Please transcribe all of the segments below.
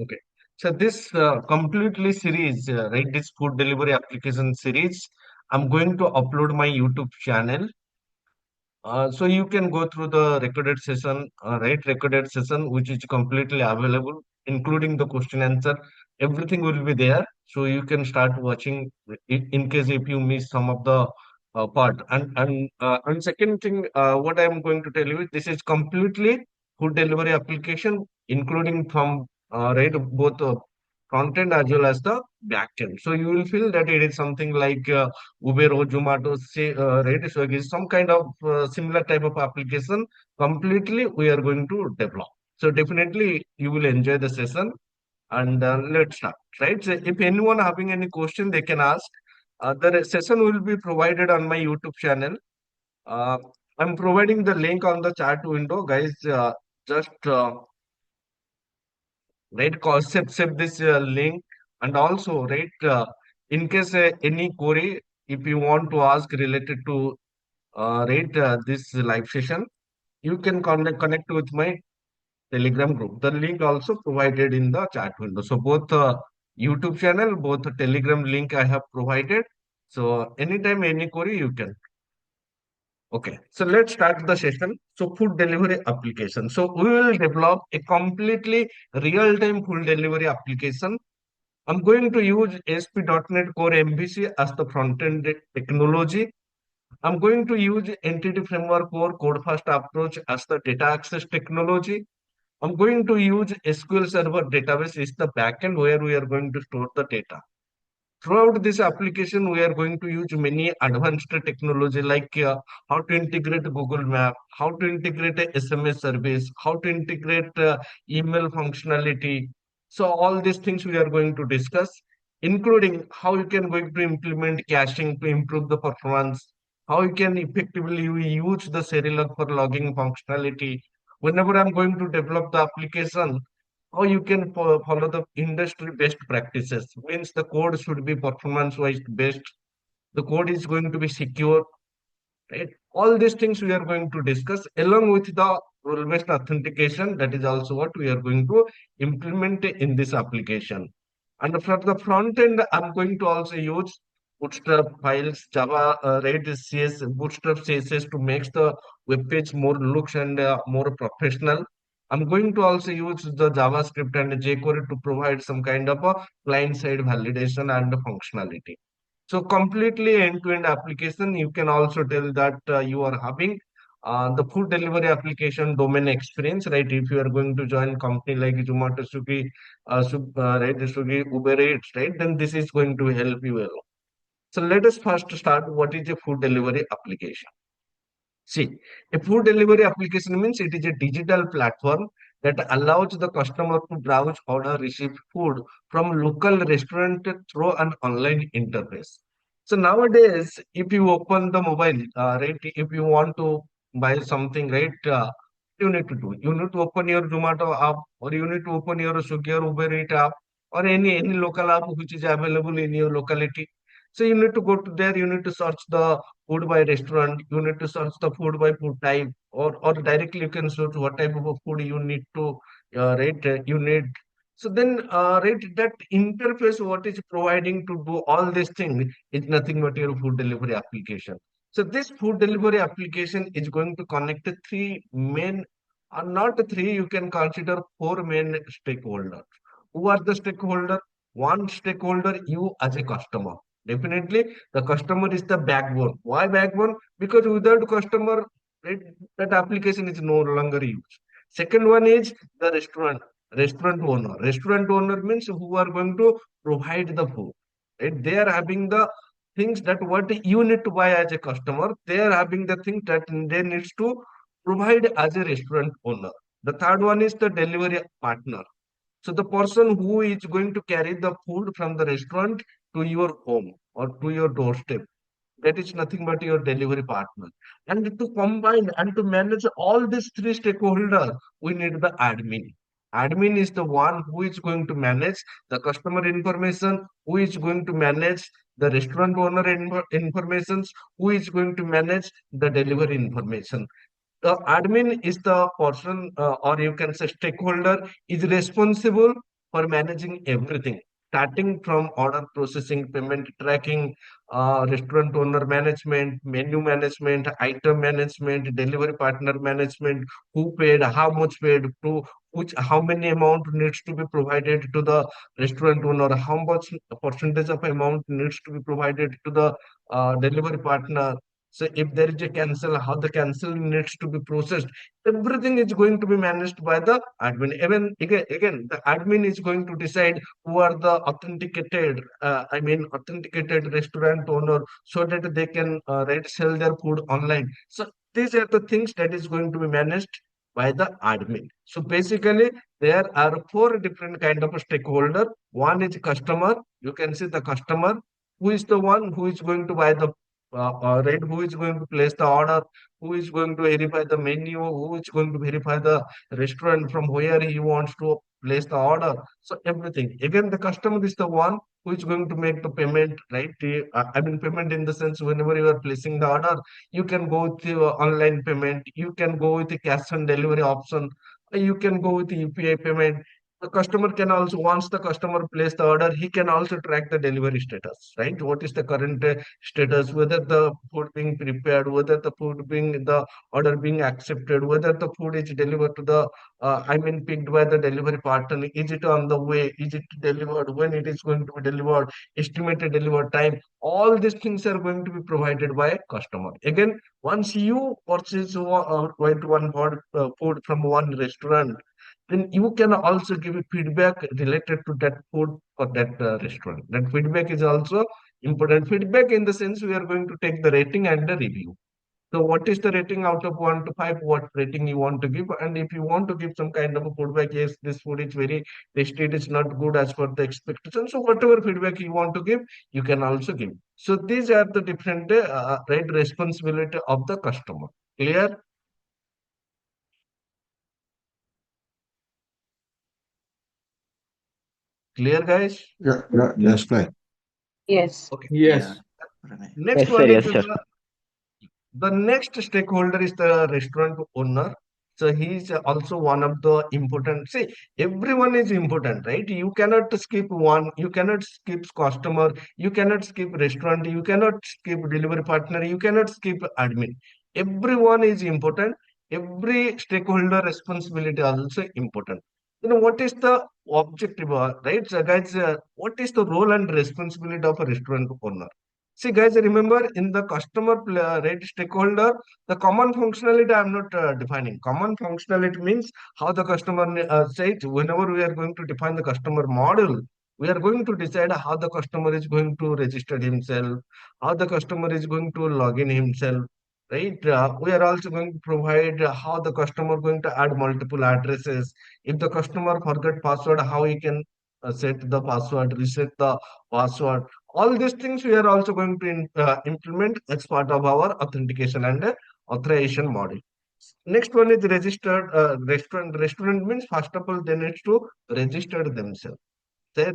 Okay. So this completely series, right? This food delivery application series, I'm going to upload my YouTube channel. So you can go through the recorded session, right? Recorded session, which is completely available, including the question answer. Everything will be there. So you can start watching in case if you miss some of the part. And second thing, what I'm going to tell you, this is completely food delivery application, including from right both front end as well as the back end. So you will feel that it is something like Uber or Zomato, say, right? Swiggy, some kind of similar type of application. Completely, we are going to develop. So definitely, you will enjoy the session. And let's start. Right. So if anyone having any question, they can ask. The session will be provided on my YouTube channel. Uh, I'm providing the link on the chat window, guys. Just right, save this link, and also right, in case any query, if you want to ask related to right this live session, you can connect with my Telegram group. The link also provided in the chat window. So both YouTube channel, both the Telegram link I have provided. So anytime any query you can. Okay, so let's start the session. So food delivery application. So we will develop a completely real-time food delivery application. I'm going to use ASP.NET Core MVC as the front-end technology. I'm going to use Entity Framework or Code First approach as the data access technology. I'm going to use SQL Server Database is the backend where we are going to store the data. Throughout this application, we are going to use many advanced technology like how to integrate Google Map, how to integrate a SMS service, how to integrate email functionality. So all these things we are going to discuss, including how you can going to implement caching to improve the performance, how you can effectively use the Serilog for logging functionality. Whenever I'm going to develop the application, how you can follow the industry best practices means the code should be performance wise best, the code is going to be secure, right? All these things we are going to discuss along with the role based authentication. That is also what we are going to implement in this application. And for the front end, I'm going to also use bootstrap files, java, right, cs bootstrap css to make the web page more looks and more professional. I'm going to also use the JavaScript and jQuery to provide some kind of a client-side validation and functionality. So completely end-to-end application. You can also tell that you are having the food delivery application domain experience, right? If you are going to join company like Zomato, Swiggy, right, Swiggy, Uber Eats, right? Then this is going to help you a lot. So let us first start. What is a food delivery application? See, a food delivery application means it is a digital platform that allows the customer to browse, order, receive food from local restaurant through an online interface. So nowadays, if you open the mobile, right, if you want to buy something, right, you need to do. You need to open your Zomato app, or you need to open your Swiggy or Uber Eats app, or any local app which is available in your locality. So you need to go to there. You need to search the food by restaurant, you need to search the food by food type, or directly you can search what type of a food you need to rate you need. So then rate that interface what is providing to do all these things is nothing but your food delivery application. So this food delivery application is going to connect the three main, or not three, you can consider four main stakeholders. Who are the stakeholder? One stakeholder, you as a customer. Definitely the customer is the backbone. Why backbone? Because without customer, it, that application is no longer used. Second one is the restaurant, restaurant owner. Restaurant owner means who are going to provide the food. Right? They are having the things that what you need to buy as a customer. They are having the things that they needs to provide as a restaurant owner. The third one is the delivery partner. So the person who is going to carry the food from the restaurant to your home or to your doorstep, that is nothing but your delivery partner. And to combine and to manage all these three stakeholders, we need the admin. Admin is the one who is going to manage the customer information, who is going to manage the restaurant owner information, who is going to manage the delivery information. The admin is the person, or you can say stakeholder, is responsible for managing everything, starting from order processing, payment tracking, restaurant owner management, menu management, item management, delivery partner management, who paid, how much paid, to which, how many amount needs to be provided to the restaurant owner, how much percentage of amount needs to be provided to the delivery partner. So if there is a cancel, how the cancel needs to be processed, everything is going to be managed by the admin. Even again, the admin is going to decide who are the authenticated restaurant owner, so that they can right, sell their food online. So these are the things that is going to be managed by the admin. So basically, there are four different kind of stakeholder. One is customer. You can see the customer, who is the one who is going to buy the right, who is going to place the order, who is going to verify the menu, who is going to verify the restaurant from where he wants to place the order. So everything. Again, the customer is the one who is going to make the payment, right? Payment in the sense, whenever you are placing the order, you can go with the online payment, you can go with the cash on delivery option, you can go with the UPI payment. The customer can also, once the customer place the order, he can also track the delivery status, right? What is the current status, whether the food being prepared, whether the food being, the order being accepted, whether the food is delivered to the, picked by the delivery partner, is it on the way, is it delivered, when it is going to be delivered, estimated delivery time. All these things are going to be provided by customer. Again, once you purchase food from one restaurant, then you can also give a feedback related to that food for that restaurant. That feedback is also important. Feedback in the sense, we are going to take the rating and the review. So what is the rating out of 1 to 5? What rating you want to give? And if you want to give some kind of a feedback, yes, this food is very tasty, it is not good as per the expectation. So whatever feedback you want to give, you can also give. So these are the different right, responsibility of the customer. Clear? Clear, guys? Yeah, yeah, that's right. Yes. Okay. Yeah, Yes. Pranay. Next Yes, sir. one is Yes, sir. the next stakeholder is the restaurant owner. So he is also one of the important. See, everyone is important, right? You cannot skip one. You cannot skip customer. You cannot skip restaurant. You cannot skip delivery partner. You cannot skip admin. Everyone is important. Every stakeholder responsibility also important. What is the objective, right? So guys, what is the role and responsibility of a restaurant owner? See, guys, remember in the customer rate stakeholder, the common functionality I'm not defining. Common functionality means how the customer says, whenever we are going to define the customer model, we are going to decide how the customer is going to register himself, how the customer is going to log in himself, right? We are also going to provide how the customer going to add multiple addresses. If the customer forget password, how he can set the password, reset the password. All these things we are also going to implement as part of our authentication and authorization model. Next one is registered restaurant. Restaurant means, first of all, they need to register themselves. They,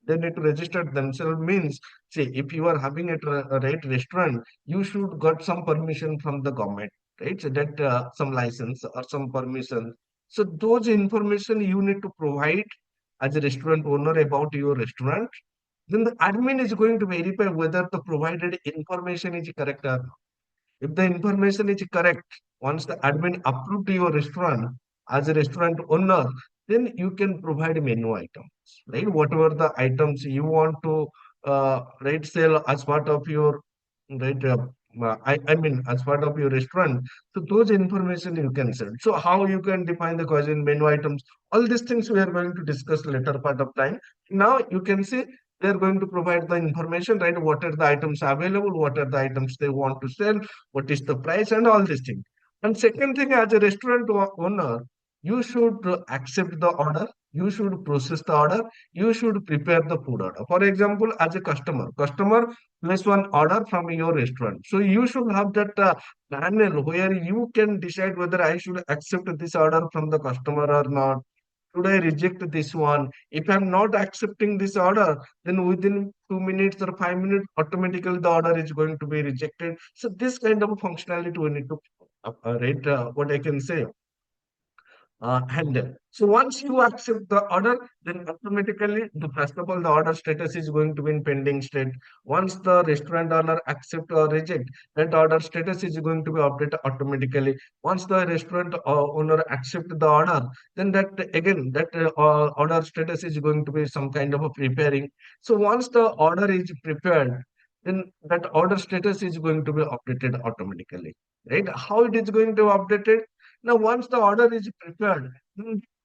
they need to register themselves means, see, if you are having a right restaurant, you should got some permission from the government, right? So that some license or some permission. So those information you need to provide as a restaurant owner about your restaurant. Then the admin is going to verify whether the provided information is correct or not. If the information is correct, once the admin approved your restaurant as a restaurant owner, then you can provide menu items, right? Whatever the items you want to right, sell as part of your right. As part of your restaurant, so those information you can sell. So how you can define the cuisine menu items, all these things we are going to discuss later part of time. Now you can see they are going to provide the information, right? What are the items available? What are the items they want to sell? What is the price and all these things. And second thing, as a restaurant owner, you should accept the order. You should process the order. You should prepare the food order. For example, as a customer place one order from your restaurant. So you should have that panel where you can decide whether I should accept this order from the customer or not. Should I reject this one? If I'm not accepting this order, then within 2 minutes or 5 minutes, automatically the order is going to be rejected. So this kind of functionality we need to rate what I can say. handle. So once you accept the order, then automatically, first of all, the order status is going to be in pending state. Once the restaurant owner accept or reject, that order status is going to be updated automatically. Once the restaurant owner accept the order, then that again that order status is going to be some kind of a preparing. So once the order is prepared, then that order status is going to be updated automatically. Right? How it is going to be updated? Now, once the order is prepared,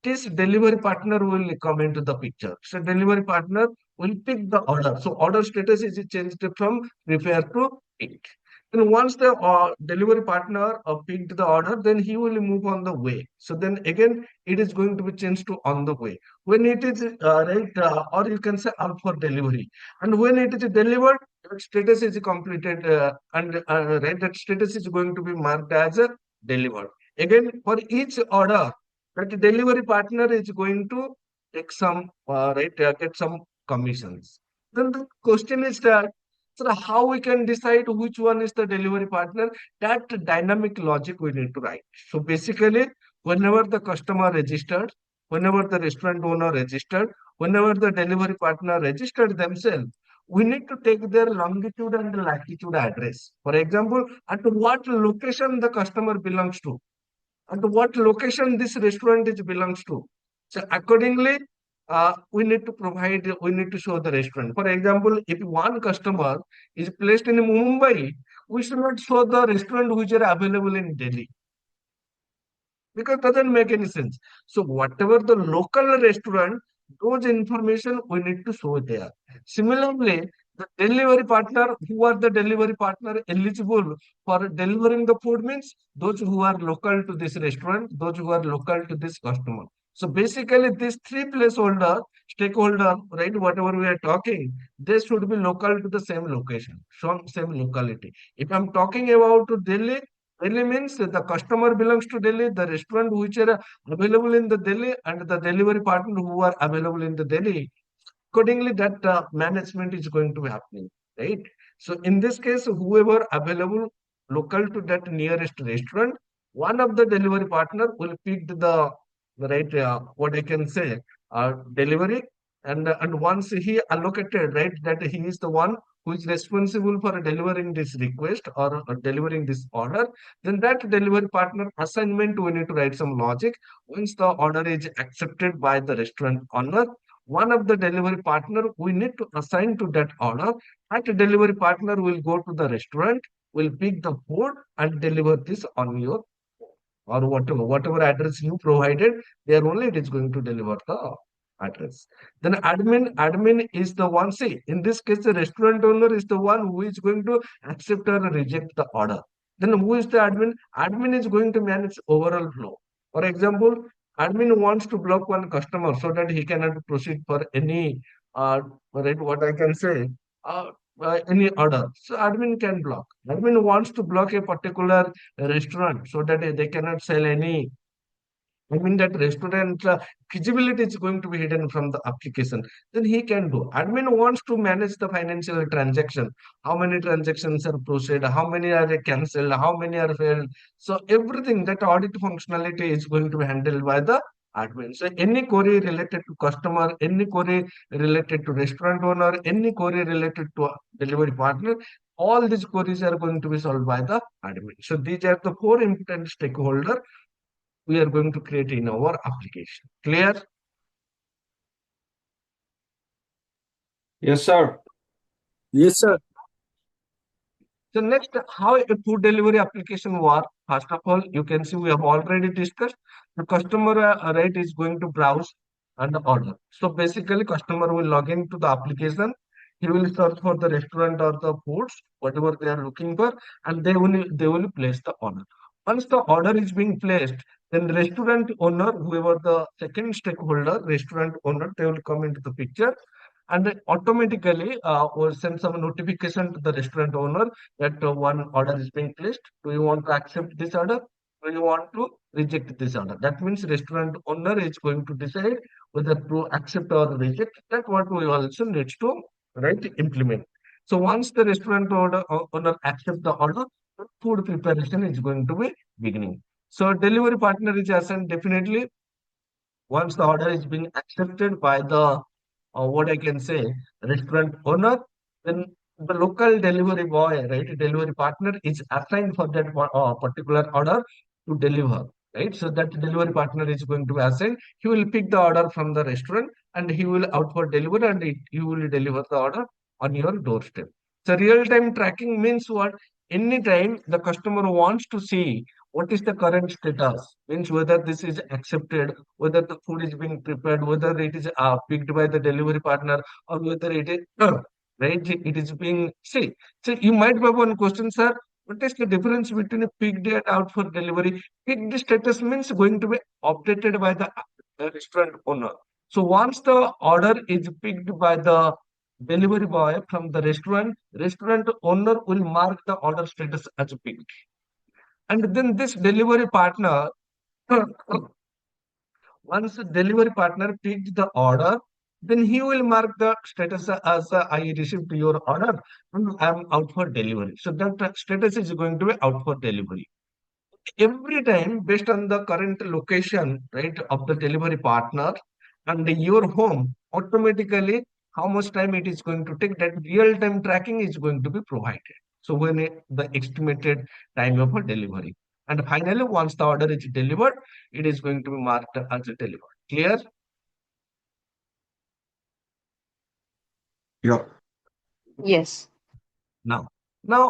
this delivery partner will come into the picture. So, delivery partner will pick the order. So, order status is changed from prepare to pick. Then, once the delivery partner picked the order, then he will move on the way. So, then again, it is going to be changed to on the way. When it is or you can say up for delivery, and when it is delivered, that status is completed, right, that status is going to be marked as a delivered. Again, for each order, that delivery partner is going to take some, get some commissions. Then the question is that, so how we can decide which one is the delivery partner? That dynamic logic we need to write. So basically, whenever the customer registered, whenever the restaurant owner registered, whenever the delivery partner registered themselves, we need to take their longitude and latitude address. For example, at what location the customer belongs to, and what location this restaurant is belongs to. So accordingly, we need to show the restaurant. For example, if one customer is placed in Mumbai, we should not show the restaurant which are available in Delhi, because it doesn't make any sense. So whatever the local restaurant, those information we need to show there. Similarly, the delivery partner, who are the delivery partner eligible for delivering the food means those who are local to this restaurant, those who are local to this customer. So basically, these three placeholder, stakeholder, right, whatever we are talking, they should be local to the same location, some same locality. If I'm talking about to Delhi, Delhi means the customer belongs to Delhi, the restaurant which are available in the Delhi, and the delivery partner who are available in the Delhi. Accordingly, that management is going to be happening, right? So in this case, whoever available local to that nearest restaurant, one of the delivery partner will pick the right, what I can say, delivery, and once he allocated, right, that he is the one who is responsible for delivering this request or delivering this order, then that delivery partner assignment we need to write some logic. Once the order is accepted by the restaurant owner, one of the delivery partner we need to assign to that order. That delivery partner will go to the restaurant, will pick the food and deliver this on your, or whatever address you provided, there only it is going to deliver the address. Then admin is the one. See, in this case, the restaurant owner is the one who is going to accept or reject the order. Then who is the admin? Admin is going to manage overall flow. For example, admin wants to block one customer so that he cannot proceed for any, right, what I can say, uh, any order. So admin can block. Admin wants to block a particular restaurant so that they cannot sell any. I mean that restaurant feasibility is going to be hidden from the application. Then he can do. Admin wants to manage the financial transaction. How many transactions are processed? How many are cancelled? How many are failed? So everything that audit functionality is going to be handled by the admin. So any query related to customer, any query related to restaurant owner, any query related to delivery partner, all these queries are going to be solved by the admin. So these are the four important stakeholders we are going to create in our application. Clear? Yes, sir. Yes, sir. So next, how a food delivery application work. First of all, you can see we have already discussed the customer right is going to browse and order. So basically, customer will log into the application. He will search for the restaurant or the foods, whatever they are looking for, and they will place the order. Once the order is being placed, then restaurant owner, whoever the second stakeholder, restaurant owner, they will come into the picture, and then automatically will send some notification to the restaurant owner that one order is being placed. Do you want to accept this order? Do you want to reject this order? That means restaurant owner is going to decide whether to accept or reject. That what we also need to, right, implement. So once the restaurant owner accepts the order, food preparation is going to be beginning. So delivery partner is assigned definitely. Once the order is being accepted by the what I can say, restaurant owner, then the local delivery boy, right, delivery partner is assigned for that particular order to deliver, right? So that delivery partner is going to be assigned. He will pick the order from the restaurant and he will out for delivery and he will deliver the order on your doorstep. So real-time tracking means what? Anytime the customer wants to see what is the current status, means whether this is accepted, whether the food is being prepared, whether it is picked by the delivery partner, or whether it is right, it is being see. So you might have one question, sir. What is the difference between a picked and out for delivery? Picked status means going to be updated by the restaurant owner. So once the order is picked by the delivery boy from the restaurant owner will mark the order status as picked. And then this delivery partner, once the delivery partner picked the order, then he will mark the status as I received your order and I am out for delivery. So that status is going to be out for delivery. Every time based on the current location, right, of the delivery partner and your home, automatically how much time it is going to take, that real time tracking is going to be provided. So when the estimated time of a delivery, and finally once the order is delivered, it is going to be marked as a delivered. Clear? Yeah. Yes. Now,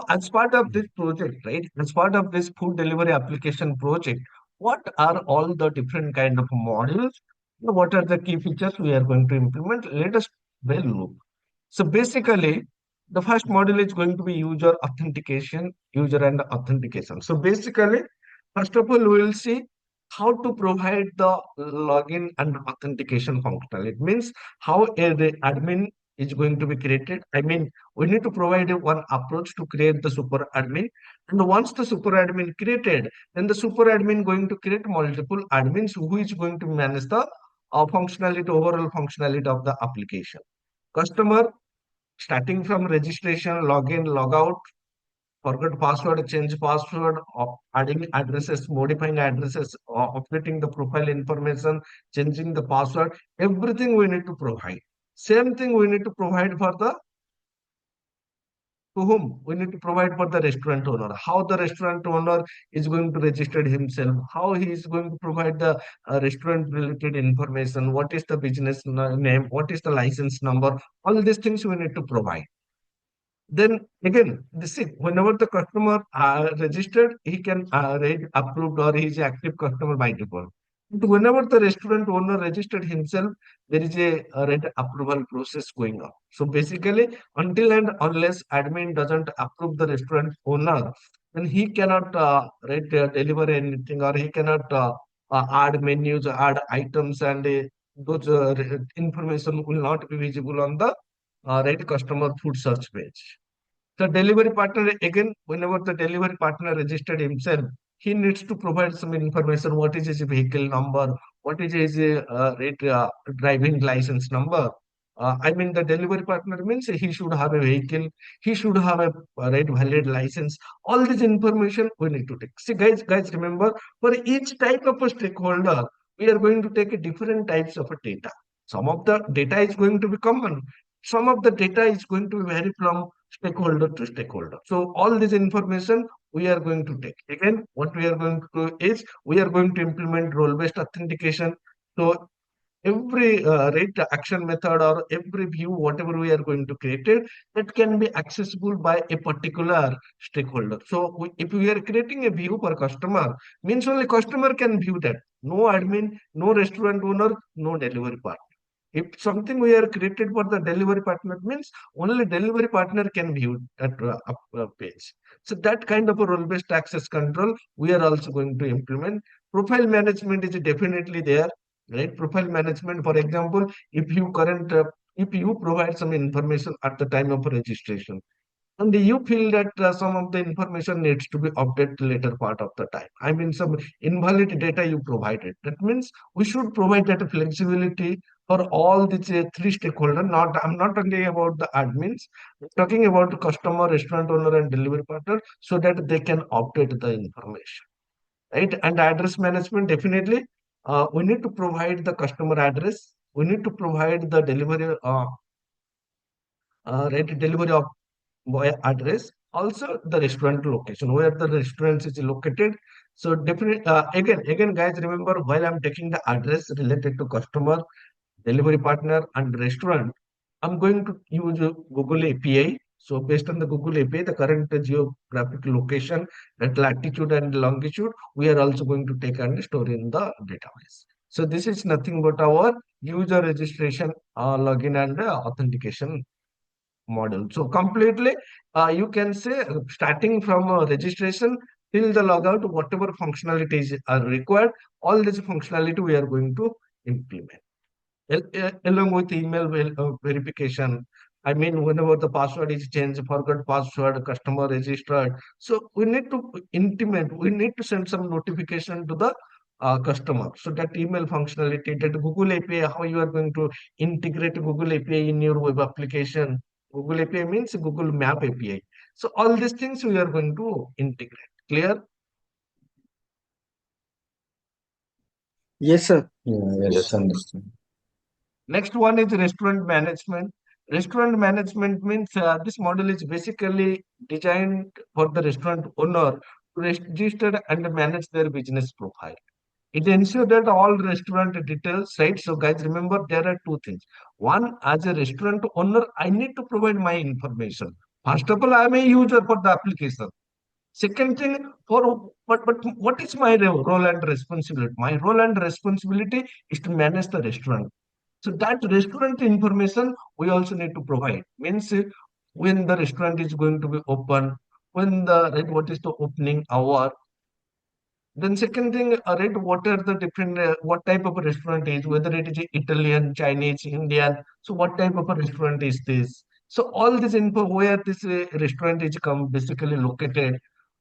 as part of this project, right, as part of this food delivery application project, what are all the different kind of modules? What are the key features we are going to implement? Let us well look. So basically, the first module is going to be user and authentication. So basically, first of all, we will see how to provide the login and authentication functionality. It means how the admin is going to be created. I mean, we need to provide one approach to create the super admin. And once the super admin created, then the super admin going to create multiple admins who is going to manage the overall functionality of the application. Customer starting from registration, login, logout, forget password, change password, adding addresses, modifying addresses, updating the profile information, changing the password, everything we need to provide. Same thing we need to provide for the to whom we need to provide for the restaurant owner. How the restaurant owner is going to register himself, how he is going to provide the restaurant related information, what is the business name, what is the license number, all these things we need to provide. Then again, this is whenever the customer registered, he can read approved or he is active customer by default. But whenever the restaurant owner registered himself, there is a red approval process going on. So basically, until and unless admin doesn't approve the restaurant owner, then he cannot deliver anything or he cannot add menus, add items, and those information will not be visible on the right customer food search page. The delivery partner, again, whenever the delivery partner registered himself, he needs to provide some information. What is his vehicle number? What is his driving license number? I mean, the delivery partner means he should have a vehicle, he should have a right valid license. All this information we need to take. See, guys, remember, for each type of a stakeholder, we are going to take a different types of a data. Some of the data is going to be common. Some of the data is going to vary from stakeholder to stakeholder. So all this information we are going to take. Again, what we are going to do is we are going to implement role-based authentication. So every rate action method or every view, whatever we are going to create it, that can be accessible by a particular stakeholder. So if we are creating a view for customer, means only customer can view that. No admin, no restaurant owner, no delivery partner. If something we are created for the delivery partner means only delivery partner can view that page. So that kind of a role-based access control we are also going to implement. Profile management is definitely there, right? Profile management, for example, if you provide some information at the time of registration, and you feel that some of the information needs to be updated later part of the time. I mean, some invalid data you provided. That means we should provide that flexibility for all these three stakeholders. Not I'm not talking about the admins, I'm talking about the customer, restaurant owner, and delivery partner, so that they can update the information, right? And address management, definitely. we need to provide the customer address. We need to provide the delivery, right, delivery of boy address. Also, the restaurant location where the restaurant is located. So, definitely, again, guys, remember while I'm taking the address related to customer, delivery partner, and restaurant, I'm going to use Google API. So based on the Google API, the current geographic location, that latitude and longitude, we are also going to take and store in the database. So this is nothing but our user registration, login and authentication model. So completely, you can say starting from registration till the logout, whatever functionalities are required, all this functionality we are going to implement along with email verification. I mean, whenever the password is changed, forgot password, customer registered. So we need to intimate, we need to send some notification to the customer. So that email functionality, that Google API, how you are going to integrate Google API in your web application. Google API means Google Map API. So all these things we are going to integrate. Clear? Yes, sir. Yeah, yes, understand. Next one is restaurant management. Restaurant management means this model is basically designed for the restaurant owner to register and manage their business profile. It ensures that all restaurant details, right? So, guys, remember there are two things. One, as a restaurant owner, I need to provide my information. First of all, I am a user for the application. Second thing, but what is my role and responsibility? My role and responsibility is to manage the restaurant. So that restaurant information we also need to provide. Means when the restaurant is going to be open, when the right, what is the opening hour, then second thing, right, what are the different, what type of a restaurant is, whether it is Italian, Chinese, Indian. So what type of a restaurant is this? So all this info, where this restaurant is come basically located,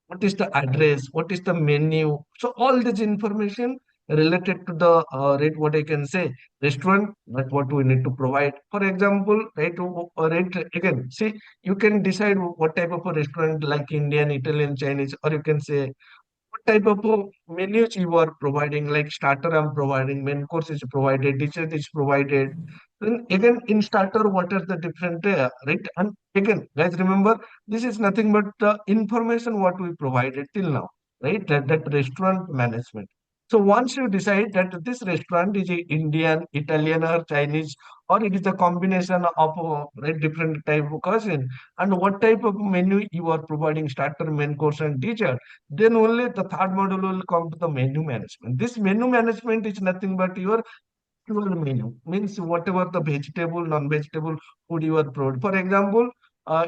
what is the address, what is the menu. So all this information related to the, right, what I can say, restaurant, that what we need to provide. For example, right, right, again, see, you can decide what type of a restaurant like Indian, Italian, Chinese, or you can say what type of menus you are providing, like starter I'm providing, main course is provided, dessert is provided. Then again in starter, what are the different, right? And again, guys, remember, this is nothing but information what we provided till now, right? That restaurant management. So once you decide that this restaurant is a Indian, Italian, or Chinese, or it is a combination of right, different type of cuisine, and what type of menu you are providing, starter, main course, and dessert, then only the third module will come to the menu management. This menu management is nothing but your actual menu. Means whatever the vegetable, non-vegetable food you are providing. For example,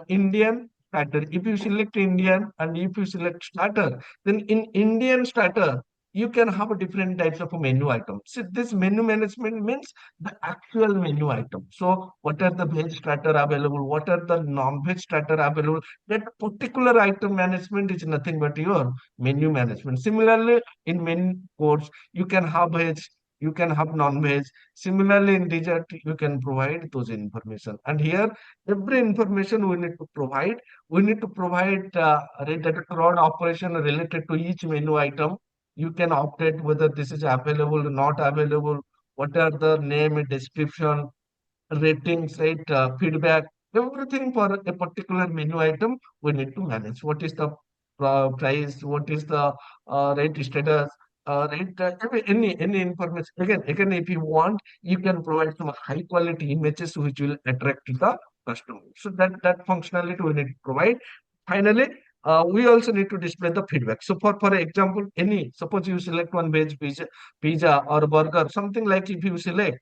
Indian starter. If you select Indian and if you select starter, then in Indian starter, you can have different types of menu items. So this menu management means the actual menu item. So what are the veg starter available? What are the non-veg starter available? That particular item management is nothing but your menu management. Similarly, in menu course, you can have veg, you can have non-veg. Similarly, in dessert, you can provide those information. And here, every information we need to provide. We need to provide that crowd operation related to each menu item. You can update whether this is available or not available. What are the name and description, ratings, right? Feedback, everything for a particular menu item we need to manage. What is the price? What is the right status? Right, any information. Again, if you want, you can provide some high quality images which will attract the customer. So that functionality we need to provide. Finally, we also need to display the feedback. So for example, any suppose you select one veg pizza or burger, something like if you select,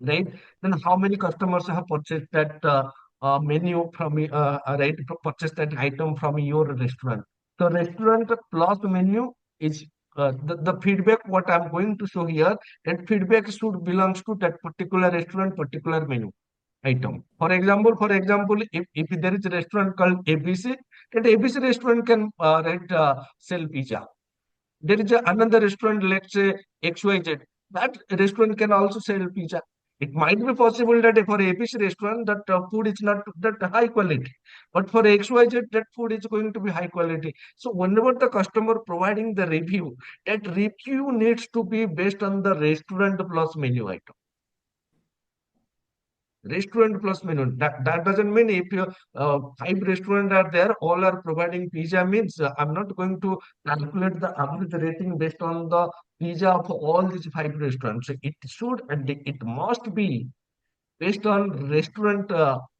right? Then how many customers have purchased that menu from right, purchased that item from your restaurant. So restaurant plus menu is the feedback what I'm going to show here. That feedback should belongs to that particular restaurant, particular menu item. For example, if there is a restaurant called ABC, that ABC restaurant can sell pizza. There is another restaurant, let's say XYZ. That restaurant can also sell pizza. It might be possible that for ABC restaurant that food is not that high quality, but for XYZ that food is going to be high quality. So whenever the customer providing the review, that review needs to be based on the restaurant plus menu item. Restaurant plus menu. That doesn't mean if you five restaurants are there, all are providing pizza means I'm not going to calculate the average rating based on the pizza of all these five restaurants. So it should and it must be based on restaurant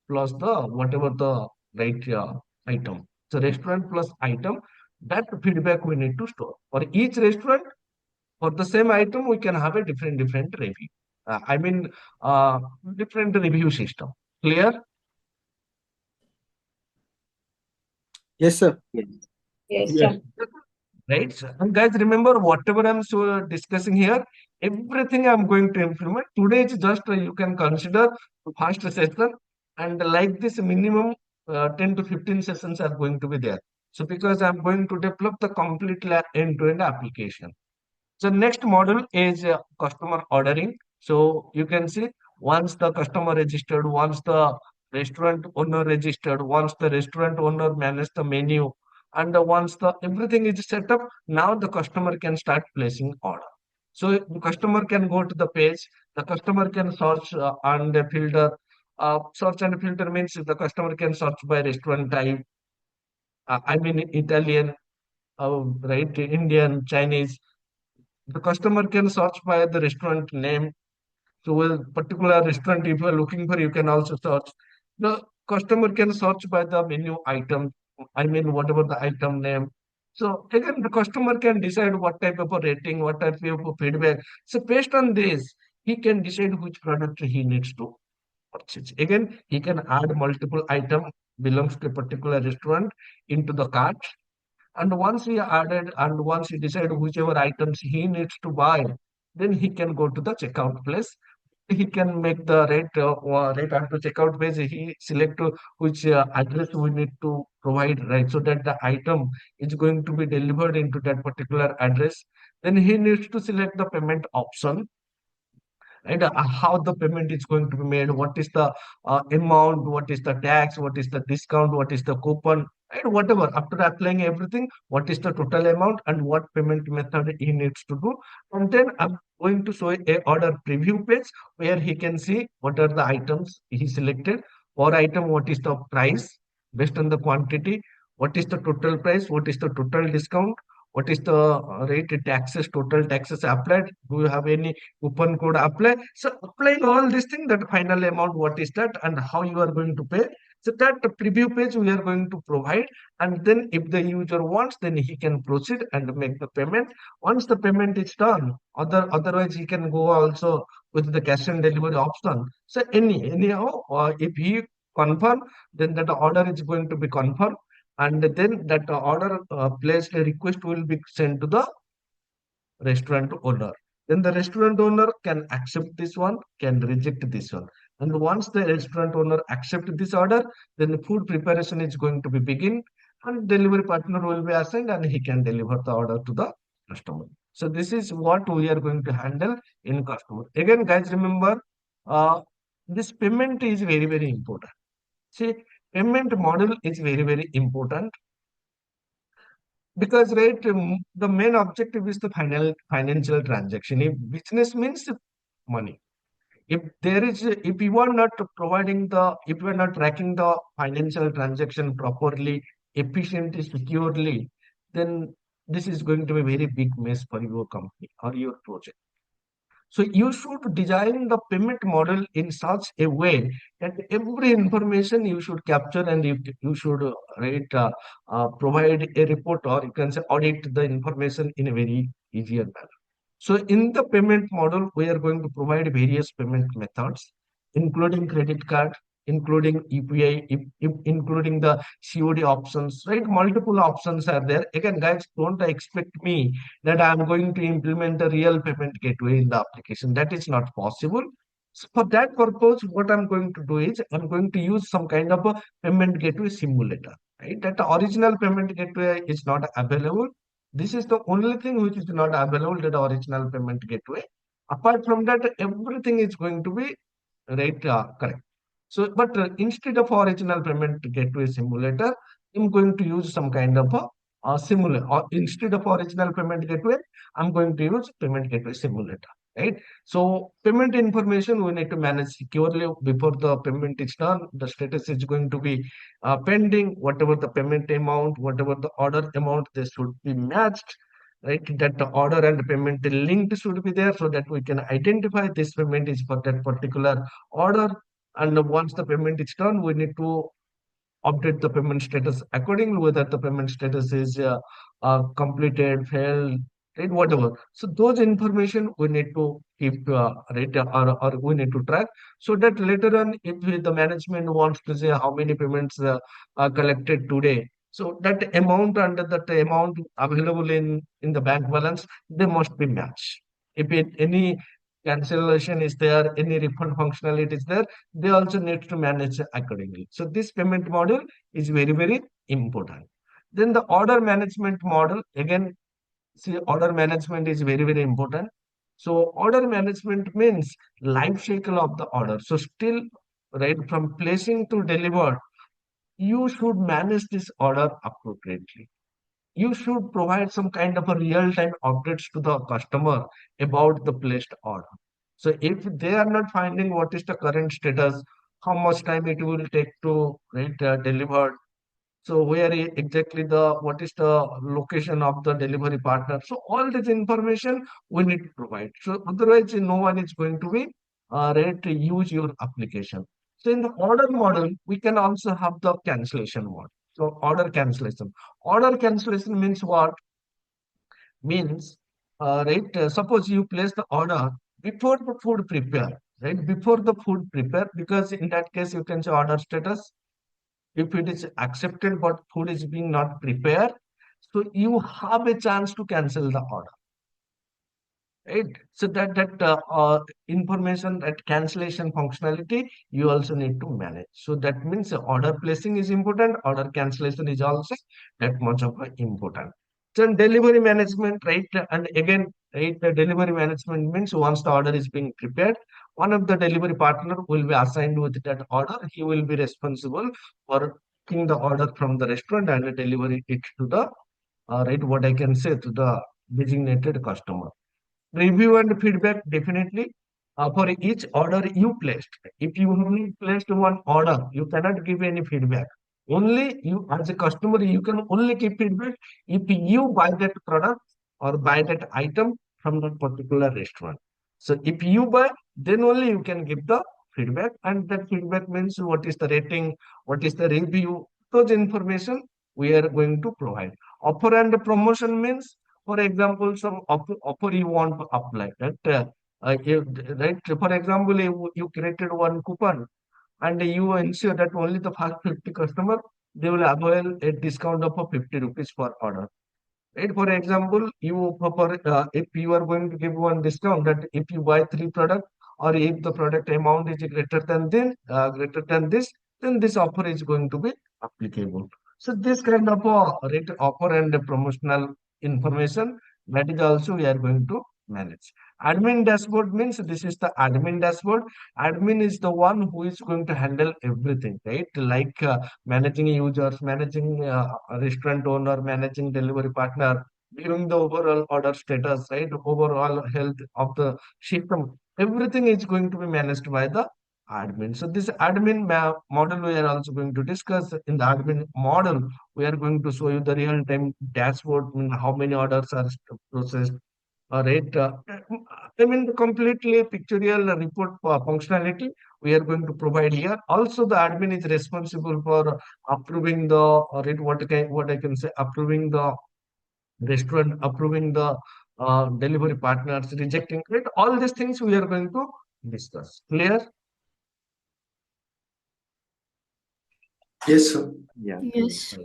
plus the whatever the right item. So restaurant plus item, that feedback we need to store. For each restaurant, for the same item, we can have a different review. I mean, uh, different review system. Clear? Yes, sir. Yes. Yes, Yes. sir. Right? And guys, remember whatever I'm discussing here, everything I'm going to implement. Today is just you can consider first session, and like this minimum 10 to 15 sessions are going to be there. So because I'm going to develop the complete end-to-end application. So next model is customer ordering. So you can see once the customer registered, once the restaurant owner registered, once the restaurant owner managed the menu, and once the everything is set up, now the customer can start placing order. So the customer can go to the page. The customer can search and filter. Search and filter means the customer can search by restaurant type. I mean Italian, right? Indian, Chinese. The customer can search by the restaurant name. So a particular restaurant, if you are looking for, you can also search. The customer can search by the menu item. I mean, whatever the item name. So again, the customer can decide what type of a rating, what type of a feedback. So based on this, he can decide which product he needs to purchase. Again, he can add multiple item belongs to a particular restaurant into the cart, and once he added and once he decided whichever items he needs to buy, then he can go to the checkout place. He can make the rate after checkout page. He select which address we need to provide, right? So that the item is going to be delivered into that particular address. Then he needs to select the payment option and how the payment is going to be made, what is the amount, what is the tax, what is the discount, what is the coupon, and whatever. After applying everything, what is the total amount and what payment method he needs to do. And then I'm going to show a order preview page where he can see what are the items he selected. For item, what is the price based on the quantity, what is the total price, what is the total discount, what is the rate taxes, total taxes applied, do you have any coupon code apply. So applying all these things, that final amount, what is that, and how you are going to pay. So that preview page we are going to provide, and then if the user wants, then he can proceed and make the payment. Once the payment is done, otherwise he can go also with the cash and delivery option. So anyhow, if he confirm, then that order is going to be confirmed, and then that order placed request will be sent to the restaurant owner. Then the restaurant owner can accept this one, can reject this one. And once the restaurant owner accept this order, then the food preparation is going to be begin, and delivery partner will be assigned and he can deliver the order to the customer. So this is what we are going to handle in customer. Again, guys, remember this payment is very important. See, payment model is very important because right, the main objective is the final financial transaction. If business means money, if there is, if you are not providing the, if you are not tracking the financial transaction properly, efficiently, securely, then this is going to be a very big mess for your company or your project. So you should design the payment model in such a way that every information you should capture, and you should provide a report, or you can say audit the information in a very easier manner. So in the payment model, we are going to provide various payment methods, including credit card, including UPI, including the COD options, right? Multiple options are there. Again, guys, don't expect me that I'm going to implement a real payment gateway in the application. That is not possible. So for that purpose, what I'm going to do is I'm going to use some kind of a payment gateway simulator, right? That the original payment gateway is not available. This is the only thing which is not available, that original payment gateway. Apart from that, everything is going to be right? Correct. So, but instead of original payment gateway simulator, I'm going to use some kind of a simulator. Or instead of original payment gateway, I'm going to use payment gateway simulator, right? So, payment information we need to manage securely before the payment is done. The status is going to be pending. Whatever the payment amount, whatever the order amount, they should be matched, right? That the order and payment linked should be there so that we can identify this payment is for that particular order. And once the payment is done, we need to update the payment status accordingly, whether the payment status is completed, failed, right, whatever. So those information we need to keep, right, or we need to track so that later on, if the management wants to say how many payments are collected today, so that amount and that amount available in the bank balance, they must be matched. If any cancellation is there, any refund functionality is there, they also need to manage accordingly. So this payment model is very, very important. Then the order management model, again, see, order management is very, very important. So order management means life cycle of the order. So still, right, from placing to deliver, you should manage this order appropriately. You should provide some kind of a real-time updates to the customer about the placed order. So if they are not finding what is the current status, how much time it will take to, right, deliver, so where exactly the what is the location of the delivery partner. So all this information we need to provide. So otherwise, no one is going to be ready to use your application. So in the order model, we can also have the cancellation model. So order cancellation. Order cancellation means what? Means, right? Suppose you place the order before the food prepare, right? Before the food prepare, because in that case you can say order status. If it is accepted but food is being not prepared, so you have a chance to cancel the order, right? So that information, that cancellation functionality, you also need to manage. So that means order placing is important, order cancellation is also that much of a important. So delivery management, right? And again, right, the delivery management means once the order is being prepared, one of the delivery partner will be assigned with that order. He will be responsible for taking the order from the restaurant and delivering it to the, right, what I can say, to the designated customer. Review and feedback, definitely. For each order you placed, if you only placed one order, you cannot give any feedback. Only you, as a customer, you can only give feedback if you buy that product or buy that item from that particular restaurant. So if you buy, then only you can give the feedback, and that feedback means what is the rating, what is the review, those information we are going to provide. Offer and promotion means, for example, some offer you want to apply. Right? For example, you created one coupon and you ensure that only the first 50 customer, they will avail a discount of 50 rupees per order. Right? For example, if you are going to give one discount that if you buy three products or if the product amount is greater than this, then this offer is going to be applicable. So this kind of a rate offer and a promotional information, that is also we are going to manage. Admin dashboard means this is the admin dashboard. Admin is the one who is going to handle everything, right? Like managing users, managing a restaurant owner, managing delivery partner, viewing the overall order status, right? Overall health of the system. Everything is going to be managed by the admin. So this admin model we are also going to discuss. In the admin model, we are going to show you the real-time dashboard, how many orders are processed, right? I mean, the completely pictorial report functionality we are going to provide here. Also, the admin is responsible for approving the, right, what I can say, approving the restaurant, approving the delivery partners, rejecting it. All these things we are going to discuss. Clear? Yes, sir. Yeah. Yes.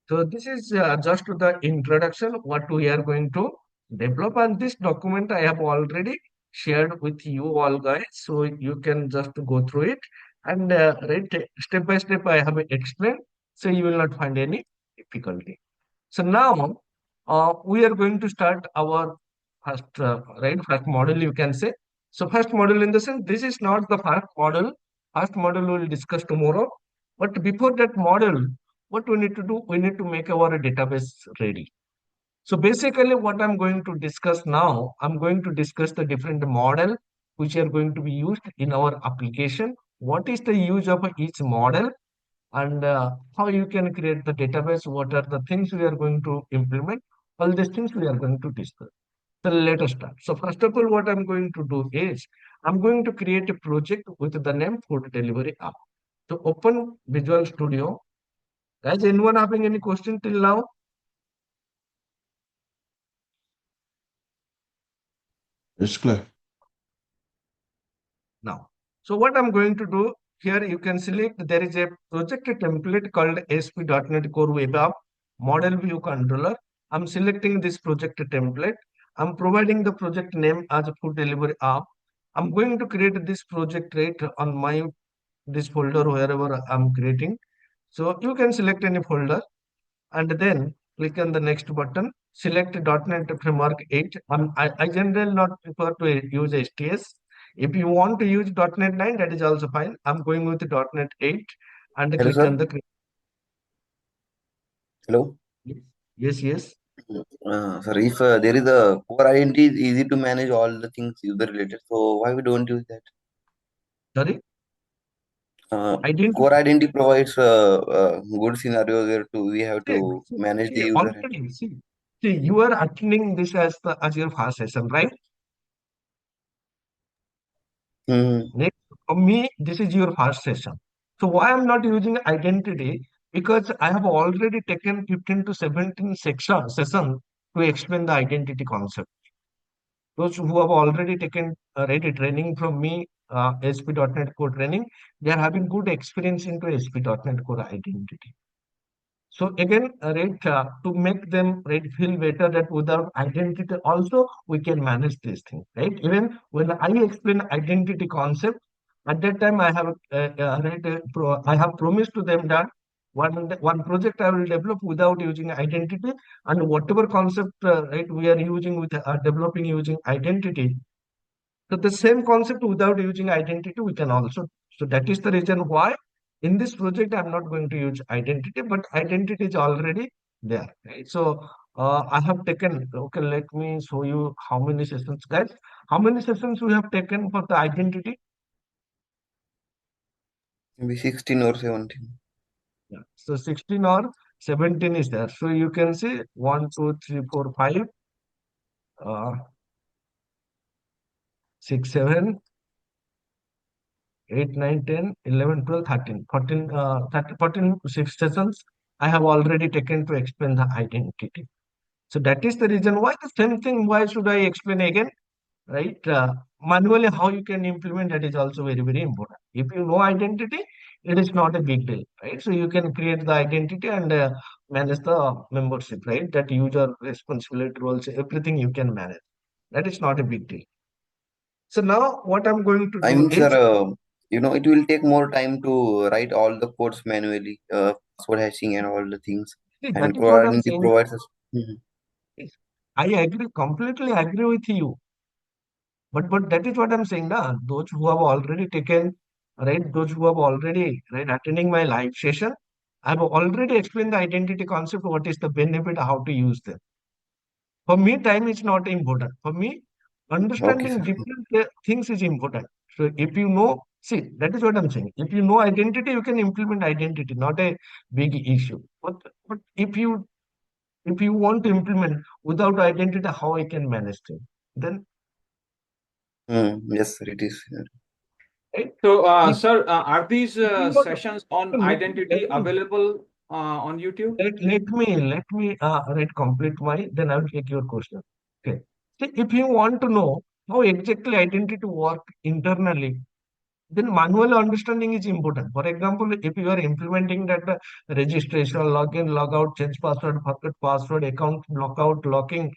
So this is just the introduction what we are going to develop, and this document I have already shared with you all guys, so you can just go through it and right, step by step I have explained, so you will not find any difficulty. So now we are going to start our first right, first model you can say. So first module in the sense, this is not the first model. First model we will discuss tomorrow. But before that model, what we need to do? We need to make our database ready. So basically what I'm going to discuss now, I'm going to discuss the different model which are going to be used in our application. What is the use of each model and how you can create the database? What are the things we are going to implement? All these things we are going to discuss. So let us start. So first of all, what I'm going to do is I'm going to create a project with the name Food Delivery App. So open Visual Studio. Guys, anyone having any question till now? It's clear. Now, so what I'm going to do here, you can select there is a project template called ASP.NET Core Web App Model View Controller. I'm selecting this project template. I'm providing the project name as a food delivery app. I'm going to create this project right on my this folder wherever I'm creating. So you can select any folder and then click on the next button. Select .NET Framework 8. I generally not prefer to use STS. If you want to use .NET 9, that is also fine. I'm going with .NET 8 and Hello, click on sir. the Hello. yes, yes. Sir, if there is a core identity, is easy to manage all the things user related. So why we don't use that? Sorry, Core identity. identity provides good scenario where we have See, to manage the see, user. already see, you are attending this as your first session, right? Hmm. Next, for me, this is your first session. So why I'm not using identity? Because I have already taken 15 to 17 session to explain the identity concept. Those who have already taken ready training from me, ASP.NET Core training, they are having good experience into ASP.NET Core identity. So again, right, to make them right feel better that without identity also we can manage this thing, right? Even when I explain identity concept, at that time I have I have promised to them that one project I will develop without using identity, and whatever concept right we are using with developing using identity, so the same concept without using identity, we can also. So that is the reason why in this project I'm not going to use identity, but identity is already there. Right? So I have taken. Okay, let me show you how many sessions, guys. How many sessions we have taken for the identity? Maybe 16 or 17. Yeah. So 16 or 17 is there. So you can see 1, 2, 3, 4, 5, 6, 7, 8, 9, 10, 11, 12, 13, 14, 13, 14, 6 sessions I have already taken to explain the identity. So that is the reason why the same thing, why should I explain again, right? Manually, how you can implement that is also very, very important. If you know identity, it is not a big deal, right? So you can create the identity and manage the membership, right? That user responsibility roles, everything you can manage. That is not a big deal. So now what I'm going to I do mean, sir, is, it will take more time to write all the codes manually, password hashing and all the things. see, that And is core what I'm identity saying. provides us. Mhm. Yes, I agree, completely agree with you. But that is what I'm saying now. Those who have already taken, right, those who have already right attending my live session, I've already explained the identity concept, what is the benefit, how to use them. For me, time is not important. For me, Okay, understanding sir. different things is important. So if you know, see, that is what I'm saying. If you know identity, you can implement identity, not a big issue. But if you want to implement without identity, how I can manage them? Then, Yes, sir, it is. right? So, If, sir, are these if you want sessions on to identity available on YouTube? let me right complete my, then I will take your question. Okay. See, if you want to know how exactly identity work internally, then manual understanding is important. For example, if you are implementing that registration, login, logout, change password, forget password, account lockout, locking,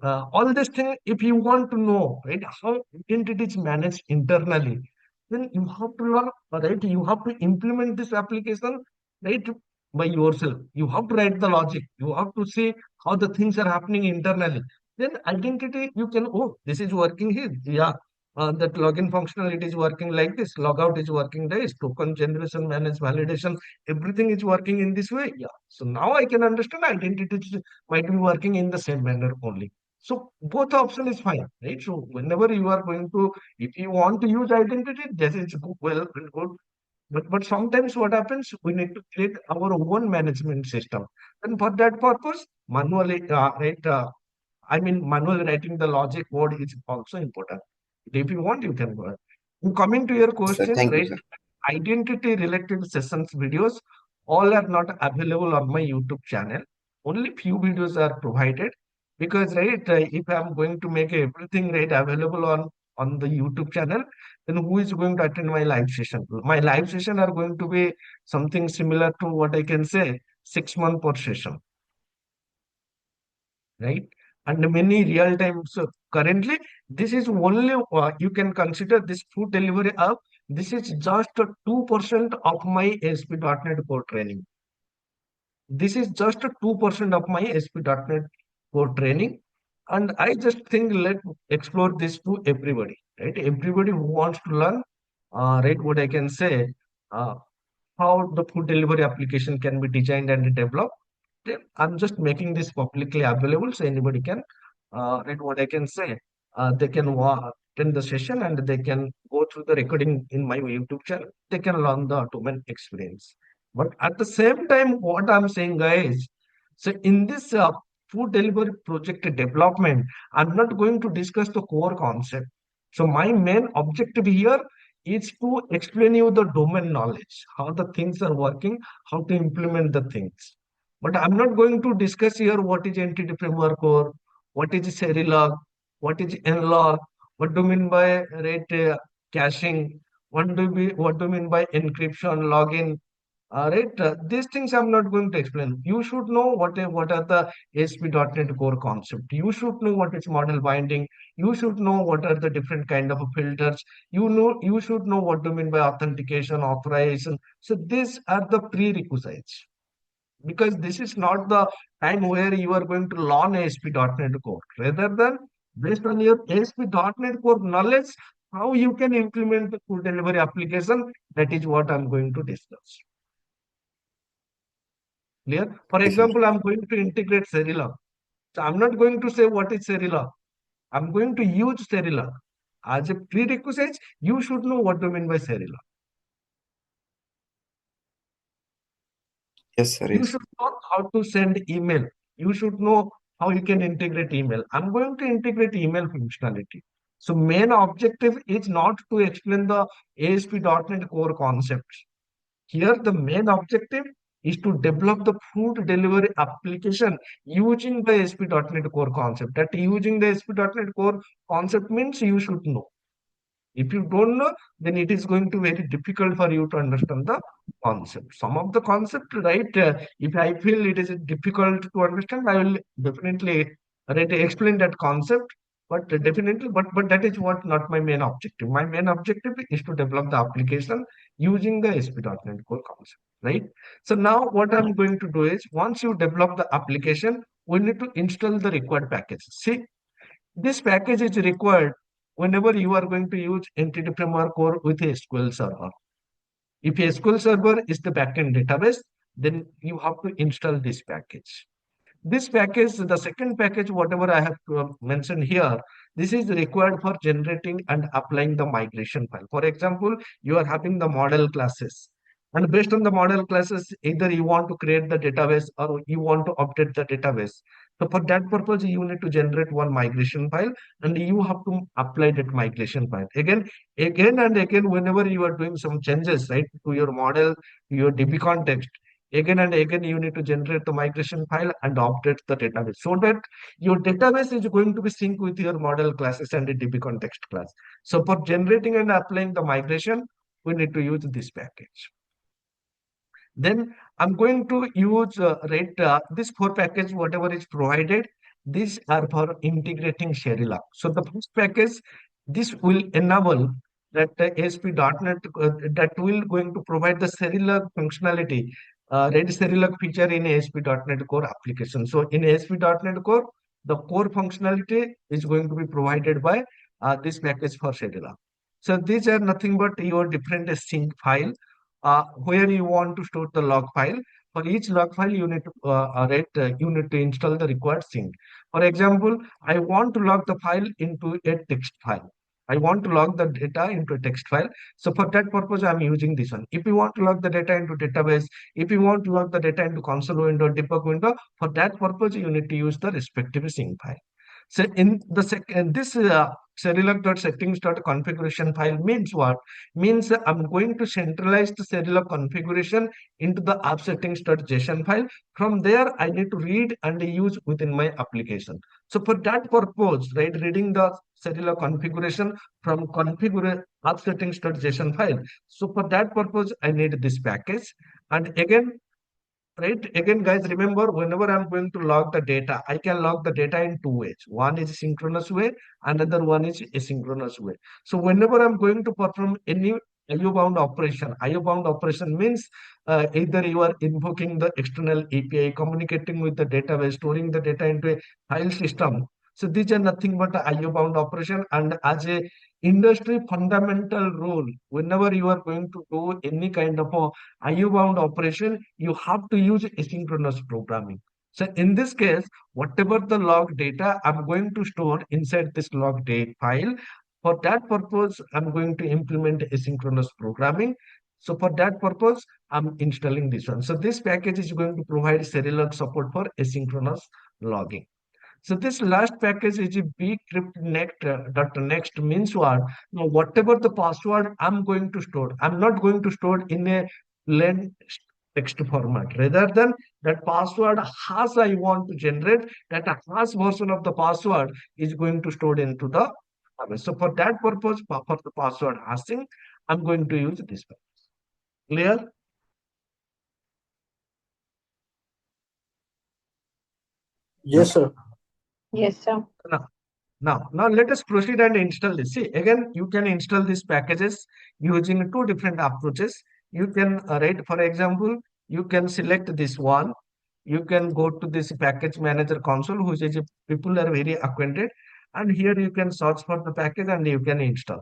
all these things, if you want to know, right, how identity is managed internally, then you have to learn, right? You have to implement this application, right, by yourself. You have to write the logic. You have to see how the things are happening internally. Then identity, you can, oh, this is working here. Yeah, that login functionality is working like this, logout is working this, token generation, manage validation, everything is working in this way. Yeah. So now I can understand identities might be working in the same manner only. So both option is fine, right? So whenever you are going to, if you want to use identity, that is well and good. But sometimes what happens, we need to create our own management system. And for that purpose, manually, right? I mean, manual writing the logic code is also important. If you want, you can go ahead. Coming to your Yes, sir. question, Thank you, right? sir. Identity related sessions videos, all are not available on my YouTube channel. Only few videos are provided because, right, if I'm going to make everything right available on the YouTube channel, then who is going to attend my live session? My live session are going to be something similar to what I can say 6 months per session, right? And many real time. So currently, this is only you can consider this food delivery app. This is just 2% of my ASP.NET Core training. This is just 2% of my ASP.NET Core training, and I just think let explore this to everybody, right? Everybody who wants to learn, right? What I can say, uh, how the food delivery application can be designed and developed. I'm just making this publicly available so anybody can read what I can say. They can attend the session and they can go through the recording in my YouTube channel. They can learn the domain experience. But at the same time, what I'm saying, guys, so in this food delivery project development, I'm not going to discuss the core concept. So my main objective here is to explain you the domain knowledge, how the things are working, how to implement the things. But I'm not going to discuss here what is entity framework or what is Serilog, what is nlog, what do you mean by rate caching, what do you mean by encryption, login, right? These things I'm not going to explain. You should know what are the ASP.NET Core concept. You should know what is model binding. You should know what are the different kind of filters. You should know what do you mean by authentication, authorization. So these are the prerequisites, because this is not the time where you are going to learn ASP.NET Core. Rather than based on your ASP.NET Core knowledge, how you can implement the food delivery application, that is what I'm going to discuss. Clear? For Yes, sir. example, I'm going to integrate Serilog. So I'm not going to say what is Serilog. I'm going to use Serilog. As a prerequisite, you should know what do you mean by Serilog. Yes, sir. You Yes. should know how to send email. You should know how you can integrate email. I'm going to integrate email functionality. So main objective is not to explain the ASP.NET Core concepts. Here the main objective is to develop the food delivery application using the ASP.NET Core concept. That using the ASP.NET Core concept means you should know. If you don't know, then it is going to be very difficult for you to understand the concept. Some of the concept, right? If I feel it is difficult to understand, I will definitely explain that concept. But definitely, but that is what not my main objective. My main objective is to develop the application using the ASP.NET Core concept, right? So now what I'm going to do is once you develop the application, we need to install the required package. See, this package is required whenever you are going to use entity framework or with a SQL server. If a SQL server is the backend database, then you have to install this package. This package, the second package, whatever I have mentioned here, this is required for generating and applying the migration file. For example, you are having the model classes. And based on the model classes, either you want to create the database or you want to update the database. So for that purpose, you need to generate one migration file and you have to apply that migration file. Again and again, whenever you are doing some changes, right, to your model, to your DB context, again and again you need to generate the migration file and update the database so that your database is going to be synced with your model classes and the DB context class. So for generating and applying the migration, we need to use this package. Then I'm going to use this four package, whatever is provided. These are for integrating Sherilla. So the first package, this will enable that ASP.NET that will going to provide the Sherilla functionality, read Sherilla feature in ASP.NET Core application. So in ASP.NET Core, the core functionality is going to be provided by this package for scheduler. So these are nothing but your different sync file where you want to store the log file. For each log file, you need to you need to install the required sync. For example, I want to log the file into a text file. I want to log the data into a text file. So for that purpose, I'm using this one. If you want to log the data into database, if you want to log the data into console window, debug window, for that purpose, you need to use the respective sync file. So in the second, this Serilog.settings.configuration file means what? Means I'm going to centralize the Serilog configuration into the app settings.json file. From there, I need to read and use within my application. So for that purpose, right, reading the Serilog configuration from configure app settings.json file. So for that purpose, I need this package. And again, right, again, guys, remember, whenever I'm going to log the data, I can log the data in two ways. One is synchronous way, another one is asynchronous way. So whenever I'm going to perform any IO bound operation means either you are invoking the external API, communicating with the database, storing the data into a file system. So these are nothing but IO bound operation, and as a industry fundamental rule, whenever you are going to do any kind of a IO bound operation, you have to use asynchronous programming. So in this case, whatever the log data I'm going to store inside this log data file, for that purpose, I'm going to implement asynchronous programming. So for that purpose, I'm installing this one. So this package is going to provide Serilog support for asynchronous logging. So this last package is a bcrypt next means what? Now whatever the password I'm going to store, I'm not going to store in a plain text format. Rather than that password hash I want to generate, that hash version of the password is going to store into the database. So for that purpose, for the password hashing, I'm going to use this package. Clear? Yes, sir. Yes, sir. Now let us proceed and install this. See, again, you can install these packages using two different approaches. You can write, for example, you can select this one. You can go to this package manager console, which is people are very acquainted, and here you can search for the package and you can install.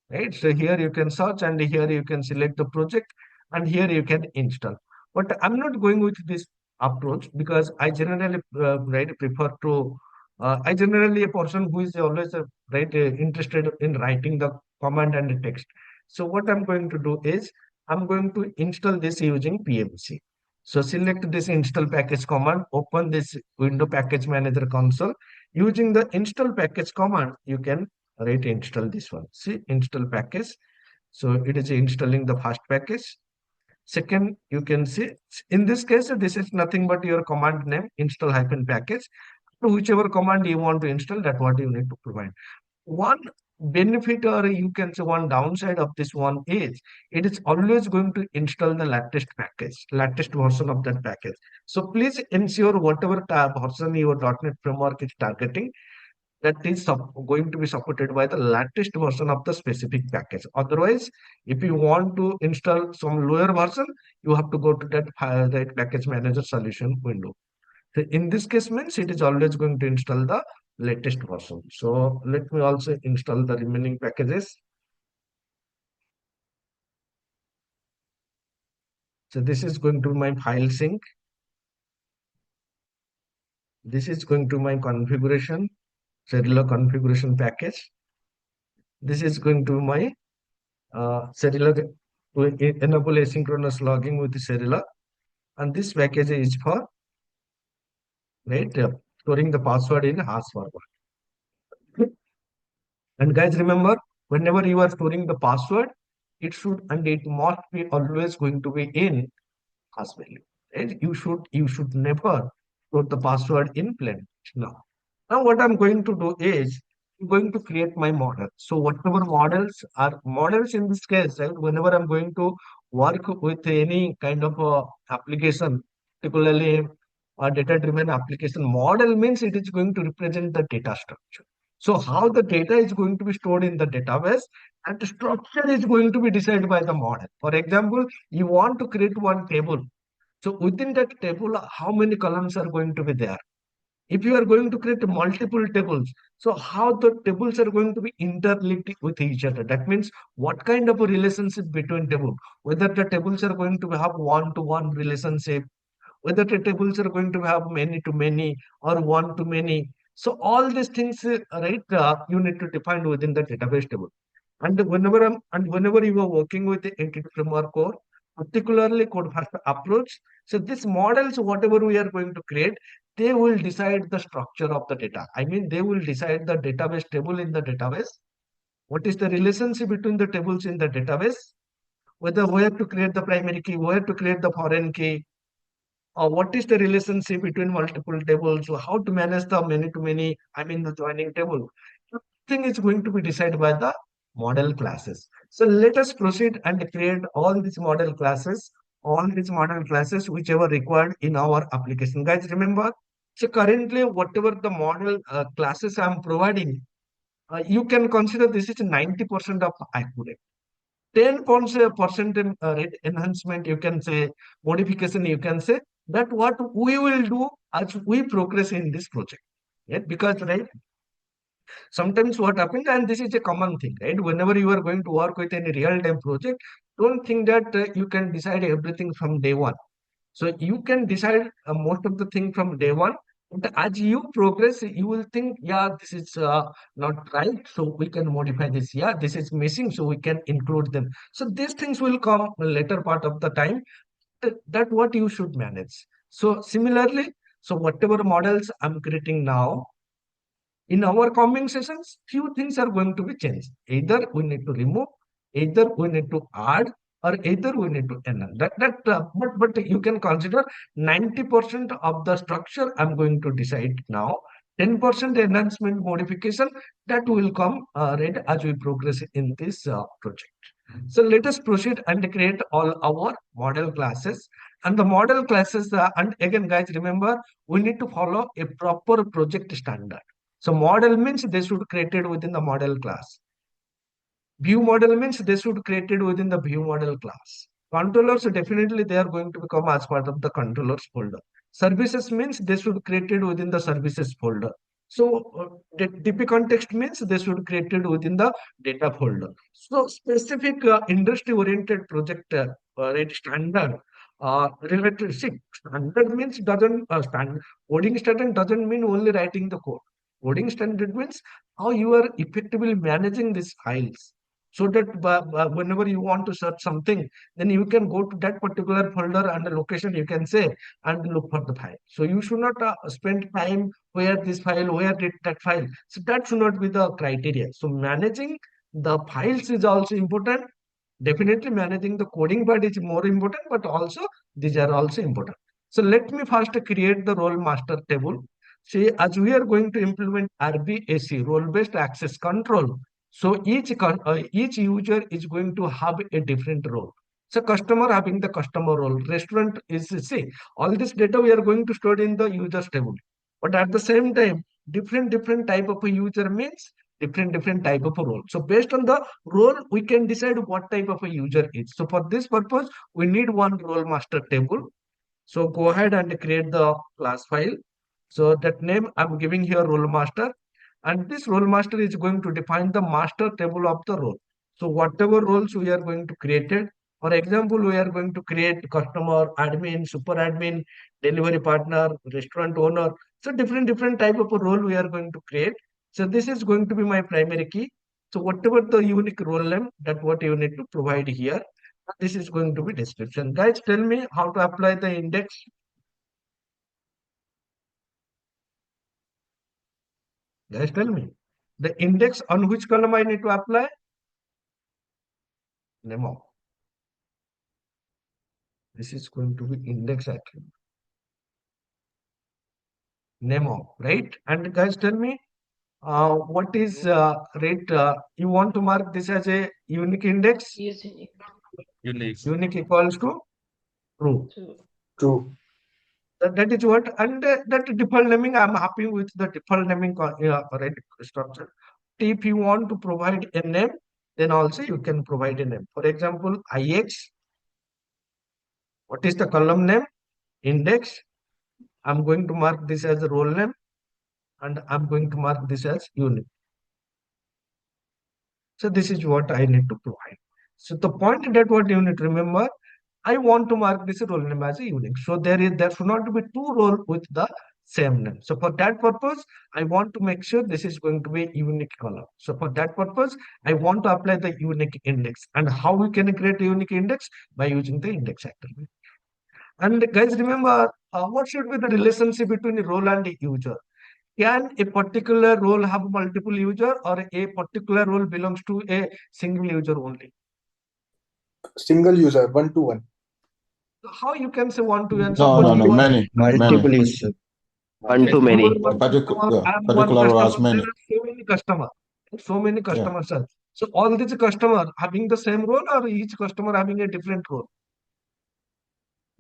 Right? So here you can search and here you can select the project and here you can install. But I'm not going with this approach because I generally prefer to I generally a person who is always interested in writing the command and the text. So what I'm going to do is I'm going to install this using PMC. So select this install package command, open this window package manager console. Using the install package command, you can install this one. See, install package. So it is installing the first package. Second, you can see in this case, this is nothing but your command name, install hyphen package. So whichever command you want to install, that what you need to provide. One benefit, or you can say one downside of this one is it is always going to install the latest package, latest version of that package. So please ensure whatever version your .NET framework is targeting, that is going to be supported by the latest version of the specific package. Otherwise, if you want to install some lower version, you have to go to that package manager solution window. So in this case means it is always going to install the latest version. So let me also install the remaining packages. So this is going to my file sync. This is going to my configuration, Serilog configuration package. This is going to my Serilog to enable asynchronous logging with Serilog. And this package is for storing the password in hash format. And guys, remember, whenever you are storing the password, it should and it must be always going to be in hash value. And you should never store the password in plain. Now what I'm going to do is I'm going to create my model. So whatever models in this case, right? Whenever I'm going to work with any kind of application, particularly a data-driven application, model means it is going to represent the data structure. So how the data is going to be stored in the database and the structure is going to be decided by the model. For example, you want to create one table. So within that table, how many columns are going to be there? If you are going to create multiple tables, So how the tables are going to be interlinked with each other. That means what kind of a relationship between table, whether the tables are going to have one-to-one relationship, whether the tables are going to have many-to-many or one-to-many. So all these things, right, you need to define within the database table. And whenever you are working with the entity framework core, particularly code first approach, so these models, whatever we are going to create, they will decide the structure of the data. I mean, they will decide the database table in the database. What is the relationship between the tables in the database? Whether where to create the primary key, where to create the foreign key, or what is the relationship between multiple tables, so how to manage the many-to-many, I mean the joining table. Everything is going to be decided by the model classes. So let us proceed and create all these model classes whichever required in our application. Guys, remember, so currently whatever the model classes I'm providing, you can consider this is 90% of accurate. 10% rate enhancement, you can say, modification, you can say, that what we will do as we progress in this project. Right? Because, right, sometimes what happens, and this is a common thing, right? Whenever you are going to work with any real-time project, don't think that you can decide everything from day one. So you can decide most of the thing from day one. But as you progress, you will think, yeah, this is not right, so we can modify this. Yeah, this is missing, so we can include them. So these things will come later part of the time. That what you should manage. So similarly, so whatever models I'm creating now, in our coming sessions, few things are going to be changed. Either we need to remove, either we need to add, or either we need to enhance. But you can consider 90% of the structure I'm going to decide now. 10% enhancement modification that will come right as we progress in this project. So let us proceed and create all our model classes. And the model classes, and again, guys, remember, we need to follow a proper project standard. So model means they should created within the model class. View model means they should created within the view model class. Controllers, definitely they are going to become as part of the controllers folder. Services means they should created within the services folder. So DP context means they should created within the data folder. So specific industry oriented project right, standard related, see, standard means doesn't stand coding standard doesn't mean only writing the code. Coding standard means how you are effectively managing these files, so that whenever you want to search something, then you can go to that particular folder and the location you can say and look for the file. So you should not spend time where this file, where did that file. So that should not be the criteria. So managing the files is also important. Definitely managing the coding part is more important, but also these are also important. So let me first create the role master table. See, as we are going to implement RBAC, role-based access control, so each user is going to have a different role. So customer having the customer role, restaurant is, see, all this data we are going to store in the users table. But at the same time, different type of a user means different type of a role. So based on the role, we can decide what type of a user is. So for this purpose, we need one role master table. So go ahead and create the class file. So that name I'm giving here role master, and this role master is going to define the master table of the role. So whatever roles we are going to create it, for example, we are going to create customer, admin, super admin, delivery partner, restaurant owner. So different type of a role we are going to create. So this is going to be my primary key. So whatever the unique role name, that what you need to provide here. This is going to be description. Guys, tell me how to apply the index. Guys, tell me. The index on which column I need to apply? Name. This is going to be index attribute. Name, right? And guys, tell me what is rate? You want to mark this as a unique index? Yes, unique. Unique equals to true. True. That is what, and that default naming, I'm happy with the default naming right structure. If you want to provide a name, then also you can provide a name. For example, IX, what is the column name? Index. I'm going to mark this as a role name. and I'm going to mark this as unique. So this is what I need to provide. So the point that what you need to remember, I want to mark this role name as a unique. So there should not be two roles with the same name. So for that purpose, I want to make sure this is going to be a unique column. So for that purpose, I want to apply the unique index. And how we can create a unique index? By using the index attribute. And guys, remember, what should be the relationship between a role and a user? Can a particular role have multiple user, or a particular role belongs to a single user only? Single user, one to one. How you can say one to one? No, Suppose no, you no, are many, Multiple many. use. One okay, to you are many. one customer, Yeah, I am one particular customer. as There many. are so many customers. So many Yeah, customers are. So all these customers having the same role, or each customer having a different role?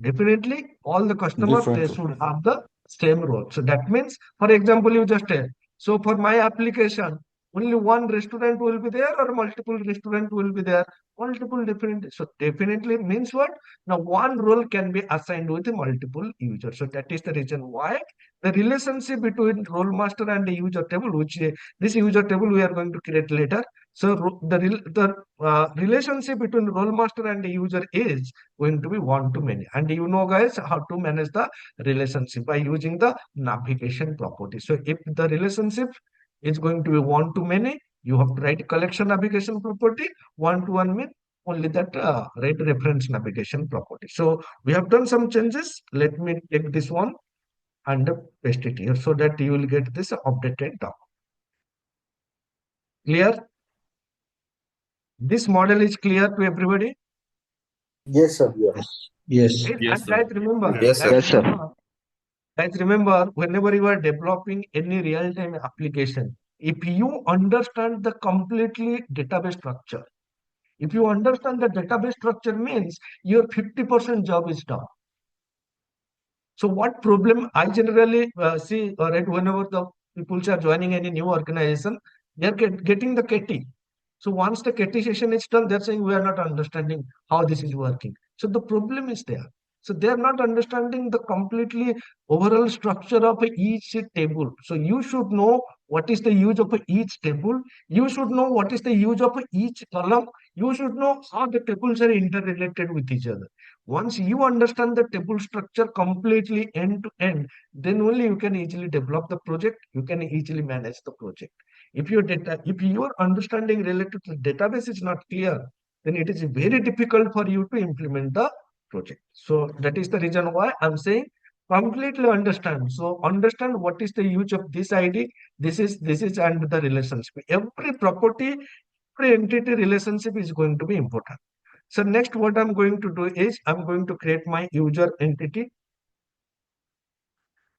Definitely, all the customers they different. should have the same role. So that means, for example, you just tell. So for my application, only one restaurant will be there, or multiple restaurant will be there. Multiple different. So definitely means what? Now one role can be assigned with multiple users. So that is the reason why the relationship between role master and the user table, which this user table we are going to create later. So the relationship between role master and the user is going to be one to many. And you know, guys, how to manage the relationship by using the navigation property. So if the relationship is going to be one to many, you have to write collection navigation property. One to one mean only that write reference navigation property. So we have done some changes. Let me take this one and paste it here so that you will get this updated doc. Clear? This model is clear to everybody? Yes, sir. Yes. Yes. Right? Yes, And sir. guys, remember, Yes, sir. Yes, sir. Whenever you are developing any real-time application, if you understand the completely database structure, if you understand the database structure means your 50% job is done. So what problem I generally see, right, whenever the people are joining any new organization, they are getting the KT. So once the KT session is done, they're saying we are not understanding how this is working. So the problem is there. So they are not understanding the completely overall structure of each table. So you should know what is the use of each table. You should know what is the use of each column. You should know how the tables are interrelated with each other. Once you understand the table structure completely end to end, then only you can easily develop the project. You can easily manage the project. If your understanding related to database is not clear, then it is very difficult for you to implement the project. So that is the reason why I'm saying completely understand. So understand what is the use of this ID. This is and the relationship. Every property, every entity relationship is going to be important. So next what I'm going to do is I'm going to create my user entity.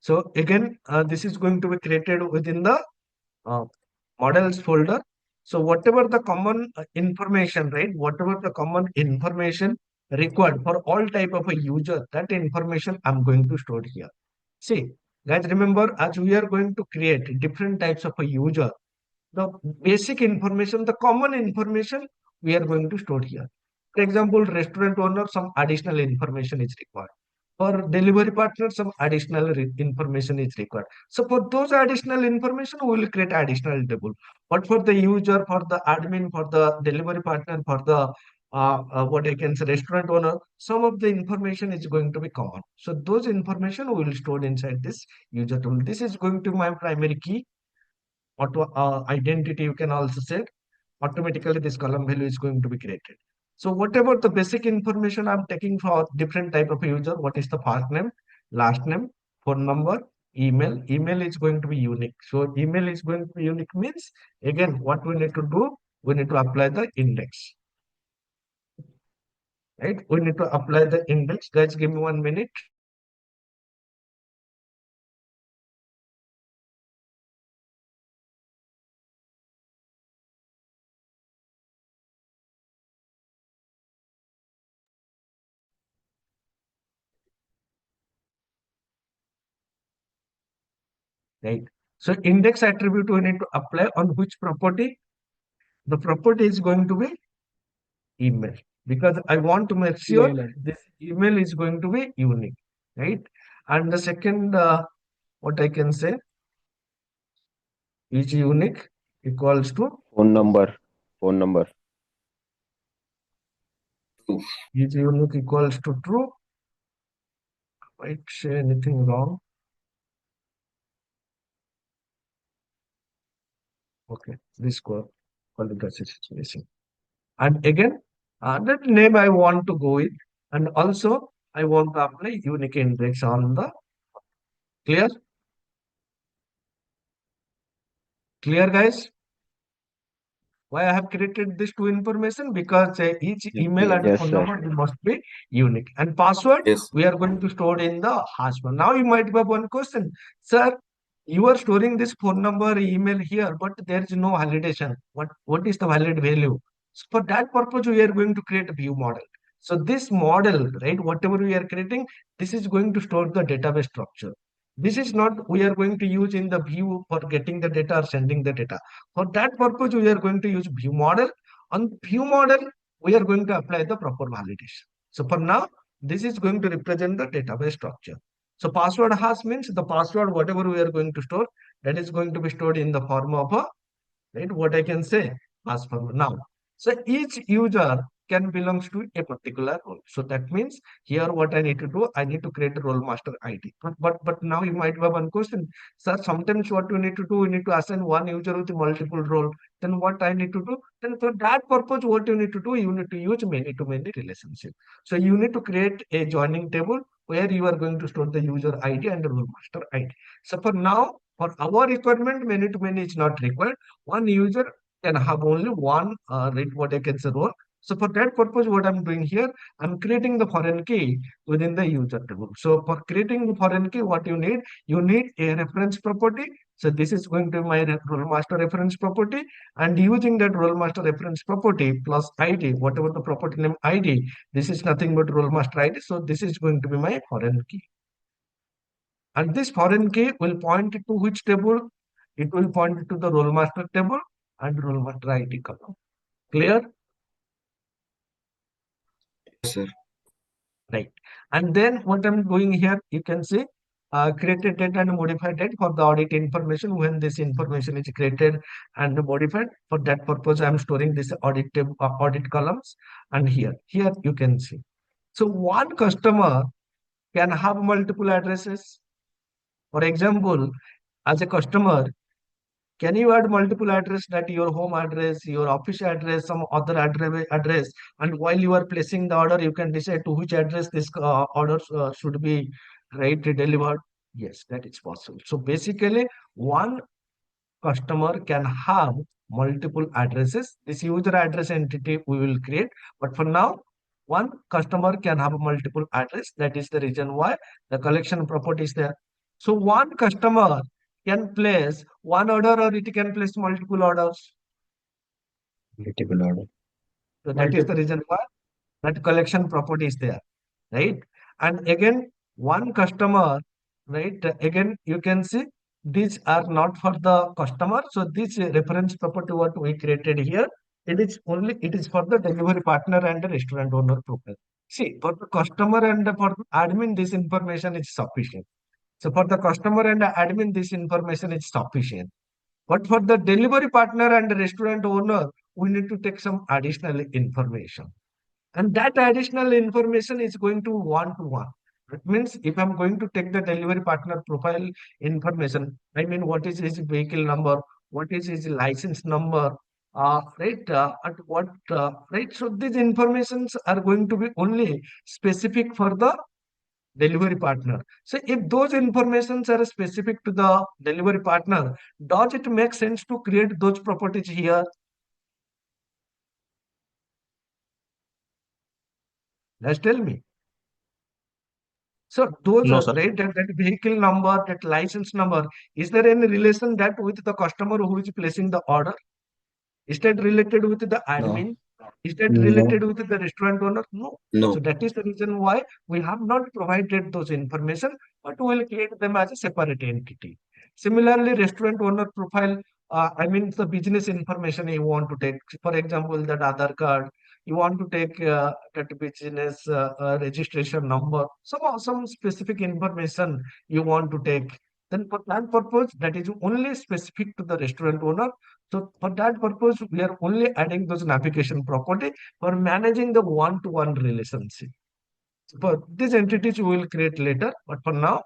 So again, this is going to be created within the uh, models folder. So whatever the common information, right? Whatever the common information required for all type of a user, that information I'm going to store here. See, guys, remember as we are going to create different types of a user, the basic information, the common information we are going to store here. For example, restaurant owner, some additional information is required. For delivery partner, some additional information is required. So for those additional information, we will create additional table. But for the user, for the admin, for the delivery partner, for the what I can say restaurant owner, some of the information is going to be common. So those information we will store inside this user table. This is going to be my primary key. Auto identity, you can also set. Automatically this column value is going to be created. So whatever the basic information I'm taking for different type of user, what is the first name, last name, phone number, email. Email is going to be unique. So email is going to be unique means, again, what we need to do, we need to apply the index. Right? We need to apply the index. Guys, give me 1 minute. Right? So index attribute we need to apply on which property? The property is going to be email, because I want to make sure this email is going to be unique, right? And the second, what I can say, Each unique equals to Phone number. Phone number. True. each unique equals to true. Might say anything wrong. Okay, this core qualification is missing. And again, that name I want to go with, and also I want to apply unique index on the clear. Clear, guys? Why I have created this two information? Because each Yes, email clear. and Yes, phone sir. number must be unique. And password, Yes. we are going to store in the hash one. Now you might have one question. Sir, you are storing this phone number, email here, but there is no validation. What is the valid value? So for that purpose, we are going to create a view model. So this model, right, whatever we are creating, this is going to store the database structure. This is not we are going to use in the view for getting the data or sending the data. For that purpose, we are going to use view model. On view model, we are going to apply the proper validation. So for now, this is going to represent the database structure. So password hash means the password, whatever we are going to store, that is going to be stored in the form of a, right, what I can say, hash form. Now, so each user can belongs to a particular role. So that means here what I need to do, I need to create a role master ID. But now you might have one question, sir, sometimes what you need to do, we need to assign one user with multiple role. Then what I need to do, then for that purpose, what you need to do, you need to use many to many relationship. So you need to create a joining table where you are going to store the user ID and the role master ID. So for now, for our requirement, many to many is not required. One user can have only one read what I can say role. So for that purpose, what I'm doing here, I'm creating the foreign key within the user table. So for creating the foreign key, what you need a reference property. So this is going to be my role master reference property, and using that role master reference property plus ID, whatever the property name ID, this is nothing but role master ID. So this is going to be my foreign key. And this foreign key will point to which table? It will point to the role master table and role master ID column. Clear? Yes, sir. Right. And then what I'm doing here, you can see created data and modified data for the audit information. When this information is created and modified, for that purpose, I'm storing this audit columns. And here you can see. So one customer can have multiple addresses. For example, as a customer, can you add multiple address, that your home address, your office address, some other address, and while you are placing the order, you can decide to which address this order should be right delivered? Yes, that is possible. So basically, one customer can have multiple addresses. This user address entity we will create, but for now, one customer can have multiple address. That is the reason why the collection property is there. So one customer can place one order or it can place multiple orders. Multiple order. So that is the reason why that collection property is there, right? And again, one customer, right? Again, you can see these are not for the customer. So this reference property what we created here, it is for the delivery partner and the restaurant owner profile. See, for the customer and for the admin, this information is sufficient. So for the customer and the admin, this information is sufficient. But for the delivery partner and the restaurant owner, we need to take some additional information. And that additional information is going to one to one. That means if I'm going to take the delivery partner profile information, I mean, what is his vehicle number? What is his license number? Right? At what, right? So these informations are going to be only specific for the delivery partner. So if those informations are specific to the delivery partner, does it make sense to create those properties here? Just tell me. So those, No, sir. right, that vehicle number, that license number, is there any relation that with the customer who is placing the order? Is that related with the No. admin? Is that No. related with the restaurant owner? No. So No. that is the reason why we have not provided those information, but we will create them as a separate entity. Similarly, restaurant owner profile, I mean the business information you want to take. For example, that Aadhaar card, you want to take that business registration number, some specific information you want to take. then for that purpose, that is only specific to the restaurant owner. So for that purpose, we are only adding those navigation property for managing the one-to-one relationship. For these entities, we will create later, but for now,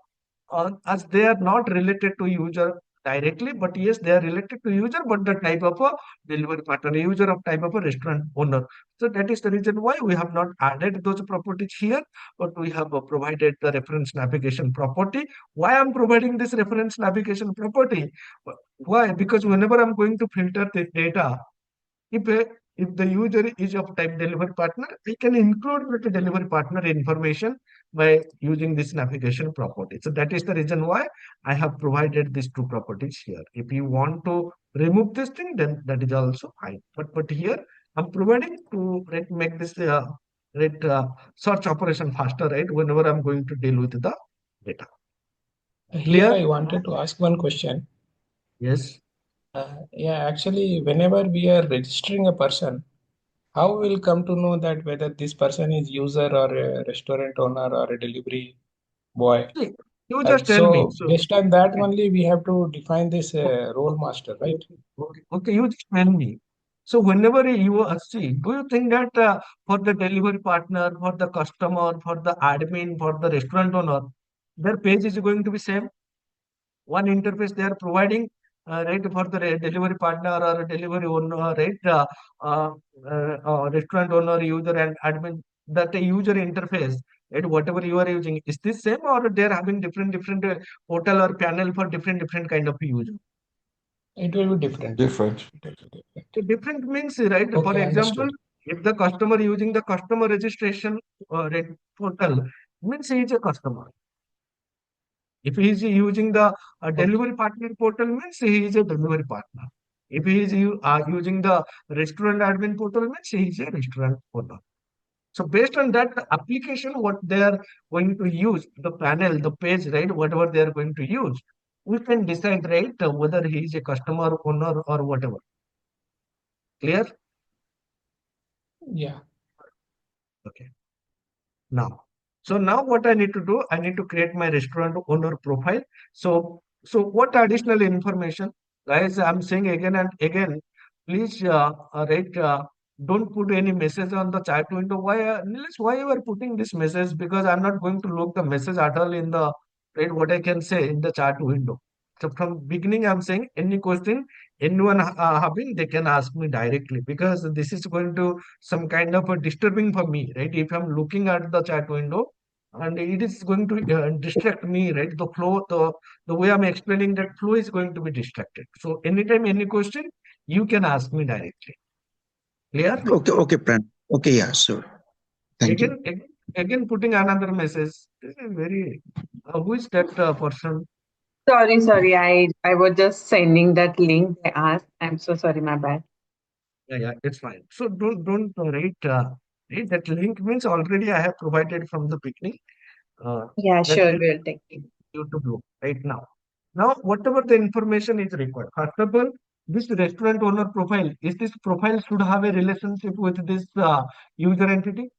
as they are not related to user directly, but yes, they are related to user, but the type of a delivery partner, user of type of a restaurant owner. So that is the reason why we have not added those properties here, but we have provided the reference navigation property. Why I'm providing this reference navigation property? Why? Because whenever I'm going to filter the data, if if the user is of type delivery partner, I can include the delivery partner information by using this navigation property. So that is the reason why I have provided these two properties here. If you want to remove this thing, then that is also fine. But here I'm providing to make this search operation faster, right? Whenever I'm going to deal with the data. Here Clear? I wanted to ask one question. Yes. Yeah, actually, whenever we are registering a person, how will come to know that whether this person is user or a restaurant owner or a delivery boy? See, you just tell me. So So based on that only we have to define this role okay, master, right? okay, you just tell me. So whenever you see, do you think that for the delivery partner, for the customer, for the admin, for the restaurant owner, their page is going to be same? One interface they are providing, right, for the delivery partner or delivery owner, right, uh, restaurant owner, user and admin, that user interface, right, whatever you are using, is this same or they are having different portal or panel for different kind of user? It will be different. Different. It will be different. So different means, right? For Okay, example, understood. if the customer using the customer registration portal, means he is a customer. If he is using the Okay. delivery partner portal, means he is a delivery partner. If he is using the restaurant admin portal, means he is a restaurant owner. So based on that application, what they are going to use, the panel, the page, right, whatever they are going to use, we can decide, right, whether he is a customer, owner, or whatever. Clear? Yeah. Okay. Now, so now what I need to do, I need to create my restaurant owner profile. So what additional information, guys? I'm saying again and again, please, right, don't put any message on the chat window. Why, Nilesh, why you are putting this message? Because I'm not going to look the message at all in the, right, what I can say in the chat window. So from beginning, I'm saying any question anyone having, they can ask me directly, because this is going to some kind of a disturbing for me, right? If I'm looking at the chat window and it is going to distract me, right? The flow, the way I'm explaining that flow is going to be distracted. So anytime, any question, you can ask me directly. Clear? Okay, okay, Pran. Okay, yeah, sure. Thank you. Again, putting another message. This is very, who is that person? Sorry. I was just sending that link they asked. I'm so sorry, my bad. Yeah, it's fine. So don't write that link means already I have provided from the beginning. Yeah, That sure, link we'll take it. you to do right now. Now, whatever the information is required, first of all, this restaurant owner profile, is this profile should have a relationship with this user entity?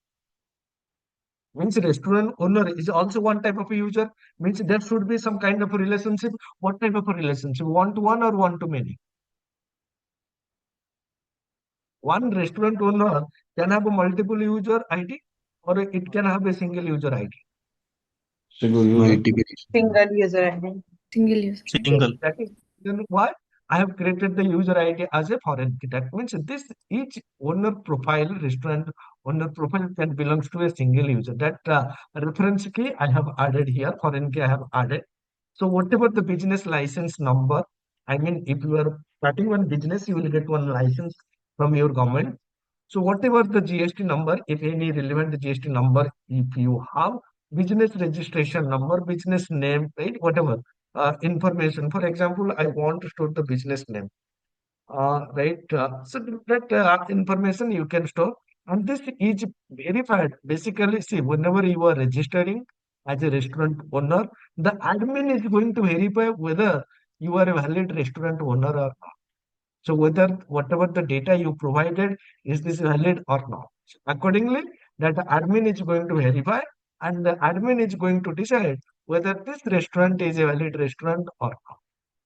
Means restaurant owner is also one type of a user, means there should be some kind of a relationship. What type of a relationship? One to one or one to many? One restaurant owner can have a multiple user ID or it can have a single user ID. Single user. Multiple. Single user ID. Single user. Yes, that is then why I have created the user ID as a foreign key. That means this each owner profile, restaurant owner profile can belongs to a single user. That reference key I have added here, foreign key I have added. So whatever the business license number, I mean, if you are starting one business, you will get one license from your government. So whatever the GST number, if any relevant GST number, if you have business registration number, business name, right, whatever information. For example, I want to store the business name, right? So that information you can store, and this is verified. Basically, see, whenever you are registering as a restaurant owner, the admin is going to verify whether you are a valid restaurant owner or not. So whether whatever the data you provided, is this valid or not? Accordingly, that admin is going to verify, and the admin is going to decide whether this restaurant is a valid restaurant or not.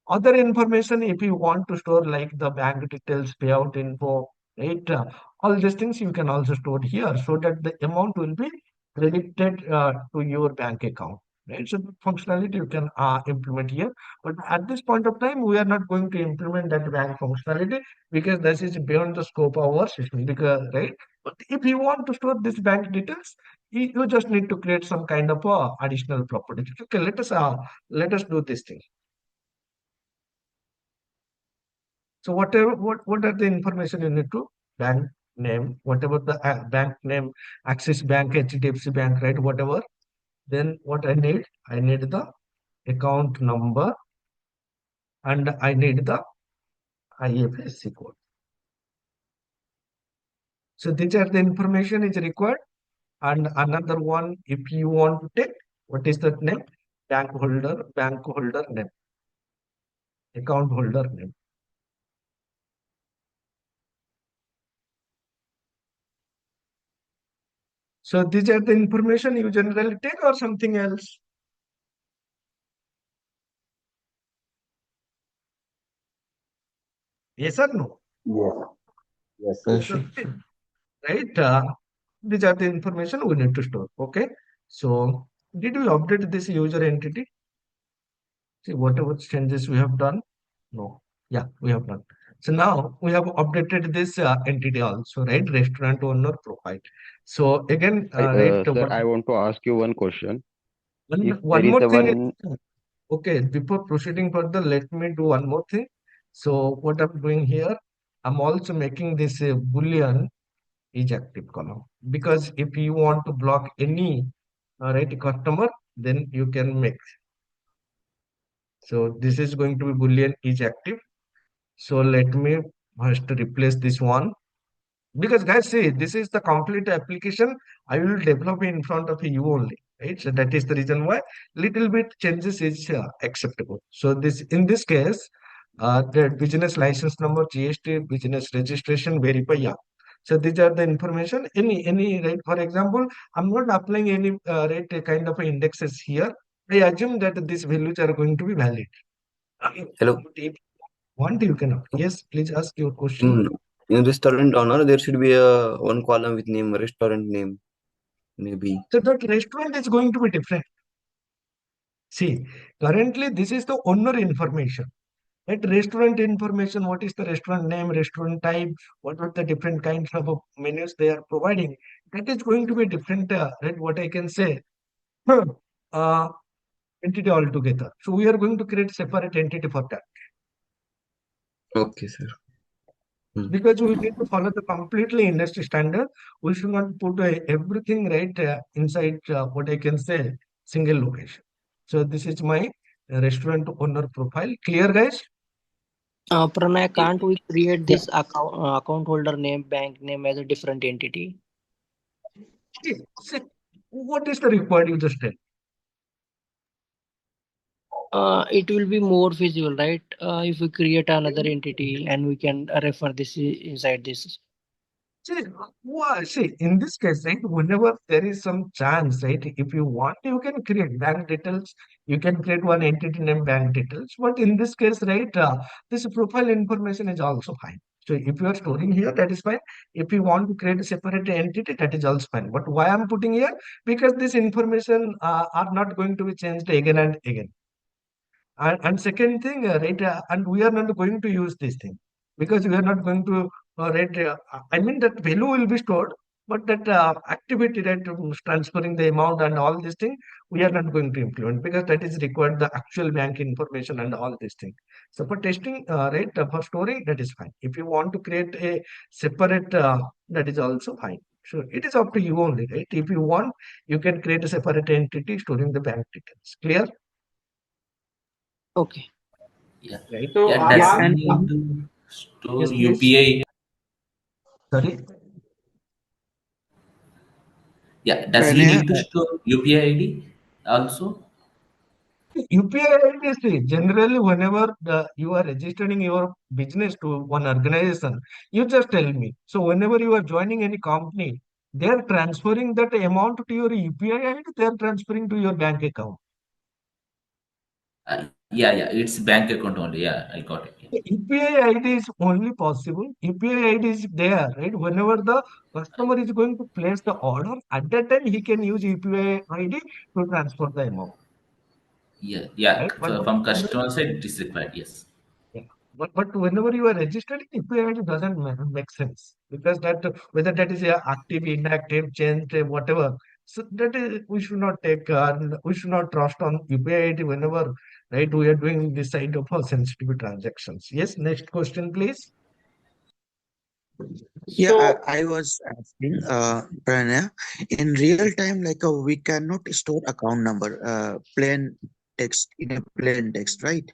Other information, if you want to store like the bank details, payout info, right? All these things you can also store here so that the amount will be credited to your bank account, right? So that functionality you can implement here. But at this point of time, we are not going to implement that bank functionality because this is beyond the scope of our system. Because right, but if you want to store this bank details, you just need to create some kind of additional property. Okay, let us do this thing. So what are the information you need to bank name, whatever the bank name, Axis Bank, HDFC Bank, right? Whatever. Then what I need the account number and I need the IFSC code. So these are the information is required. And another one, if you want to take, what is that name? Bank holder name, account holder name. So these are the information you generally take or something else. Yes or no? Yes. Yes. So, right? These are the information we need to store. Okay. So did we update this user entity? See whatever changes we have done. No. Yeah, we have done. So now we have updated this entity also, right? Restaurant owner profile. So again, right? Sir, I want to ask you one question. If there One is more a thing. one, Okay, before proceeding further, let me do one more thing. So what I'm doing here, I'm also making this Boolean is active column because if you want to block any right customer, then you can make. So this is going to be Boolean is active. So let me first replace this one because guys, see, this is the complete application I will develop in front of you only, right? So that is the reason why little bit changes is acceptable. So this in this case, the business license number, GST, business registration, verify, yeah. So these are the information. Any right? For example, I'm not applying any right kind of indexes here. I assume that these values are going to be valid. Hello. But if you want, you can. Yes, please ask your question. In restaurant owner, there should be a one column with name, restaurant name, maybe. So that restaurant is going to be different. See, currently this is the owner information. At restaurant information, what is the restaurant name, restaurant type, what are the different kinds of menus they are providing. That is going to be different, right? What I can say, uh, entity altogether. So we are going to create separate entity for that Okay, sir. because we need to follow the completely industry standard. We should not put everything right inside what I can say single location. So this is my restaurant owner profile. Clear, guys? Pranay, can't we create Yeah. this account holder name, bank name as a different entity? See, what is the required user state? It will be more visible, right? If we create another entity and we can refer this inside this. See, in this case, right, whenever there is some chance, right, if you want, you can create bank details. You can create one entity name bank details. But in this case, right, this profile information is also fine. So if you are storing here, that is fine. If you want to create a separate entity, that is also fine. But why I'm putting here? Because this information are not going to be changed again and again. And second thing, right, and we are not going to use this thing because we are not going to, right, I mean, that value will be stored, but that activity, right, transferring the amount and all these things, we are not going to implement because that is required the actual bank information and all these things. So for testing, right, for storing, that is fine. If you want to create a separate, that is also fine. So it is up to you only, right? If you want, you can create a separate entity storing the bank details. Clear? Okay. Yeah. Right. So Yeah, are, does are he need to store Yes, please. UPI? Sorry. Yeah, does he Pranay, need to store UPI ID also? UPI ID is free. Generally, whenever you are registering your business to one organization, you just tell me. So whenever you are joining any company, they are transferring that amount to your UPI ID, they are transferring to your bank account. Yeah, it's bank account only. Yeah, I got it. Yeah. UPI ID is only possible. UPI ID is there, right? Whenever the customer is going to place the order, at that time he can use UPI ID to transfer the amount, Yeah. right? But From customer side, it is required. Yes. yeah. But whenever you are registering, UPI ID doesn't make sense because that whether that is active, inactive, changed, whatever. So that is we should not take we should not trust on UPI ID whenever right we are doing this side of sensitive transactions. Yes, next question, please. Yeah, So, I was asking, Pranaya, in real time, like we cannot store account number, plain text in a plain text, right?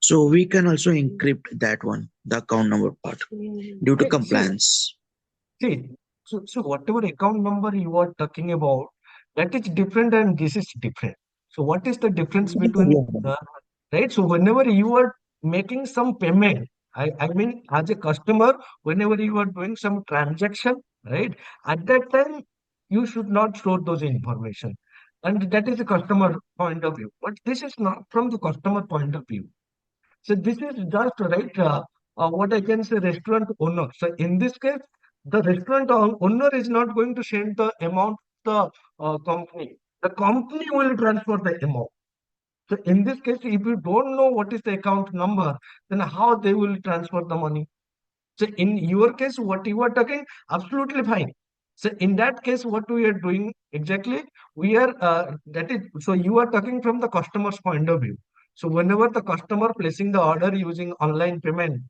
So we can also encrypt that one, the account number part, due to Okay, compliance. see, so whatever account number you are talking about, that is different and this is different. So what is the difference between right? So whenever you are making some payment, I mean as a customer, whenever you are doing some transaction, right? At that time, you should not store those information. And that is a customer point of view. But this is not from the customer point of view. So this is just right. What I can say, restaurant owner. So in this case, the restaurant owner is not going to send the amount to the company. The company will transfer the amount. So in this case, if you don't know what is the account number, then how they will transfer the money? So in your case, what you are talking, absolutely fine. So in that case, what we are doing exactly, we are that is so you are talking from the customer's point of view. So whenever the customer placing the order using online payment,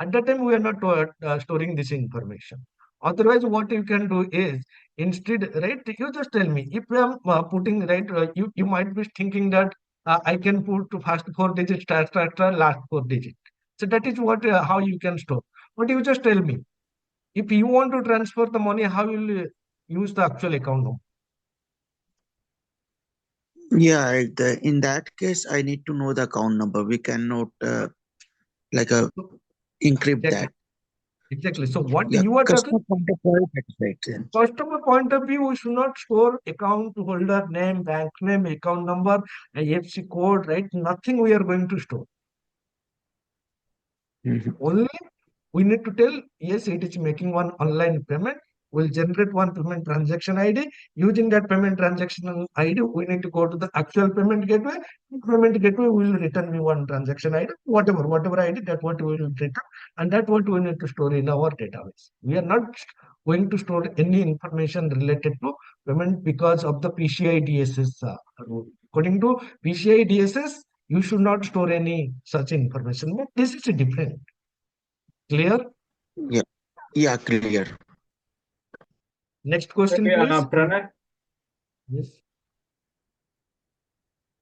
at that time we are not storing this information. Otherwise, what you can do is instead, right? You just tell me if I am putting right, you might be thinking that I can put to first four digits, last four digits. So that is what how you can store. But you just tell me, if you want to transfer the money, how will you use the actual account number? Yeah, in that case, I need to know the account number. We cannot like So, encrypt exactly, that. exactly. So what Yeah, you are talking, customer point of view, that's right. Then. customer point of view, we should not store account holder name, bank name, account number, IFC code, right? Nothing we are going to store. Mhm. Only we need to tell, yes, it is making one online payment. We'll generate one payment transaction ID. Using that payment transaction ID, we need to go to the actual payment gateway. Payment gateway will return me one transaction ID, whatever ID, that what we will return. And that what we need to store in our database. We are not going to store any information related to payment because of the PCI DSS rule. According to PCI DSS, you should not store any such information. But this is different. Clear? Yeah, yeah, clear. Next question, okay, please. Pranay. Yes.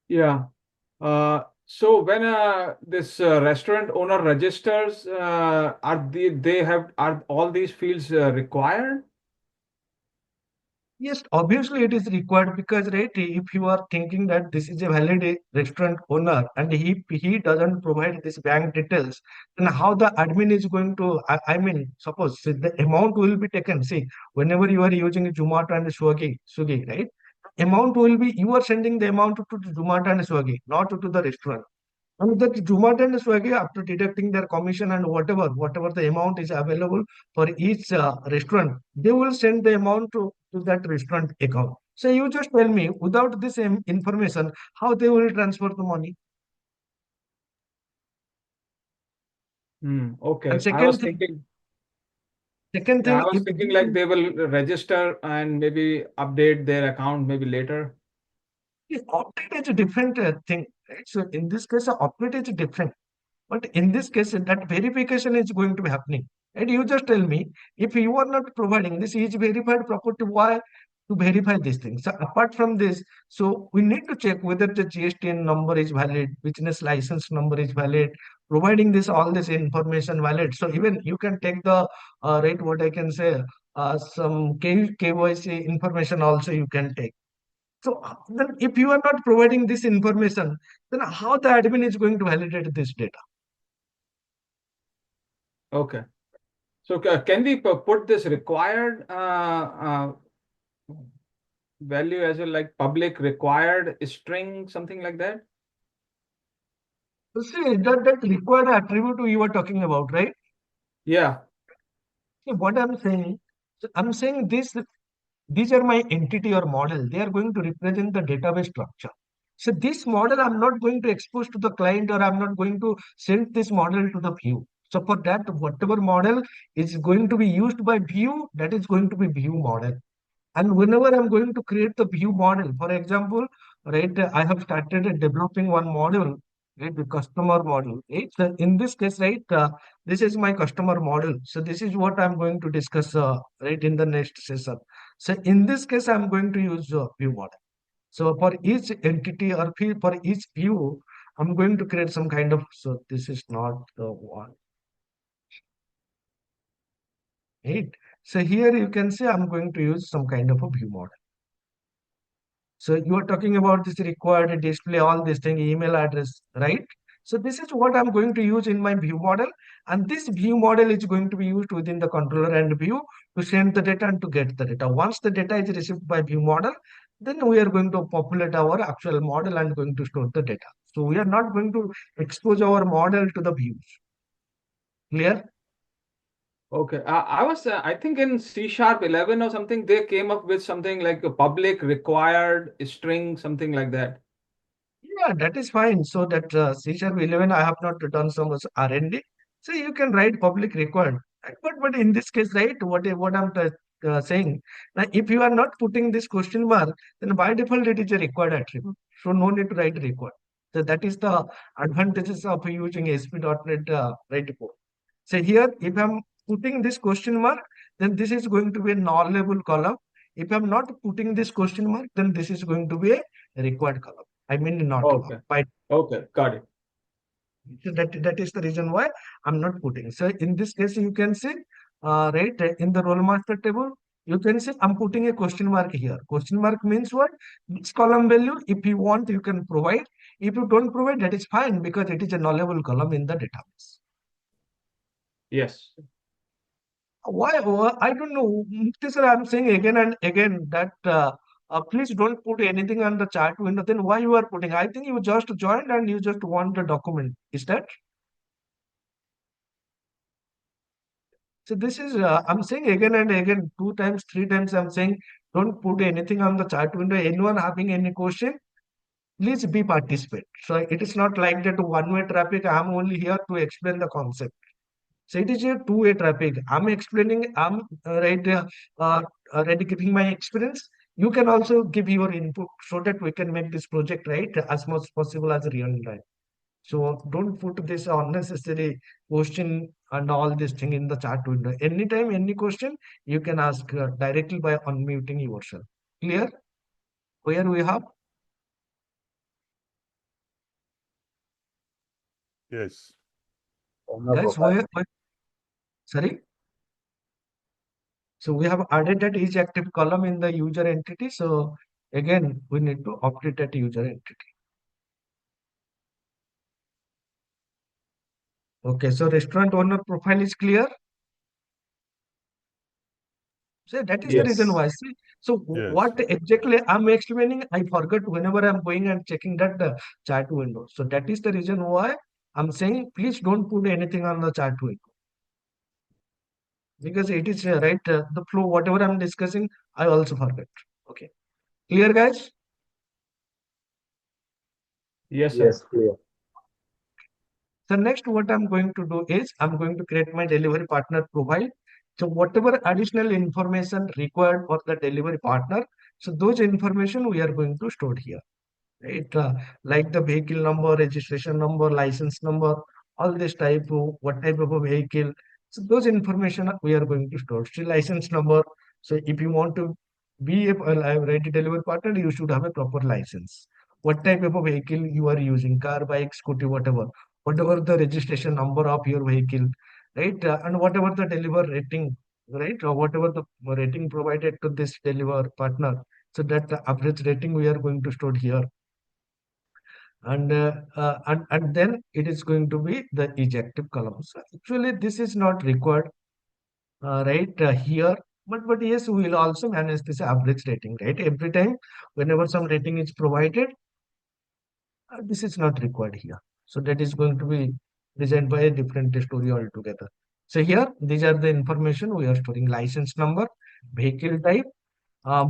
Yeah. So when this restaurant owner registers, are all these fields required? Yes, obviously it is required because, right, if you are thinking that this is a valid restaurant owner and he doesn't provide this bank details, then how the admin is going to, I mean, suppose the amount will be taken. See, whenever you are using Zomato and Swiggy, right? Amount will be, you are sending the amount to Zomato and Swiggy, not to the restaurant. And that Zomato and Swiggy, after deducting their commission and whatever the amount is available for each restaurant, they will send the amount to that restaurant account. So you just tell me, without this information, how they will transfer the money. And Okay. I was thinking, second yeah, I thing, was if thinking like they will register and maybe update their account maybe later. update is a different thing, right? So in this case, update is different. But in this case, that verification is going to be happening. And you just tell me, if you are not providing this is verified property, why to verify these things? So apart from this, so we need to check whether the GSTN number is valid, business license number is valid, providing this all this information valid. So even you can take the right, what I can say, some KYC information also you can take. So then if you are not providing this information, then how the admin is going to validate this data? Okay. So can we put this required value as well, like public required string, something like that? So see, that required attribute you were talking about, right? Yeah. See, what I'm saying, so I'm saying this, these are my entity or model. They are going to represent the database structure. So this model I'm not going to expose to the client, or I'm not going to send this model to the view. So for that, whatever model is going to be used by view, that is going to be view model. And whenever I'm going to create the view model, for example, right, I have started developing one model, right, the customer model. Right? So in this case, right, this is my customer model. So this is what I'm going to discuss, right, in the next session. So in this case, I'm going to use view model. So for each entity or for each view, I'm going to create some kind of, so this is not the one, right? So here you can see I'm going to use some kind of a view model. So you are talking about this required display, all this thing, email address, right? So this is what I'm going to use in my view model. And this view model is going to be used within the controller and view to send the data and to get the data. Once the data is received by view model, then we are going to populate our actual model and going to store the data. So we are not going to expose our model to the views. Clear? Okay. I think in C#11 or something, they came up with something like a public required string, something like that. Yeah, that is fine. So that C#11, I have not done some R&D. So you can write public required. Right? But in this case, right, what I'm saying, now if you are not putting this question mark, then by default it is a required attribute. So no need to write required. So that is the advantages of using ASP.NET right code. So here, if I'm putting this question mark, then this is going to be a nullable column. If I'm not putting this question mark, then this is going to be a required column. I mean, not Okay. by Okay. Got it. so that is the reason why I'm not putting. So in this case, you can see, right, in the role master table, you can see I'm putting a question mark here. Question mark means what? This column value, if you want, you can provide. If you don't provide, that is fine because it is a nullable column in the database. Yes. Why? I don't know. Mukti sir, I'm saying again and again that please don't put anything on the chat window. Then why you are putting? I think you just joined and you just want the document. Is that? So this is, I'm saying again and again, 2 times, 3 times, I'm saying, don't put anything on the chat window. Anyone having any question, please be participate. So it is not like that one-way traffic. I'm only here to explain the concept. So it is a two-way traffic. I'm explaining, I'm uh, ready giving my experience. You can also give your input so that we can make this project right as much possible as real time. So don't put this unnecessary question and all this thing in the chat window. Anytime, any question, you can ask directly by unmuting yourself. Clear? Where we have? Yes. Guys, sorry? So we have added that each active column in the user entity. So again, we need to update that user entity. Okay, so restaurant owner profile is clear. So that is the reason why. See, so Yes. what exactly I'm explaining, I forgot whenever I'm going and checking that chat window. So that is the reason why I'm saying please don't put anything on the chat window because it is right the flow whatever I'm discussing I also forget. Okay, clear guys? Yes, sir. Yes, clear. So next what I'm going to do is I'm going to create my delivery partner profile. So whatever additional information required for the delivery partner, so those information we are going to store here. Right? Like the vehicle number, registration number, license number, all this type of what type of a vehicle. So those information we are going to store. So license number. So if you want to be a ready delivery partner, you should have a proper license. What type of a vehicle you are using, car, bike, scooty, whatever. Whatever the registration number of your vehicle, right? And whatever the deliver rating, right? Or whatever the rating provided to this deliver partner. So that the average rating we are going to store here and then it is going to be the ejective column. So actually this is not required right here, but yes, we will also manage this average rating, right? Every time whenever some rating is provided, this is not required here. So that is going to be designed by a different story altogether. So here, these are the information we are storing: license number, vehicle type,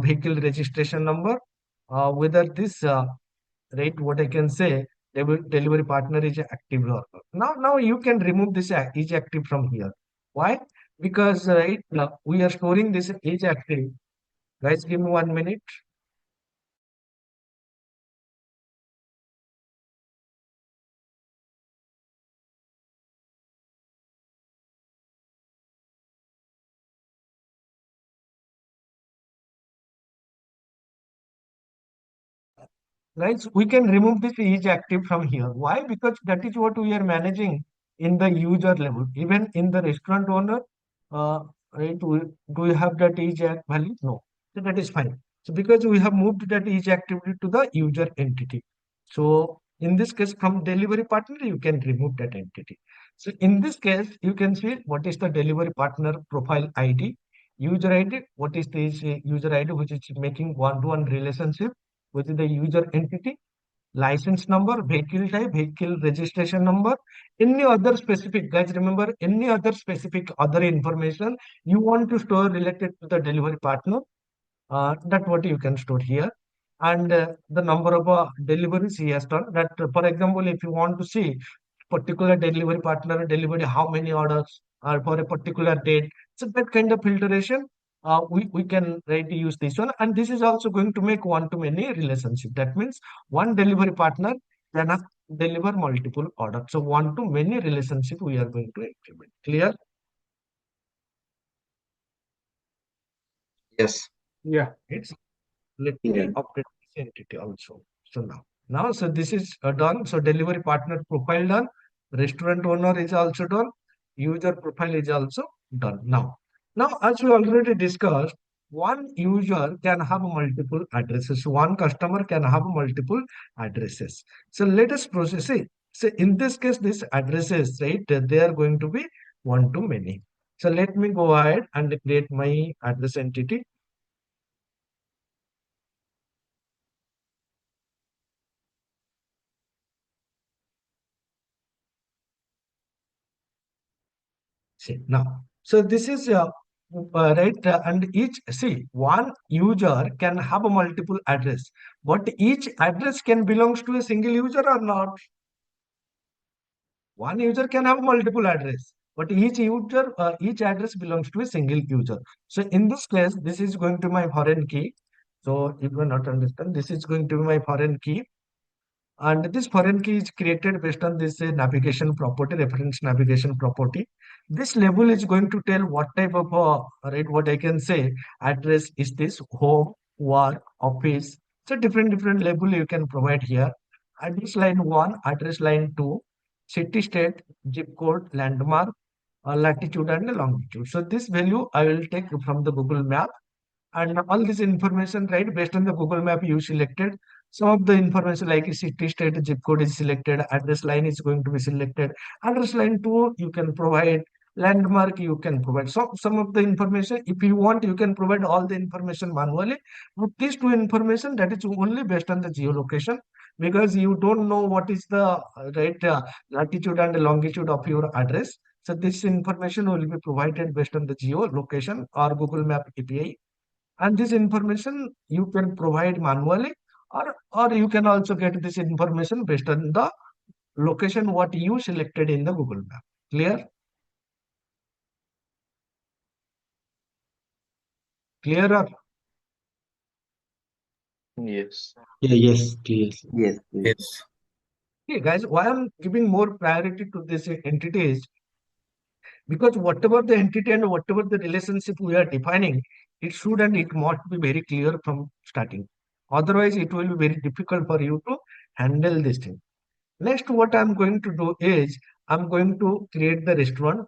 vehicle registration number, whether this right, what I can say, delivery partner is active or not. Now you can remove this is active from here. Why? Because right now we are storing this is active. Guys, give me 1 minute. Right, we can remove this is active from here. Why? Because that is what we are managing in the user level. Even in the restaurant owner, uh, right, do we have that is act value? No. So that is fine. So because we have moved that is activity to the user entity. So in this case, from delivery partner, you can remove that entity. So in this case, you can see what is the delivery partner profile ID, user ID, what is this user ID, which is making one-to-one relationship with the user entity, license number, vehicle type, vehicle registration number, any other specific, guys, remember, any other specific other information you want to store related to the delivery partner, that what you can store here. And the number of deliveries he has done. That, for example, if you want to see particular delivery partner delivered how many orders are for a particular date, so that kind of filtration, we can right use this one. And this is also going to make one-to-many relationship. That means one delivery partner can deliver multiple orders. So one-to-many relationship we are going to implement. Clear? Yes. Yeah. It's let me Yeah. update this entity also. So now, so this is done. So delivery partner profile done, restaurant owner is also done, user profile is also done. Now as we already discussed, one user can have multiple addresses. One customer can have multiple addresses. So let us process it. So in this case, these addresses, right, they are going to be one to many. So let me go ahead and create my address entity. See now, so this is right, and each see one user can have a multiple address, but each address can belongs to a single user or not. One user can have multiple address, but each address belongs to a single user. So in this case, this is going to my foreign key. So if you not understand, this is going to be my foreign key. And this foreign key is created based on this navigation property, reference navigation property. This label is going to tell what type of, right, what I can say, address is this: home, work, office. So different label you can provide here. Address line 1, address line 2, city, state, zip code, landmark, latitude and longitude. So this value I will take from the Google Map, and all this information, right, based on the Google Map you selected. Some of the information like city, state, zip code is selected, address line is going to be selected, address line 2 you can provide, landmark you can provide. So some of the information, if you want, you can provide all the information manually. But these two information, that is only based on the geolocation, because you don't know what is the right latitude and longitude of your address. So this information will be provided based on the geolocation or Google Map API. And this information you can provide manually, or you can also get this information based on the location what you selected in the Google Map. Clear? Clearer? Yes. Yeah, yes, clear. Yes, clear. Yes. Okay, guys, why I'm giving more priority to this entity is because whatever the entity and whatever the relationship we are defining, it should and it must be very clear from starting. Otherwise, it will be very difficult for you to handle this thing. Next, what I'm going to do is I'm going to create the restaurant.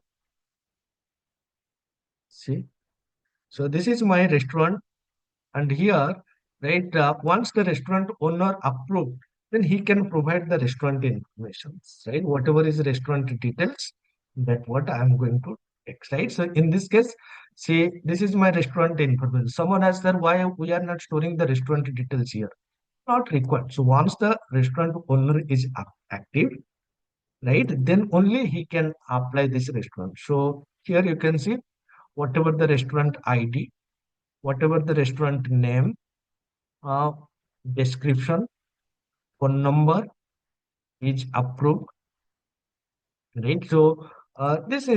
See, so this is my restaurant, and here, right, once the restaurant owner approved, then he can provide the restaurant information, right? Whatever is restaurant details, that what I'm going to text, right? So in this case, see, this is my restaurant information. Someone asked that why we are not storing the restaurant details here. Not required. So once the restaurant owner is active, right? Then only he can apply this restaurant. So here you can see whatever the restaurant ID, whatever the restaurant name, uh, description, phone number is approved, right? So this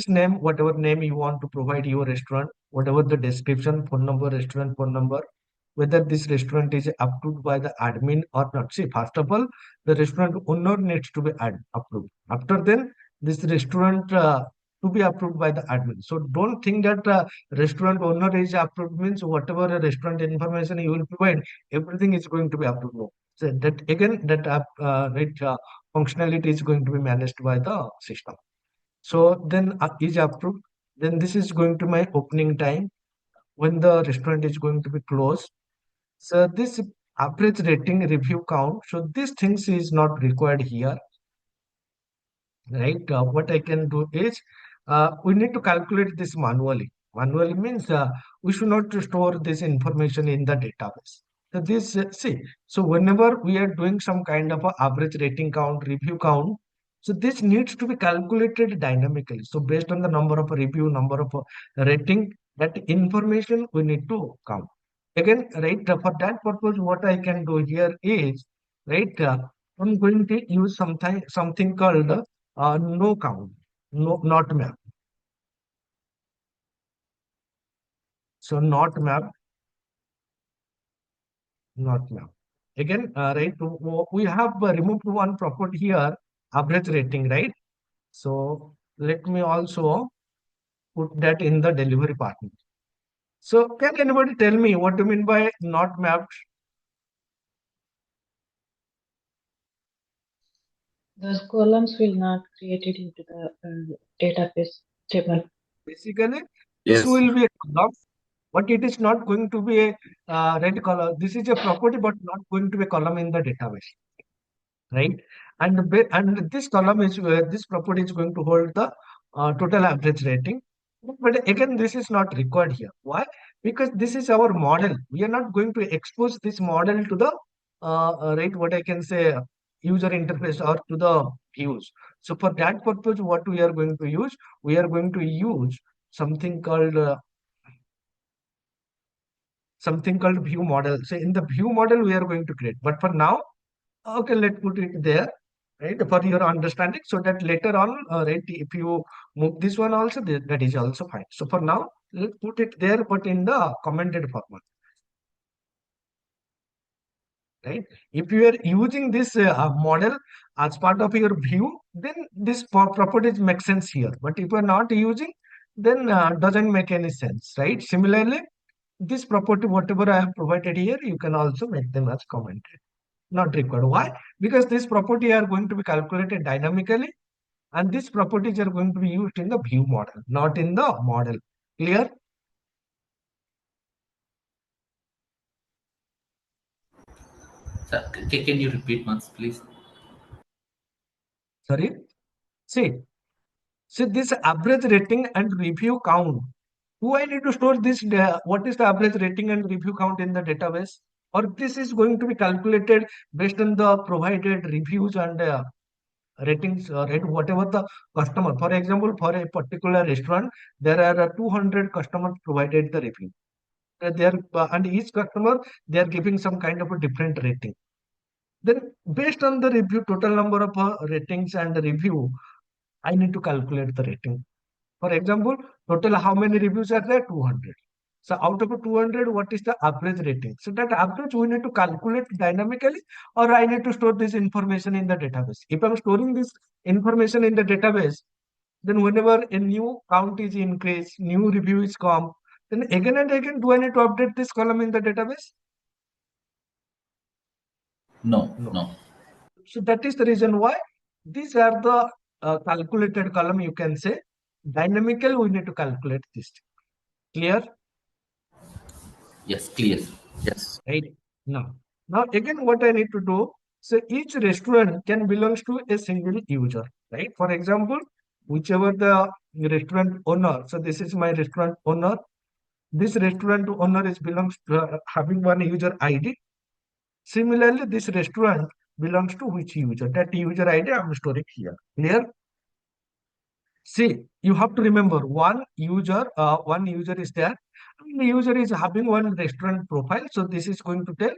name, whatever name you want to provide your restaurant, whatever the description, phone number, restaurant phone number, whether this restaurant is approved by the admin or not. See, first of all, the restaurant owner needs to be approved. After then, this restaurant to be approved by the admin. So don't think that restaurant owner is approved means whatever restaurant information you will provide, everything is going to be approved. No. So that again, that right, functionality is going to be managed by the system. So then is approved. Then this is going to my opening time when the restaurant is going to be closed. So this average rating review count. So these things is not required here, right? What I can do is we need to calculate this manually. Manually means we should not store this information in the database. So this see. So whenever we are doing some kind of a average rating count, review count, so this needs to be calculated dynamically. So based on the number of review, number of rating, that information we need to count. Again, right, for that purpose, what I can do here is, right, I'm going to use something called no count, no, not map. So not map, not map. Again, right, we have removed one property here, average rating, right? So let me also put that in the delivery partner. So can anybody tell me what do you mean by not mapped? Those columns will not created into the database table. Basically, Yes. this will be a column, but it is not going to be a red column. This is a property, but not going to be a column in the database, right? And this column is this property is going to hold the total average rating. But again, this is not required here. Why? Because this is our model. We are not going to expose this model to the right, what I can say, user interface or to the views. So for that purpose, what we are going to use, we are going to use something called view model. So in the view model, we are going to create. But for now, okay, let's put it there, right, for your understanding, so that later on, right, if you move this one also, that is also fine. So for now, let's put it there, but in the commented format, right? If you are using this model as part of your view, then this properties make sense here. But if you are not using, then doesn't make any sense, right? Similarly, this property, whatever I have provided here, you can also make them as commented. Not required. Why? Because this property are going to be calculated dynamically, and these properties are going to be used in the view model, not in the model. Clear? Sir, can you repeat once, please? Sorry. See, this average rating and review count. Do I need to store this? What is the average rating and review count in the database? Or this is going to be calculated based on the provided reviews and ratings, right? Whatever the customer. For example, for a particular restaurant, there are 200 customers provided the review. And each customer, they are giving some kind of a different rating. Then based on the review, total number of ratings and review, I need to calculate the rating. For example, total how many reviews are there? 200. So out of 200, what is the average rating? So that average we need to calculate dynamically, or I need to store this information in the database. If I'm storing this information in the database, then whenever a new count is increased, new review is come, then again and again, do I need to update this column in the database? No, No. no. So that is the reason why these are the calculated column, you can say. Dynamically, we need to calculate this. Clear? Yes, clear. Yes. Right? Now again, what I need to do, so each restaurant can belongs to a single user, right? For example, whichever the restaurant owner, so this is my restaurant owner. This restaurant owner is belongs to having one user ID. Similarly, this restaurant belongs to which user. That user ID I'm storing here. Clear? See, you have to remember one user is there. And the user is having one restaurant profile. So this is going to tell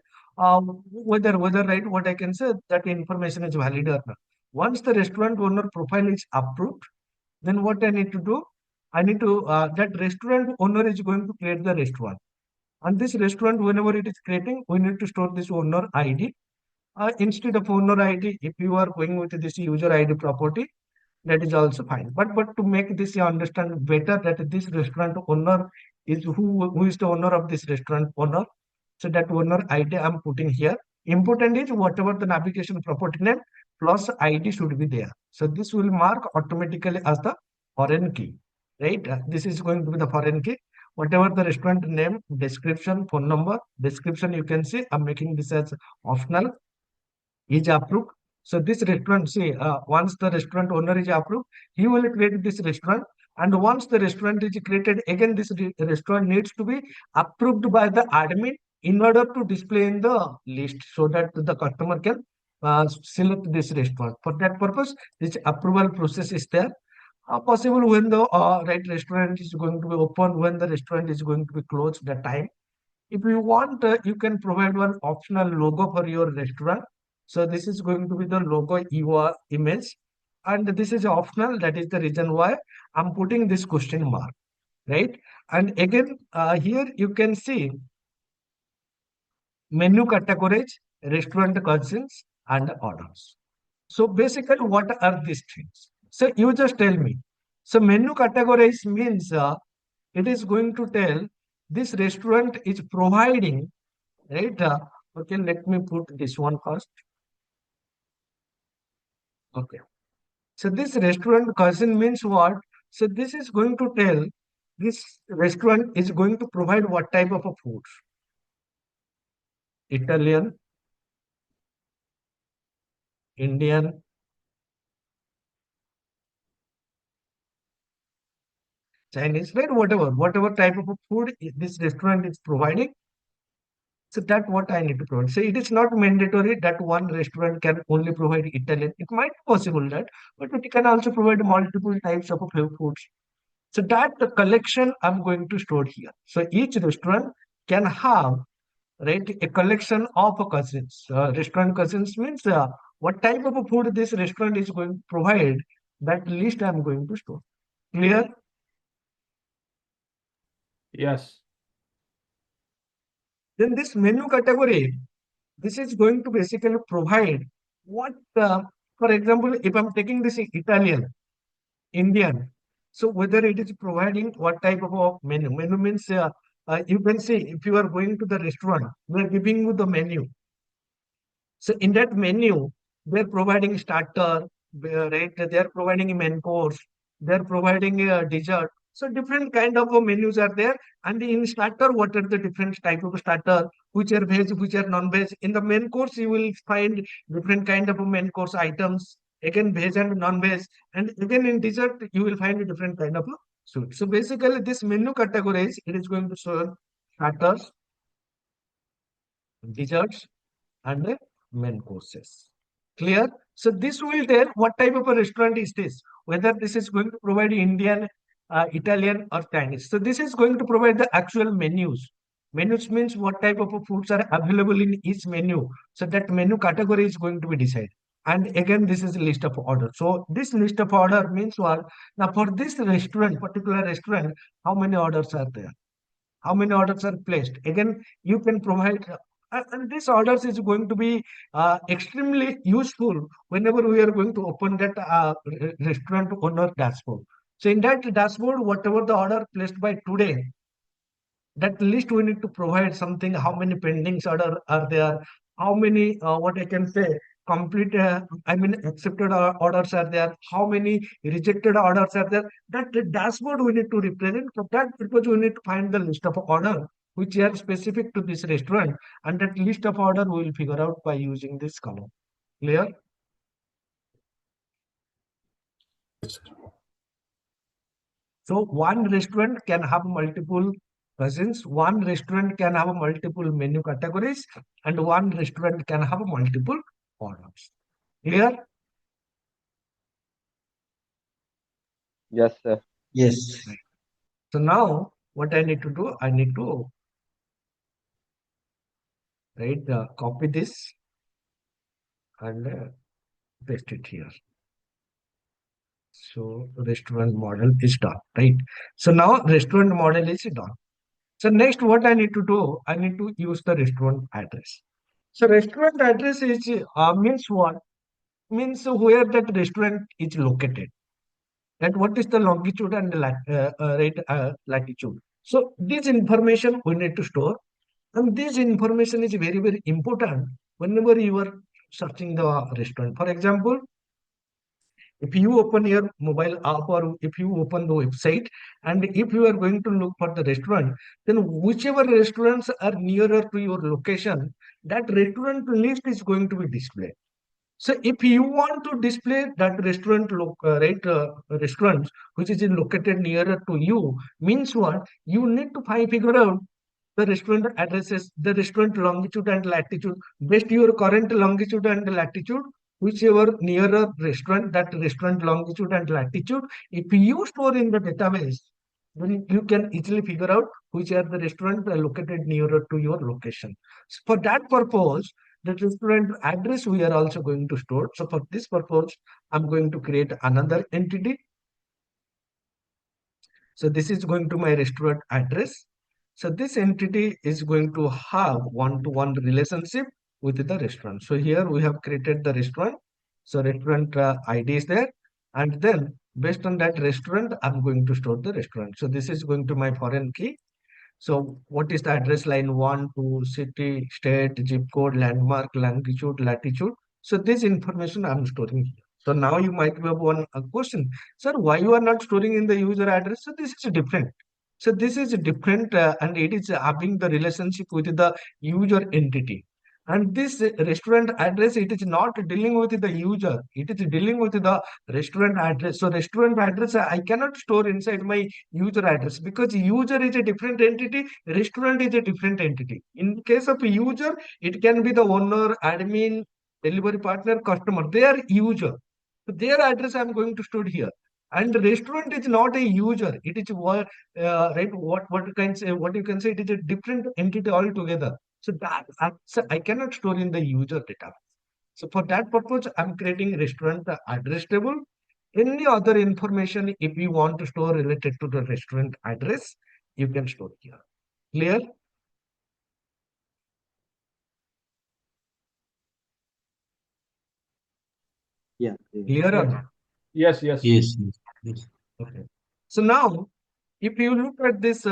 whether right what I can say that information is valid or not. Once the restaurant owner profile is approved, then what I need to do? I need to that restaurant owner is going to create the restaurant. And this restaurant, whenever it is creating, we need to store this owner ID. Instead of owner ID, if you are going with this user ID property, that is also fine. But to make this you understand better that this restaurant owner is who is the owner of this restaurant owner. So that owner ID I'm putting here. Important is whatever the navigation property name plus ID should be there. So this will mark automatically as the foreign key, right? This is going to be the foreign key. Whatever the restaurant name, description, phone number, description you can see. I'm making this as optional. Is approved. So this restaurant, see, once the restaurant owner is approved, he will create this restaurant. And once the restaurant is created, again, this restaurant needs to be approved by the admin in order to display in the list so that the customer can select this restaurant. For that purpose, this approval process is there. Possible when the right restaurant is going to be open, when the restaurant is going to be closed, the time. If you want, you can provide one optional logo for your restaurant. So this is going to be the logo your image. And this is optional. That is the reason why I'm putting this question mark, right? And again, here you can see menu categories, restaurant concerns, and orders. So basically, what are these things? So you just tell me. So menu categories means it is going to tell this restaurant is providing, right? Okay, let me put this one first. Okay. So this restaurant cousin means what? So this is going to tell this restaurant is going to provide what type of a food? Italian, Indian, Chinese, right? Whatever type of a food this restaurant is providing. So that what I need to provide. So it is not mandatory that one restaurant can only provide Italian. It might be possible that, but it can also provide multiple types of foods. So that the collection I'm going to store here. So each restaurant can have, right, a collection of cousins. Restaurant cousins means what type of a food this restaurant is going to provide. That list I'm going to store. Clear? Yes. Then this menu category, this is going to basically provide what, for example, if I'm taking this Italian, Indian, so whether it is providing what type of a menu. Menu means you can see if you are going to the restaurant, we are giving you the menu. So in that menu, they're providing starter, right? They're providing a main course, they're providing a dessert. So different kind of menus are there. And in starter, what are the different type of starter, which are veg, which are non-veg. In the main course, you will find different kind of main course items, again veg and non-veg. And again in dessert, you will find a different kind of sweet. So basically this menu categories, it is going to serve starters, desserts, and the main courses. Clear? So this will tell what type of a restaurant is this, whether this is going to provide Indian, Italian, or Chinese. So this is going to provide the actual menus. Menus means what type of foods are available in each menu. So that menu category is going to be decided. And again, this is a list of order. So this list of order means what? Now for this restaurant, particular restaurant, how many orders are there? How many orders are placed? Again, you can provide, and this orders is going to be extremely useful whenever we are going to open that restaurant owner dashboard. So in that dashboard, whatever the order placed by today, that list we need to provide something, how many pendings order are there, how many what I can say complete accepted orders are there, how many rejected orders are there. That the dashboard we need to represent. For that purpose we need to find the list of order which are specific to this restaurant, and that list of order we will figure out by using this column. Clear? So one restaurant can have multiple cousins, one restaurant can have multiple menu categories, and one restaurant can have multiple orders. Clear? Yes, sir. Yes. Right. So now what I need to do, I need to copy this and paste it here. So restaurant model is done, right? So now restaurant model is done. So next what I need to do, I need to use the restaurant address. So restaurant address is means what? Means where that restaurant is located. And what is the longitude and the latitude. So this information we need to store, and this information is very, very important whenever you are searching the restaurant. For example, if you open your mobile app or if you open the website and if you are going to look for the restaurant, then whichever restaurants are nearer to your location, that restaurant list is going to be displayed. So if you want to display that restaurants which is located nearer to you, means what? You need to figure out the restaurant addresses, the restaurant longitude and latitude, based your current longitude and latitude, whichever nearer restaurant, that restaurant longitude and latitude, if you store in the database, then you can easily figure out which are the restaurants located nearer to your location. So for that purpose, the restaurant address we are also going to store. So for this purpose, I'm going to create another entity. So this is going to my restaurant address. So this entity is going to have one-to-one relationship with the restaurant. So here we have created the restaurant. So restaurant ID is there. And then based on that restaurant, I'm going to store the restaurant. So this is going to my foreign key. So what is the address line? 1, 2, city, state, zip code, landmark, longitude, latitude. So this information I'm storing here. So now you might have one question, sir, why you are not storing in the user address? So this is different. So this is different and it is having the relationship with the user entity. And this restaurant address, it is not dealing with the user. It is dealing with the restaurant address. So restaurant address, I cannot store inside my user address because user is a different entity, restaurant is a different entity. In case of user, it can be the owner, admin, delivery partner, customer. They are user. So their address I'm going to store here. And restaurant is not a user. It is what you can say. It is a different entity altogether. So I cannot store in the user data. So for that purpose, I'm creating restaurant address table. Any other information, if you want to store related to the restaurant address, you can store here. Clear? Yeah. Clear or not? Yes, yes. Yes. Yes. Okay. So now, if you look at this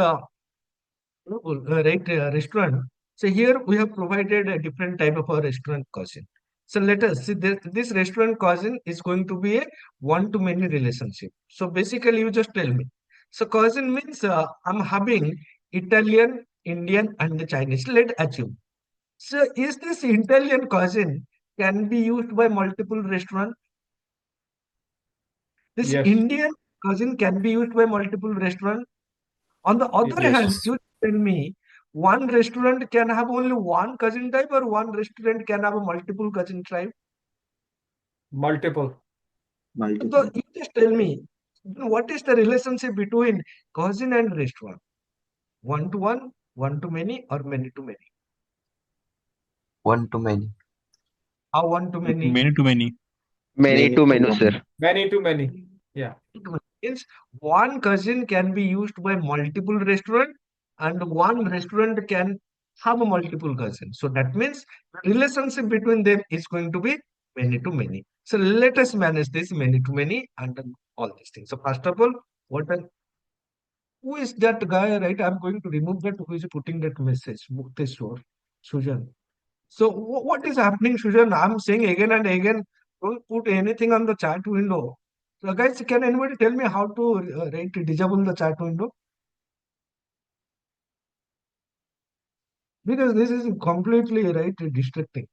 restaurant, so here we have provided a different type of a restaurant cousin. So let us see this restaurant cousin is going to be a one-to-many relationship. So basically, you just tell me. So cousin means I'm having Italian, Indian, and the Chinese. Let assume. So is this Italian cousin can be used by multiple restaurants? This Yes. Indian cousin can be used by multiple restaurants. On the other hand, Yes. you tell me one restaurant can have only one cousin type or one restaurant can have a multiple cousin type. Multiple. So you just tell me what is the relationship between cousin and restaurant? One to one to many, or many to many? One to many. How one to many? Many to many. Many to many, sir. Many to many. Yeah. Means one cousin can be used by multiple restaurant and one restaurant can have a multiple cousin. So that means the relationship between them is going to be many to many. So let us manage this many to many and then all these things. So first of all, who is that guy, right? I'm going to remove that who is putting that message, Mukteswar, Sujan. So what is happening, Sujan? I'm saying again and again, don't put anything on the chat window. So guys, can anybody tell me how to disable the chat window? Because this is completely distracting.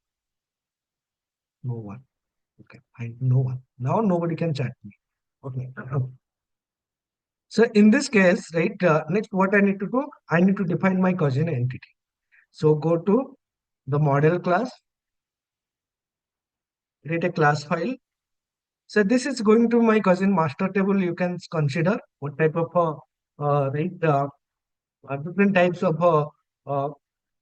No one. Okay, no one. Now nobody can chat me. Okay. So in this case, next what I need to do, I need to define my cousin entity. So go to the model class. create a class file. So this is going to my cousin master table. You can consider what type of different types of uh,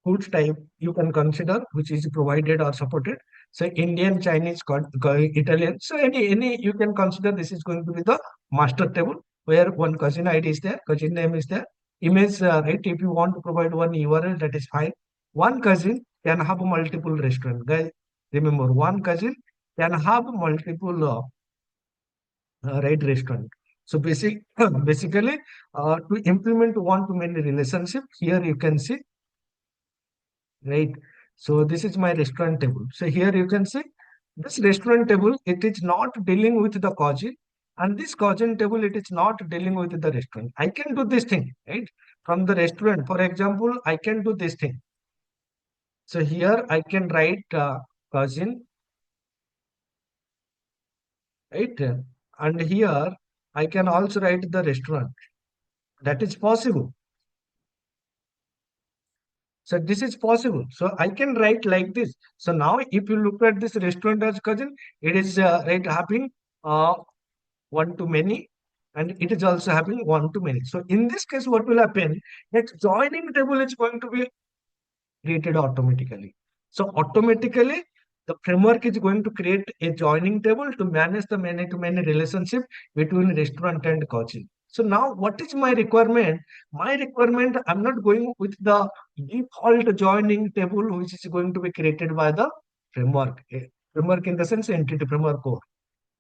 foods type you can consider, which is provided or supported. So Indian, Chinese, Italian. So any you can consider this is going to be the master table where one cousin ID is there, cousin name is there. Image, right? If you want to provide one URL, that is fine. One cousin can have multiple restaurant. Guys, remember one cousin can have multiple right restaurant. So basically, to implement one-to-many relationship, here you can see, right? So this is my restaurant table. So here you can see this restaurant table, it is not dealing with the cousin, and this cousin table, it is not dealing with the restaurant. I can do this thing, right? From the restaurant, for example, I can do this thing. So here I can write cousin, right? And here I can also write the restaurant. That is possible. So this is possible. So I can write like this. So now if you look at this restaurant as cousin, it is right having uh, one to many, and it is also having one to many. So in this case, what will happen? That joining table is going to be created automatically. So automatically, the framework is going to create a joining table to manage the many-to-many relationship between restaurant and coaching. So now what is my requirement? My requirement, I'm not going with the default joining table, which is going to be created by the framework. Framework in the sense entity framework core.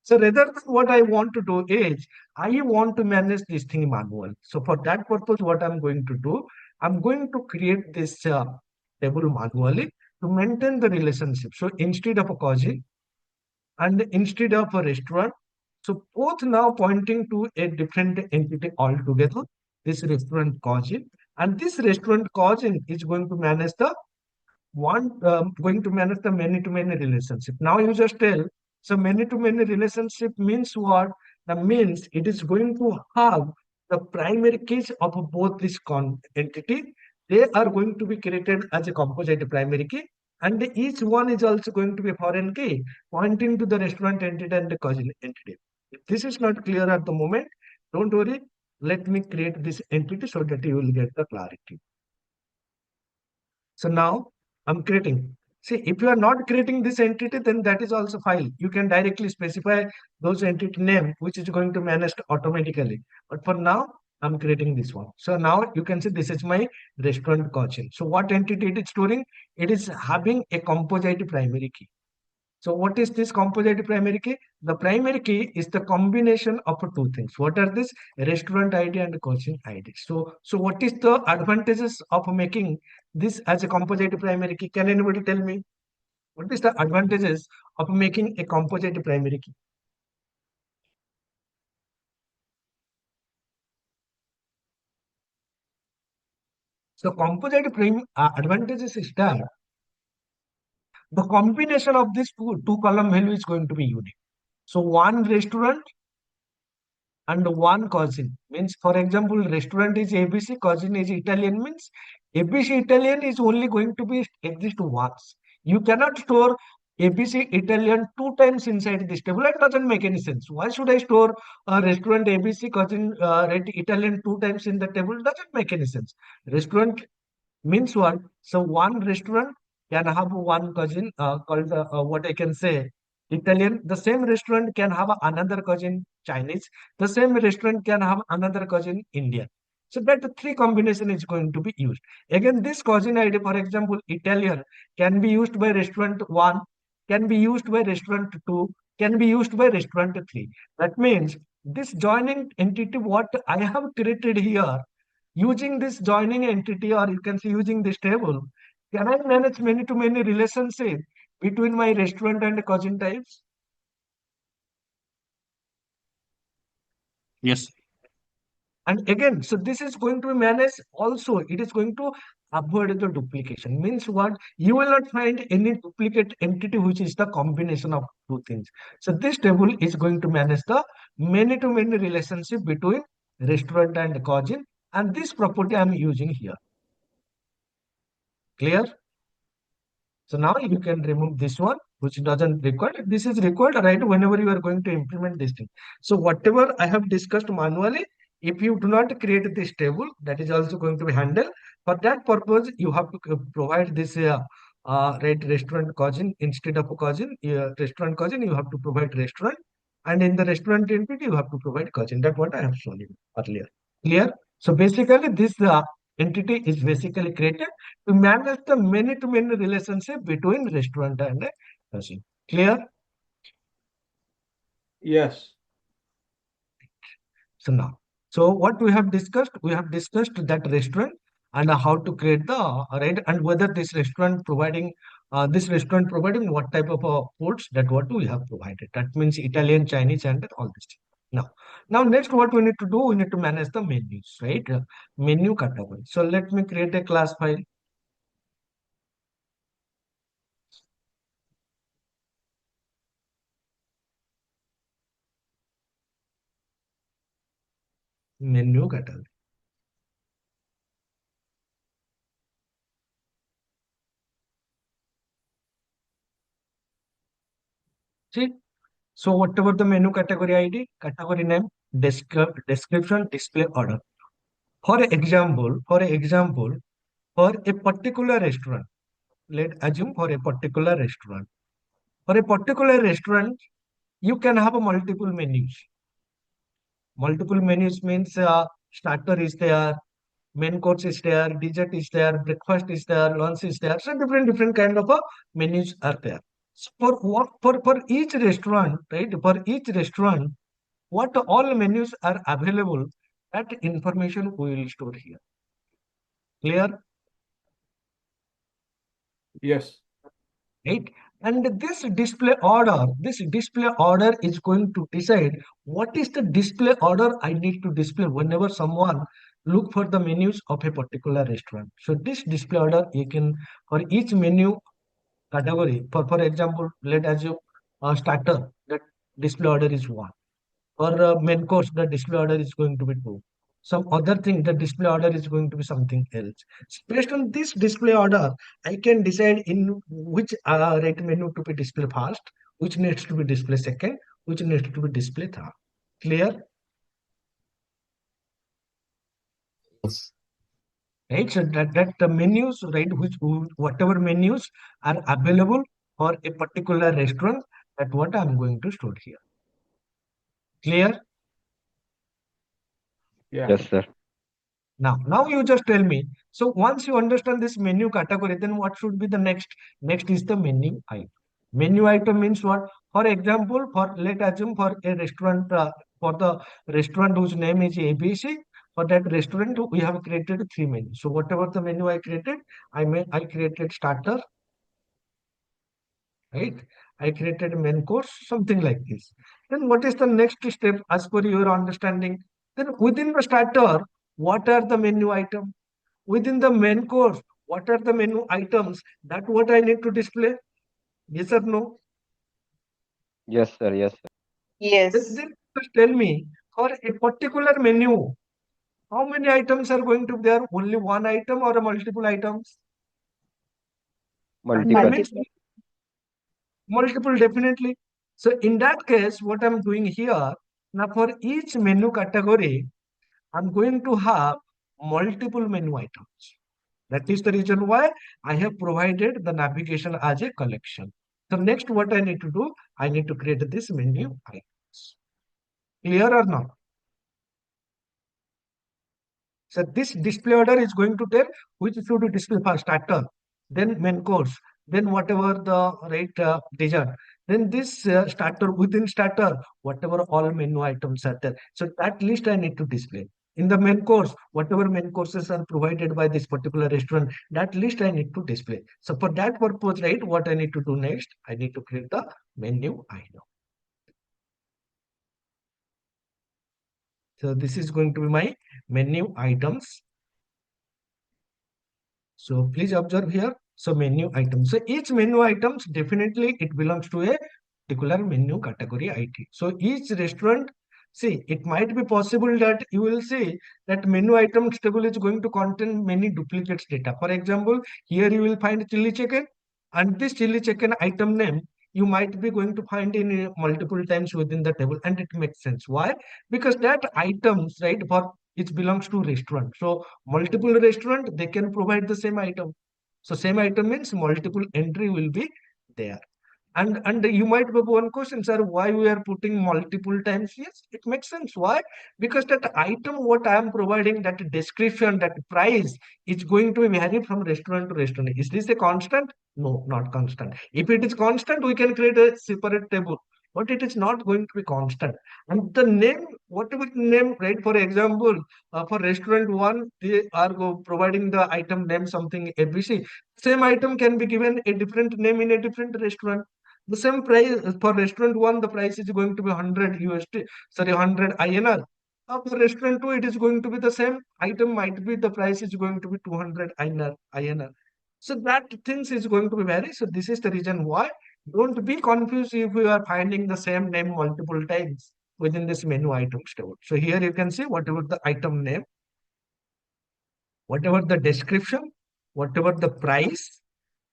So rather than what I want to do is, I want to manage this thing manual. So for that purpose, what I'm going to do, I'm going to create this table manually to maintain the relationship. So instead of a cousin and instead of a restaurant, so both now pointing to a different entity altogether. This restaurant cousin and this restaurant cousin is going to manage the going to manage the many-to-many relationship. Now you just tell, so many-to-many relationship means what? That means it is going to have the primary keys of both this entity. They are going to be created as a composite primary key, and each one is also going to be a foreign key pointing to the restaurant entity and the cousin entity. If this is not clear at the moment, don't worry. Let me create this entity so that you will get the clarity. So now I'm creating. See, if you are not creating this entity, then that is also file. You can directly specify those entity name, which is going to manage automatically. But for now, I'm creating this one. So now you can see this is my restaurant cousin. So what entity it is storing? It is having a composite primary key. So what is this composite primary key? The primary key is the combination of two things. What are this? Restaurant ID and coaching ID. So what is the advantages of making this as a composite primary key? Can anybody tell me? What is the advantages of making a composite primary key? So composite advantages is that the combination of these two column value is going to be unique. So one restaurant and one cousin means, for example, restaurant is ABC, cousin is Italian means ABC Italian is only going to be exist once. You cannot store ABC Italian two times inside this table. It doesn't make any sense. Why should I store a restaurant ABC cousin Italian two times in the table? Doesn't make any sense. Restaurant means what? So one restaurant can have one cousin called what I can say Italian. The same restaurant can have another cousin Chinese. The same restaurant can have another cousin Indian. So that the three combination is going to be used. Again, this cousin ID, for example, Italian can be used by restaurant one, can be used by restaurant two, can be used by restaurant three. That means this joining entity, what I have created here, using this joining entity, or you can say using this table, can I manage many-to-many relationship between my restaurant and cousin types? Yes. And again, so this is going to be managed also. It is going to avoid the duplication. Means what? You will not find any duplicate entity which is the combination of two things. So this table is going to manage the many-to-many relationship between restaurant and cousin. And this property I'm using here. Clear? So now you can remove this one which doesn't require. This is required, right, whenever you are going to implement this thing. So whatever I have discussed manually, if you do not create this table, that is also going to be handled. For that purpose, you have to provide this right, restaurant cousin instead of cousin, restaurant cousin, you have to provide restaurant, and in the restaurant entity, you have to provide cousin. That's what I have shown you earlier. Clear? So basically, this entity is basically created to manage the many-to-many relationship between restaurant and cousin. Clear? Yes. So now, so what we have discussed that restaurant and how to create the right, and whether this restaurant providing what type of foods, that what we have provided. That means Italian, Chinese, and all this. Now next, what we need to do, we need to manage the menus, right? Menu category. So let me create a class file. Menu category. See, so whatever the menu category ID, category name, description, display order. For example, for a particular restaurant, let's assume for a particular restaurant. For a particular restaurant, you can have multiple menus. Multiple menus means starter is there, main course is there, dessert is there, breakfast is there, lunch is there. So different kind of menus are there. So for each restaurant, right? For each restaurant, what all menus are available, that information we will store here. Clear? Yes. Right? And this display order is going to decide what is the display order I need to display whenever someone look for the menus of a particular restaurant. So this display order, you can, for each menu category, for example, let us assume starter, that display order is 1. For main course, the display order is going to be 2. Some other thing, the display order is going to be something else. So based on this display order, I can decide in which right menu to be displayed first, which needs to be displayed second, which needs to be displayed third. Clear? Yes. Right? So that the menus, right, which whatever menus are available for a particular restaurant, that what I'm going to store here. Clear? Yeah. Yes, sir. Now you just tell me. So once you understand this menu category, then what should be the next? Next is the menu item. Menu item means what? For example, let's assume for a restaurant, for the restaurant whose name is ABC, for that restaurant we have created 3 menus. So whatever the menu I created, I created starter, right? I created main course, something like this. Then what is the next step as per your understanding? Then within the starter, what are the menu items? Within the main course, what are the menu items? That what I need to display? Yes or no? Yes, sir. Yes, sir. Yes. Then just tell me, for a particular menu, how many items are going to be there? Only one item or multiple items? That Multiple. means multiple, definitely. So in that case, what I'm doing here, now for each menu category, I'm going to have multiple menu items. That is the reason why I have provided the navigation as a collection. So next, what I need to do, I need to create this menu items. Clear or not? So this display order is going to tell which should display first, starter, then main course, then whatever the right dessert. Then this starter, within starter, whatever all menu items are there. So that list I need to display. In the main course, whatever main courses are provided by this particular restaurant, that list I need to display. So for that purpose, right, what I need to do next, I need to create the menu item. So this is going to be my menu items. So please observe here. So menu items. So each menu items, definitely it belongs to a particular menu category ID. So each restaurant, see, it might be possible that you will see that menu items table is going to contain many duplicates data. For example, here you will find chili chicken, and this chili chicken item name you might be going to find in multiple times within the table, and it makes sense. Why? Because that items, right, for it belongs to restaurant. So multiple restaurant, they can provide the same item. So same item means multiple entry will be there. And you might have one question, sir, why we are putting multiple times? Yes, it makes sense. Why? Because that item what I am providing, that description, that price is going to vary from restaurant to restaurant. Is this a constant? No, not constant. If it is constant, we can create a separate table, but it is not going to be constant. And the name, whatever name, right? For example, for restaurant one, they are providing the item name something ABC. Same item can be given a different name in a different restaurant. The same price for restaurant one, the price is going to be 100 USD, sorry, 100 INR. For restaurant two, it is going to be the same item, might be the price is going to be 200 INR. So that things is going to be vary. So this is the reason why. Don't be confused if you are finding the same name multiple times within this menu items table. So here you can see whatever the item name, whatever the description, whatever the price,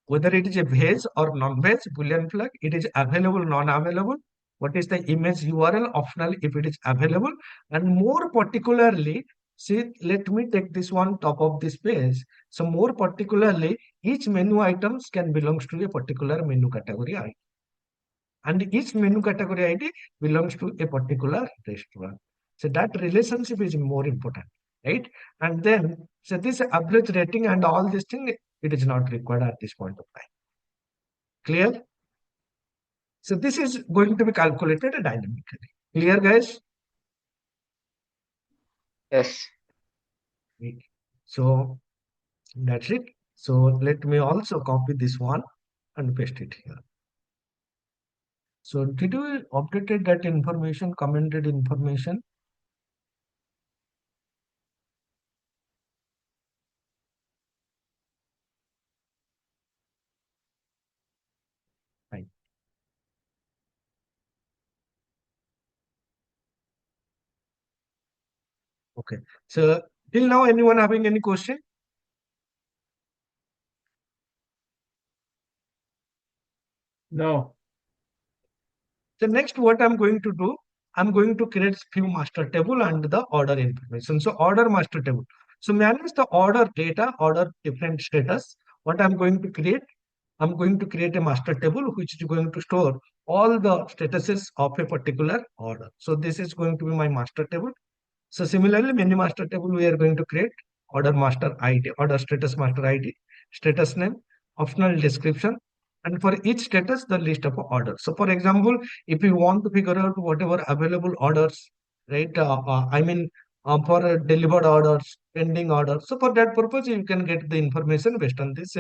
whether it is a veg or non-veg, boolean flag, it is available, non-available, what is the image URL, optional if it is available, and more particularly, see, let me take this one top of this page. So more particularly, each menu items can belongs to a particular menu category ID. And each menu category ID belongs to a particular restaurant. So that relationship is more important, right? And then, so this average rating and all this thing, it is not required at this point of time. Clear? So this is going to be calculated dynamically. Clear, guys? Yes. So that's it. So let me also copy this one and paste it here. So did we updated that information, commented information? Fine. Okay. So till now, anyone having any question? No. So next, what I'm going to do, I'm going to create few master table and the order information. So order master table. So manage the order data, order different status. What I'm going to create, I'm going to create a master table which is going to store all the statuses of a particular order. So this is going to be my master table. So similarly, many master table we are going to create order master ID, order status master ID, status name, optional description, and for each status, the list of orders. So for example, if you want to figure out whatever available orders, right? For delivered orders, pending orders. So for that purpose, you can get the information based on this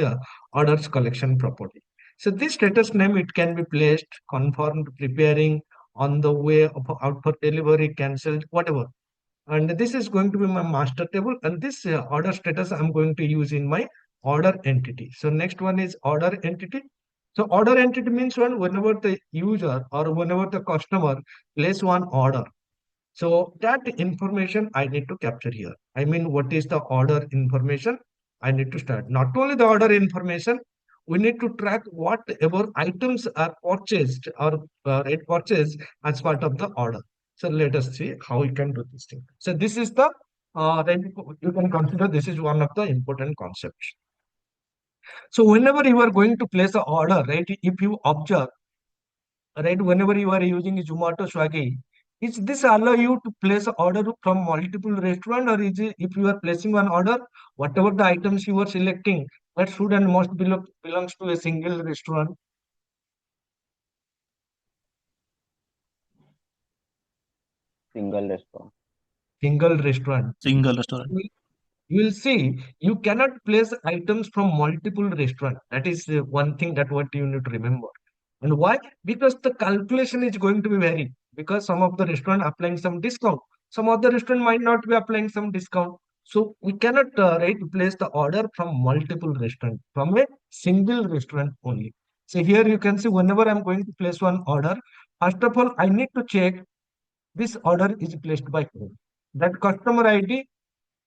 orders collection property. So this status name, it can be placed, confirmed, preparing, on the way of out for delivery, cancelled, whatever. And this is going to be my master table, and this order status I'm going to use in my order entity. So next one is order entity. So order entity means whenever the user or whenever the customer place one order, so that information I need to capture here. I mean, what is the order information? I need to start. Not only the order information, we need to track whatever items are purchased or purchased as part of the order. So let us see how we can do this thing. So this is the you can consider this is one of the important concepts. So whenever you are going to place an order, right? If you observe, right, whenever you are using Zomato, Swiggy, is this allow you to place an order from multiple restaurant, or is it if you are placing one order, whatever the items you are selecting, that should and must belongs to a single restaurant? Single restaurant. Single restaurant. Single restaurant. You will see you cannot place items from multiple restaurants. That is one thing that what you need to remember. And why? Because the calculation is going to be varied. Because some of the restaurant applying some discount, some other restaurant might not be applying some discount. So we cannot place the order from multiple restaurant, from a single restaurant only. So here you can see whenever I'm going to place one order, first of all I need to check this order is placed by whom. That customer ID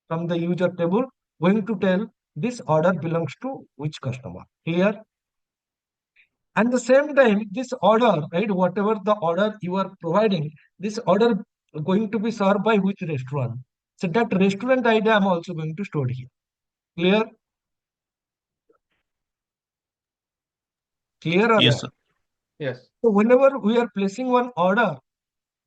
from the user table going to tell this order belongs to which customer. Here, And the same time, this order, right, whatever the order you are providing, this order going to be served by which restaurant? So that restaurant ID I'm also going to store here. Clear? Clear or Yes, not? sir. Yes. So whenever we are placing one order,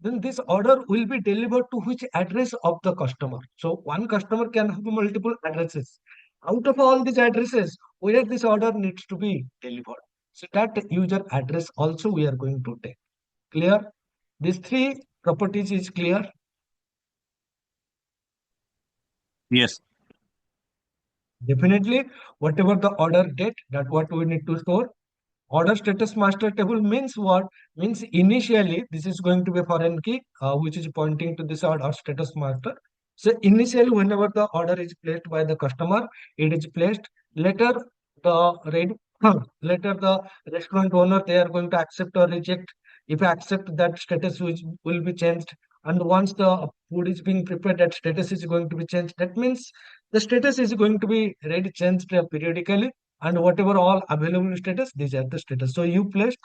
then this order will be delivered to which address of the customer. So one customer can have multiple addresses. Out of all these addresses, where this order needs to be delivered. So that user address also we are going to take. Clear? These three properties is clear. Yes. Definitely, whatever the order date, that what we need to store. Order status master table means what? Means initially this is going to be a foreign key, which is pointing to this order status master. So initially, whenever the order is placed by the customer, it is placed. Later, the later the restaurant owner they are going to accept or reject. If accept, that status which will be changed. And once the food is being prepared, that status is going to be changed. That means the status is going to be ready changed periodically, and whatever all available status, these are the status. So you placed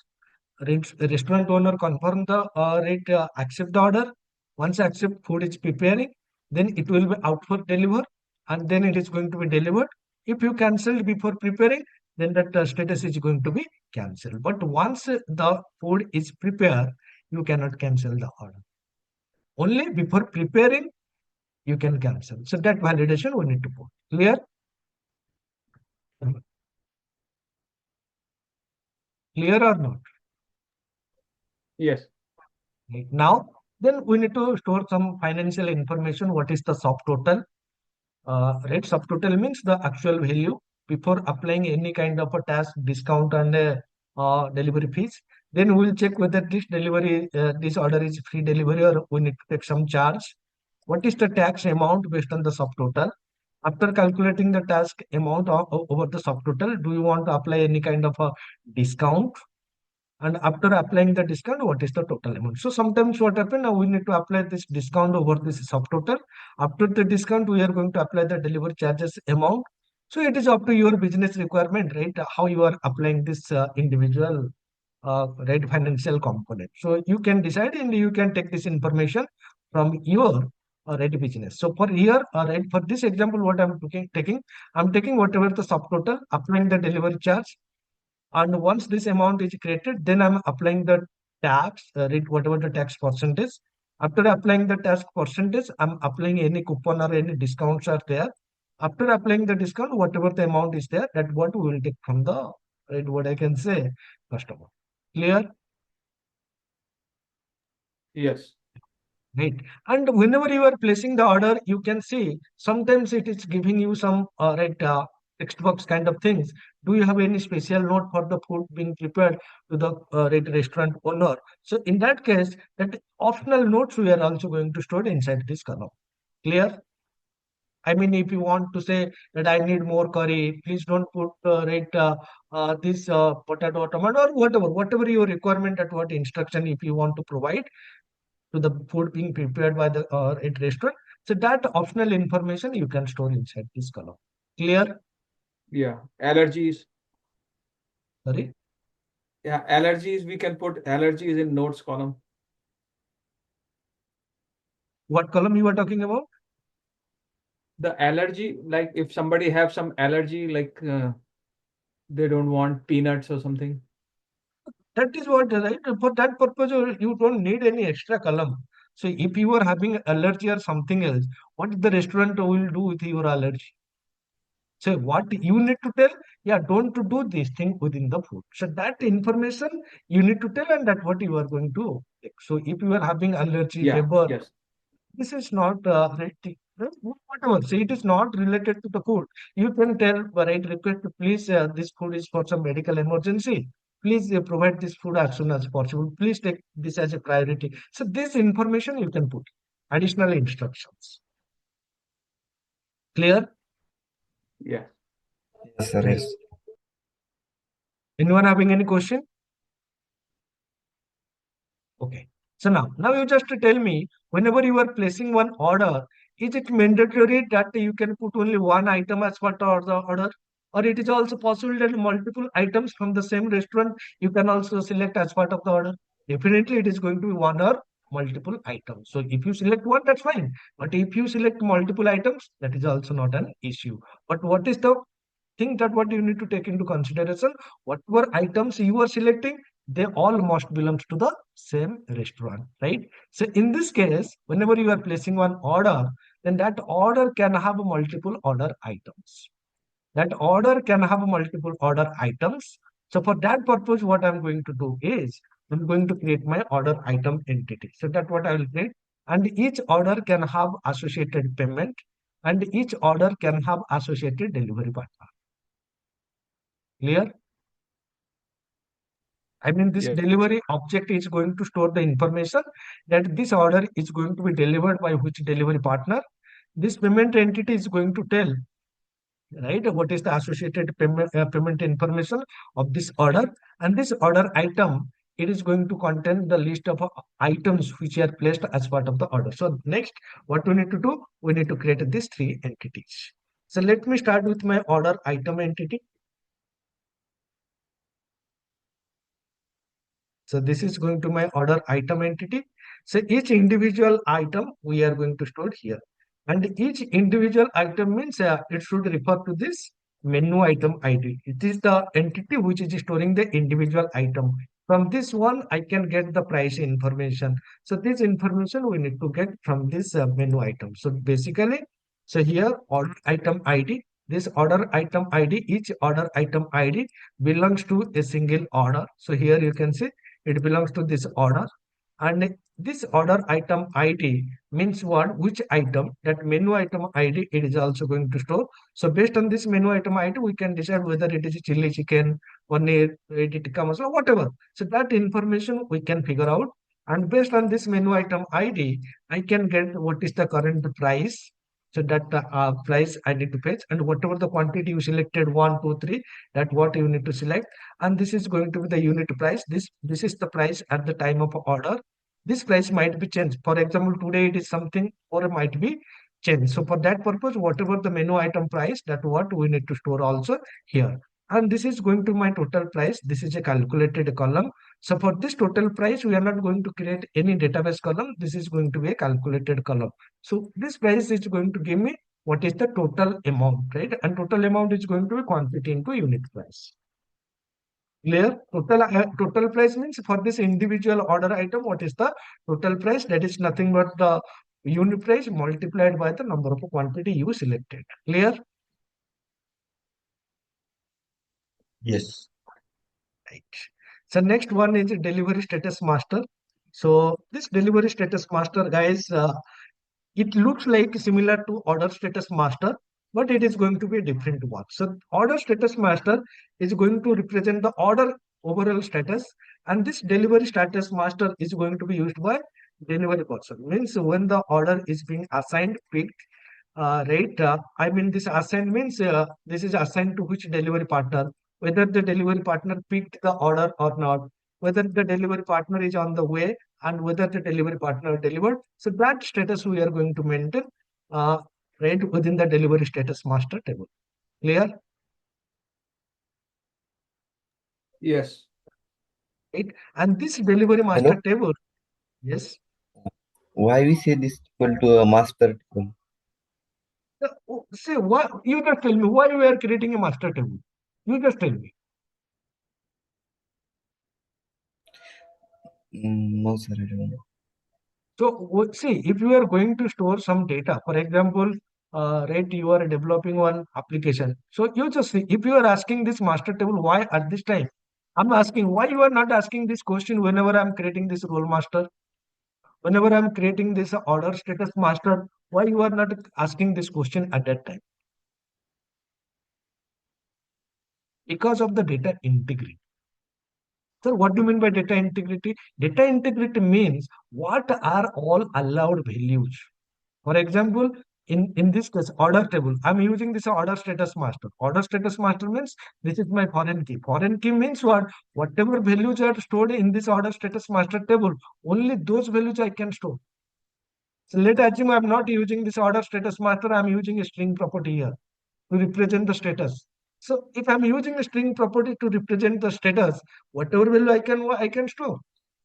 restaurant owner confirm the rate, accept the order. Once accept, food is preparing, then it will be out for deliver, and then it is going to be delivered. If you cancelled before preparing, then that status is going to be cancelled. But once the food is prepared, you cannot cancel the order. Only before preparing, you can cancel. So that validation we need to put. Clear? Clear or not? Yes. Right. Now, then we need to store some financial information. What is the subtotal? Right, subtotal means the actual value before applying any kind of a task, discount, and delivery fees. Then we will check whether this delivery, this order is free delivery or we need to take some charge. What is the tax amount based on the subtotal? After calculating the task amount over the subtotal, do you want to apply any kind of a discount? And after applying the discount, what is the total amount? So sometimes what happen, now we need to apply this discount over this subtotal. After the discount, we are going to apply the delivery charges amount. So it is up to your business requirement, right? How you are applying this individual right financial component. So you can decide and you can take this information from your right business. So for here, right, for this example, what I'm taking whatever the subtotal, applying the delivery charge, and once this amount is created, then I'm applying the tax, rate, whatever the tax percentage. After applying the tax percentage, I'm applying any coupon or any discounts are there. After applying the discount, whatever the amount is there, that what we will take from the, right, what I can say, customer. Clear? Yes. Right. And whenever you are placing the order, you can see sometimes it is giving you some right text box kind of things. Do you have any special note for the food being prepared to the right restaurant owner? So in that case, that optional notes we are also going to store inside this column. Clear? I mean, if you want to say that I need more curry, please don't put this potato tomato or whatever your requirement at what instruction if you want to provide to the food being prepared by the at restaurant. So that optional information you can store inside this column. Clear? Yeah. Allergies. Sorry. Yeah. Allergies. We can put allergies in notes column. What column you are talking about? The allergy, like if somebody have some allergy, like they don't want peanuts or something. That is what, right? For that purpose, you don't need any extra column. So if you are having allergy or something else, what the restaurant will do with your allergy? So what you need to tell, yeah, don't to do this thing within the food. So that information you need to tell, and that what you are going to take. So if you are having allergy, Yeah. fever, Yes. this is not right, whatever. So it is not related to the food. You can tell, right, request, please, this food is for some medical emergency. Please provide this food as soon as possible. Please take this as a priority. So this information you can put additional instructions. Clear? Yeah. Yes, sir. Yes. Anyone having any question? Okay. So now you just tell me, whenever you are placing one order, is it mandatory that you can put only one item as part of the order? Or it is also possible that multiple items from the same restaurant you can also select as part of the order. Definitely, it is going to be one or multiple items. So if you select one, that's fine. But if you select multiple items, that is also not an issue. But what is the thing that what you need to take into consideration? Whatever items you are selecting, they all must belong to the same restaurant, right? So in this case, whenever you are placing one order, then that order can have multiple order items. That order can have multiple order items. So for that purpose, what I'm going to do is I'm going to create my order item entity. So that's what I will create. And each order can have associated payment, and each order can have associated delivery partner. Clear? I mean, this Yes. delivery object is going to store the information that this order is going to be delivered by which delivery partner. This payment entity is going to tell, right, what is the associated payment information of this order. And this order item, it is going to contain the list of items which are placed as part of the order. So next, what we need to do, we need to create these three entities. So let me start with my order item entity. So this is going to my order item entity. So each individual item we are going to store here. And each individual item means it should refer to this menu item ID. It is the entity which is storing the individual item. From this one, I can get the price information. So this information we need to get from this menu item. So basically, so here order item ID, this order item ID, each order item ID belongs to a single order. So here you can see it belongs to this order. And this order item ID means what? Which item? That menu item ID it is also going to store. So based on this menu item ID, we can decide whether it is chili chicken, paneer, tikka masala, whatever. So that information we can figure out. And based on this menu item ID, I can get what is the current price. So that price I need to fetch, and whatever the quantity you selected, 1, 2, 3, that what you need to select. And this is going to be the unit price. This is the price at the time of order. This price might be changed. For example, today it is something or it might be changed. So for that purpose, whatever the menu item price, that what we need to store also here. And this is going to my total price. This is a calculated column. So for this total price, we are not going to create any database column. This is going to be a calculated column. So this price is going to give me what is the total amount, right? And total amount is going to be quantity into unit price. Clear? Total price means for this individual order item, what is the total price? That is nothing but the unit price multiplied by the number of quantity you selected. Clear? Yes. Right. So next one is delivery status master. So this delivery status master, guys, it looks like similar to order status master, but it is going to be a different one. So order status master is going to represent the order overall status, and this delivery status master is going to be used by delivery person. Means when the order is being assigned, picked, right? I mean, this assigned means this is assigned to which delivery partner, whether the delivery partner picked the order or not, whether the delivery partner is on the way, and whether the delivery partner delivered. So that status we are going to maintain uh, right within the delivery status master table. Clear? Yes. Right. And this delivery master Hello. table, yes. Why we say this equal to a master table? Say what you just tell me why we are creating a master table. You just tell me. No, sir, I don't know. So see, if you are going to store some data, for example, right, you are developing one application. So you just see, if you are asking this master table, why at this time? I'm asking why you are not asking this question whenever I'm creating this role master, whenever I'm creating this order status master, why you are not asking this question at that time? Because of the data integrity. Sir, what do you mean by data integrity? Data integrity means what are all allowed values. For example, in this case, order table, I'm using this order status master. Order status master means this is my foreign key. Foreign key means what? Whatever values are stored in this order status master table, only those values I can store. So let's assume I'm not using this order status master, I'm using a string property here to represent the status. So if I'm using a string property to represent the status, whatever value I can store.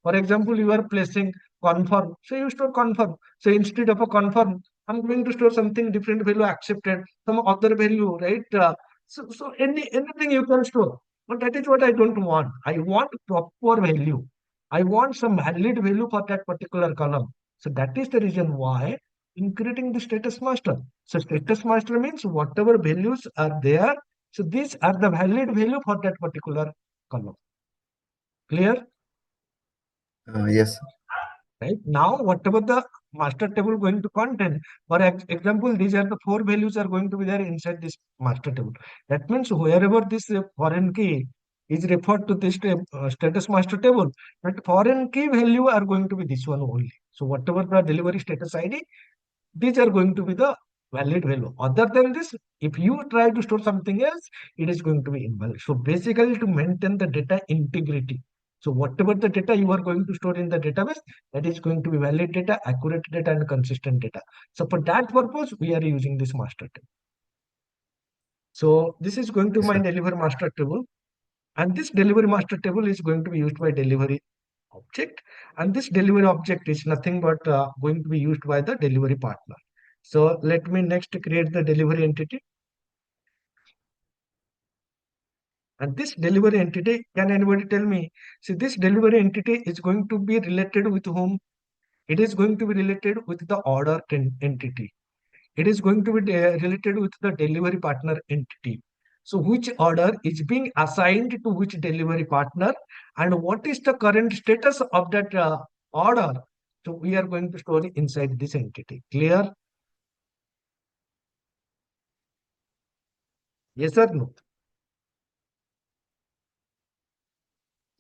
For example, you are placing confirm, so you store confirm. So instead of a confirm, I'm going to store something different value accepted, some other value, right? So anything you can store. But that is what I don't want. I want proper value. I want some valid value for that particular column. So that is the reason why in creating the status master. So status master means whatever values are there, so these are the valid value for that particular column. Clear? Yes. Right? Now, whatever the master table going to contain, for example, these are the 4 values are going to be there inside this master table. That means wherever this foreign key is referred to this status master table, that foreign key value are going to be this one only. So whatever the delivery status ID, these are going to be the valid value. Other than this, if you try to store something else, it is going to be invalid. So basically to maintain the data integrity. So whatever the data you are going to store in the database, that is going to be valid data, accurate data, and consistent data. So for that purpose, we are using this master table. So this is going to Yes, my sir. delivery master table. And this delivery master table is going to be used by delivery object, and this delivery object is nothing but going to be used by the delivery partner. So let me next create the delivery entity, and this delivery entity, can anybody tell me, see this delivery entity is going to be related with whom? It is going to be related with the order entity. It is going to be related with the delivery partner entity. So which order is being assigned to which delivery partner, and what is the current status of that order? So we are going to store it inside this entity. Clear? Yes or no?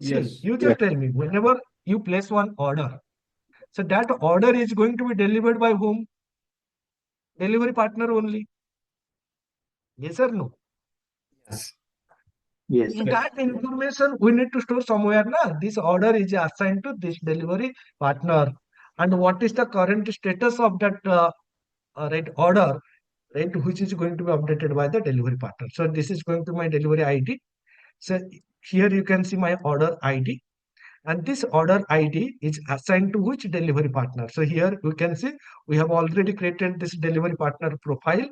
See, Yes. you Yes. just tell me, whenever you place one order, so that order is going to be delivered by whom? Delivery partner only. Yes or no? Yes. Yes, sir. Yes. That information we need to store somewhere. Na? This order is assigned to this delivery partner. And what is the current status of that right order, right, which is going to be updated by the delivery partner. So this is going to my delivery ID. So here you can see my order ID. And this order ID is assigned to which delivery partner. So here you can see we have already created this delivery partner profile.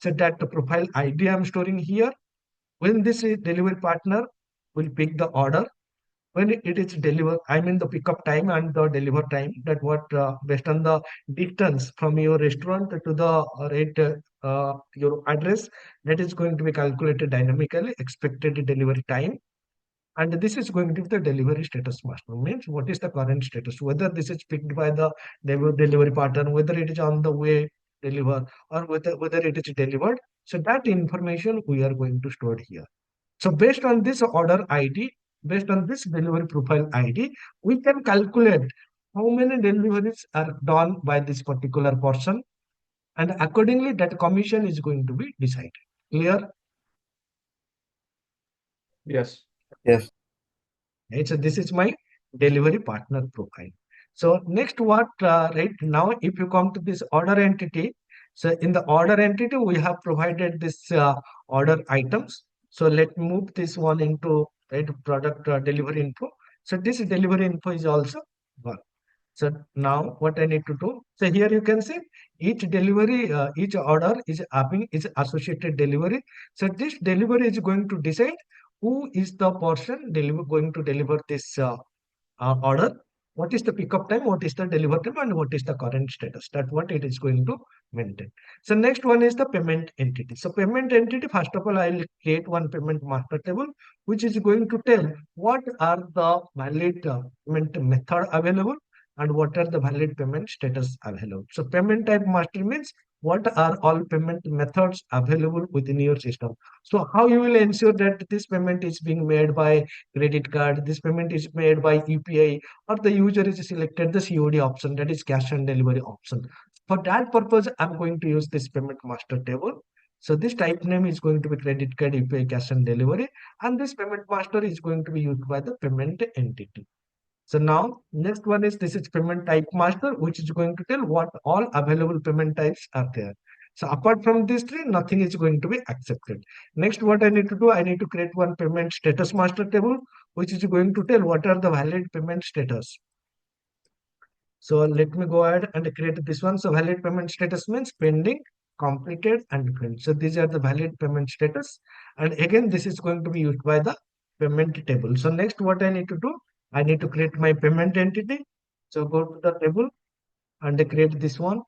So that the profile ID I'm storing here. When this delivery partner will pick the order, when it is delivered, I mean the pickup time and the deliver time, that what based on the distance from your restaurant to the your address, that is going to be calculated dynamically, expected delivery time. And this is going to be the delivery status master, means what is the current status, whether this is picked by the delivery partner, whether it is on the way deliver, or whether it is delivered. So that information we are going to store here. So based on this order ID, based on this delivery profile ID, we can calculate how many deliveries are done by this particular person, and accordingly that commission is going to be decided. Clear? Yes. Yes. Right, so this is my delivery partner profile. So next what, right now, if you come to this order entity, so in the order entity, we have provided this order items. So let me move this one into right product delivery info. So this delivery info is also one. So now what I need to do, so here you can see each delivery, each order is having its associated delivery. So this delivery is going to decide who is the person going to deliver this order, what is the pickup time, what is the deliver time, and what is the current status. That's what it is going to maintain. So next one is the payment entity. So payment entity, first of all, I will create one payment master table, which is going to tell what are the valid payment method available and what are the valid payment status available. So payment type master means what are all payment methods available within your system. So how you will ensure that this payment is being made by credit card, this payment is made by UPI, or the user is selected the COD option, that is cash on delivery option. For that purpose, I'm going to use this payment master table. So this type name is going to be credit card, UPI, cash on delivery, and this payment master is going to be used by the payment entity. So now next one is this is payment type master, which is going to tell what all available payment types are there. So apart from these three, nothing is going to be accepted. Next, what I need to do, I need to create one payment status master table, which is going to tell what are the valid payment status. So let me go ahead and create this one. So valid payment status means pending, completed, and print. So these are the valid payment status. And again, this is going to be used by the payment table. So next, what I need to do, I need to create my payment entity. So go to the table and create this one.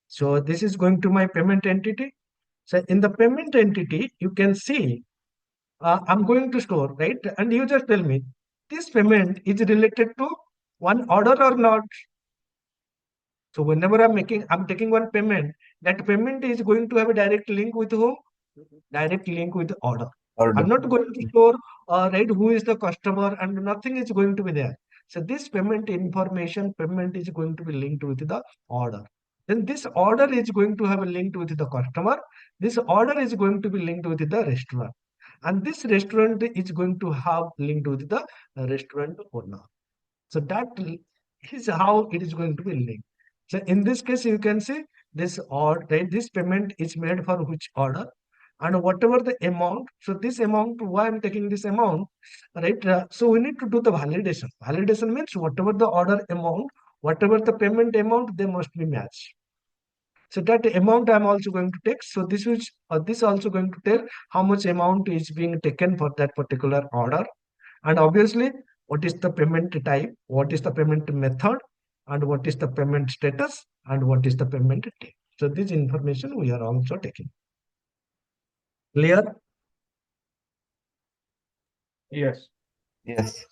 So this is going to my payment entity. So in the payment entity, you can see I'm going to store, right? And you just tell me, this payment is related to one order or not? So whenever I'm taking one payment, that payment is going to have a direct link with whom? Direct link with the order. I'm not going to store, right, who is the customer, and nothing is going to be there. So this payment information, payment is going to be linked with the order. Then this order is going to have a link with the customer. This order is going to be linked with the restaurant. And this restaurant is going to have linked with the restaurant owner. So that is how it is going to be linked. So in this case, you can see this order, right? This payment is made for which order, and whatever the amount. So this amount, why I'm taking this amount, right? So we need to do the validation. Validation means whatever the order amount, whatever the payment amount, they must be matched. So that amount I'm also going to take. So this also going to tell how much amount is being taken for that particular order. And obviously, what is the payment type, what is the payment method, and what is the payment status, and what is the payment date. So this information we are also taking. Clear? Yes. Yes.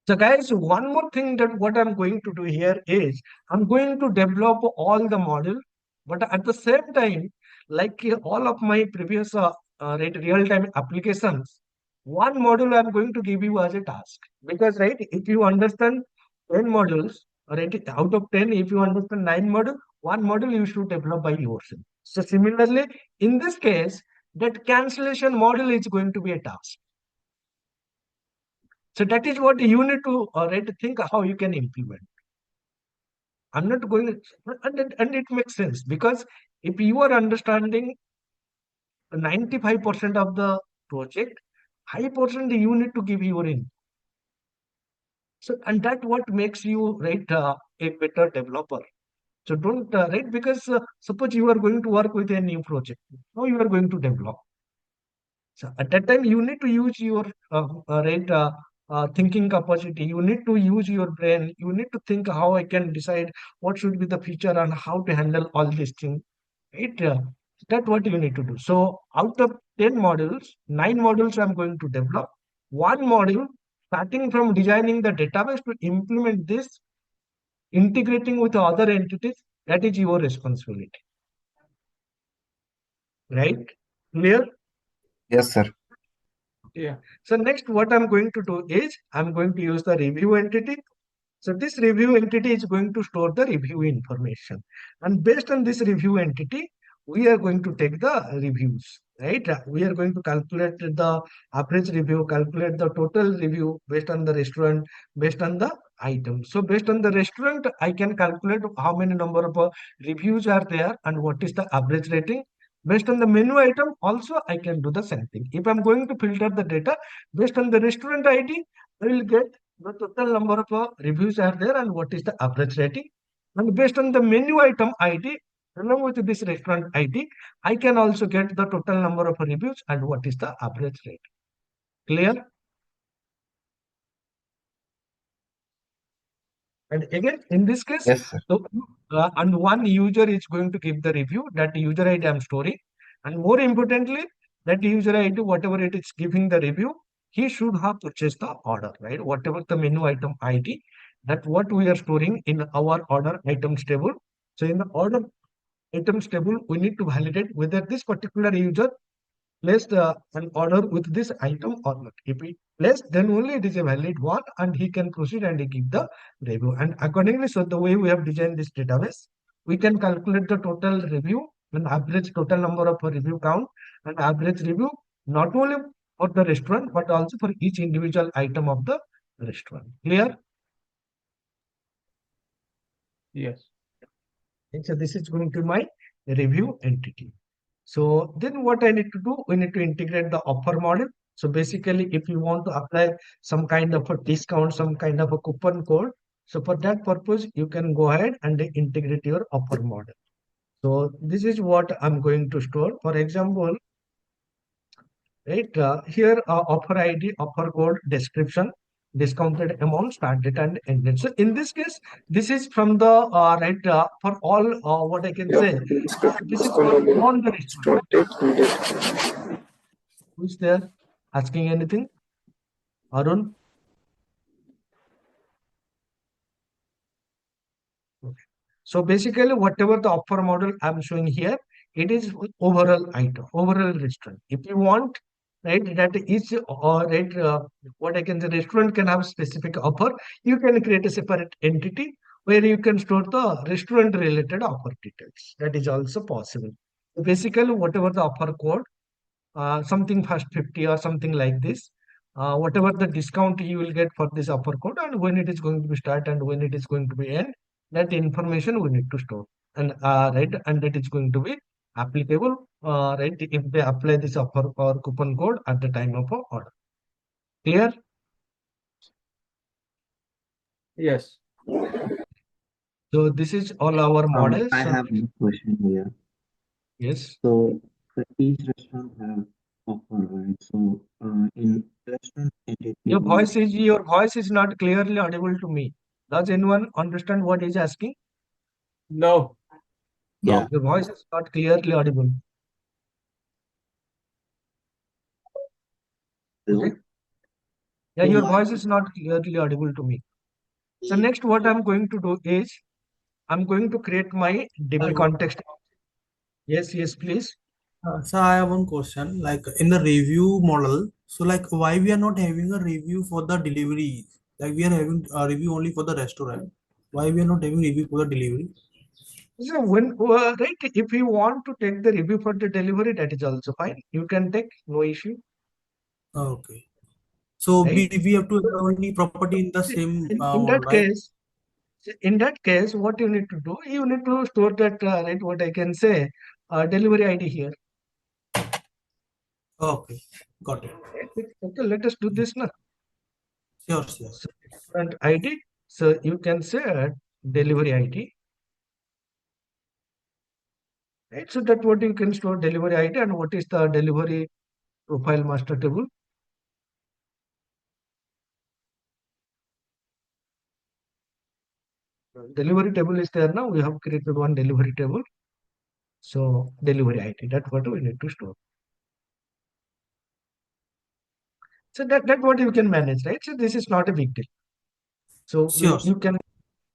So guys, one more thing that what I'm going to do here is I'm going to develop all the model, but at the same time, like all of my previous real-time applications, one module I'm going to give you as a task. Because right, if you understand 10 modules, right, out of 10, if you understand 9 module, one module you should develop by yourself. So similarly, in this case, that cancellation model is going to be a task. So that is what you need to right, think how you can implement. I'm not going to, and it makes sense because if you are understanding 95% of the project, high percent you need to give your in. So and that what makes you right a better developer. So don't right, because suppose you are going to work with a new project, now you are going to develop. So at that time, you need to use your right thinking capacity. You need to use your brain. You need to think how I can decide what should be the feature and how to handle all these things. Right? That's what you need to do. So out of 10 modules, 9 modules I'm going to develop. One module starting from designing the database to implement this, integrating with other entities. That is your responsibility. Right? Clear? Yes, sir. Yeah. So next, what I'm going to do is I'm going to use the review entity. So this review entity is going to store the review information. And based on this review entity, we are going to take the reviews, right? We are going to calculate the average review, calculate the total review based on the restaurant, based on the item. So based on the restaurant, I can calculate how many number of reviews are there and what is the average rating. Based on the menu item, also I can do the same thing. If I'm going to filter the data based on the restaurant ID, I will get the total number of reviews are there and what is the average rating. And based on the menu item ID, along with this restaurant ID, I can also get the total number of reviews and what is the average rate. Clear? And again, in this case, Yes, sir. so, and one user is going to give the review, that user ID I'm storing. And more importantly, that user ID, whatever it is giving the review, he should have purchased the order, right? Whatever the menu item ID, that what we are storing in our order items table. So in the order items table, we need to validate whether this particular user placed an order with this item or not. If he placed, then only it is a valid one and he can proceed and give the review. And accordingly, so the way we have designed this database, we can calculate the total review and average total number of review count and average review, not only for the restaurant, but also for each individual item of the restaurant. Clear? Yes. And so this is going to be my review entity. So then what I need to do, we need to integrate the offer model. So basically, if you want to apply some kind of a discount, some kind of a coupon code, so for that purpose, you can go ahead and integrate your offer model. So this is what I'm going to store. For example, right here offer ID, offer code, description, discounted amount, start date and end date. So in this case, this is from the right for all what I can say. This is for all the restaurant. Who's there asking anything? Arun? Okay. So basically, whatever the offer model I'm showing here, it is overall item, overall restaurant. If you want, right, that each right, what I can say, restaurant can have specific offer. You can create a separate entity where you can store the restaurant related offer details. That is also possible. So basically, whatever the offer code, something first 50 or something like this. Whatever the discount you will get for this offer code and when it is going to be start and when it is going to be end, that information we need to store and right, and that is going to be applicable right if they apply this offer or coupon code at the time of a order. Clear? Yes. So this is all our models. I have a question here. Yes. So each restaurant have offer, right? So in restaurant entity, Your voice is not clearly audible to me. Does anyone understand what he's asking? No. yeah. Your voice is not clearly audible. Hello? Okay. Yeah, your voice is not clearly audible to me. So next what I'm going to do is I'm going to create my DB context. Yes, yes, please. So I have one question, like in the review model, so like why we are not having a review for the delivery? Like we are having a review only for the restaurant. Why we are not having review for the delivery? So when right, if you want to take the review for the delivery, that is also fine. You can take, no issue. Okay. So Right? we have to have any property in the same In model, that right? case, what you need to do, you need to store that right. What I can say, delivery ID here. Okay, got it. Okay, let us do this now. Sure, sure. So different ID. So you can say delivery ID. Right. So that what you can store delivery ID and what is the delivery profile master table. Delivery table is there now. We have created one delivery table. So delivery ID, that's what we need to store. So that what you can manage, right? So this is not a big deal. So Sure. you can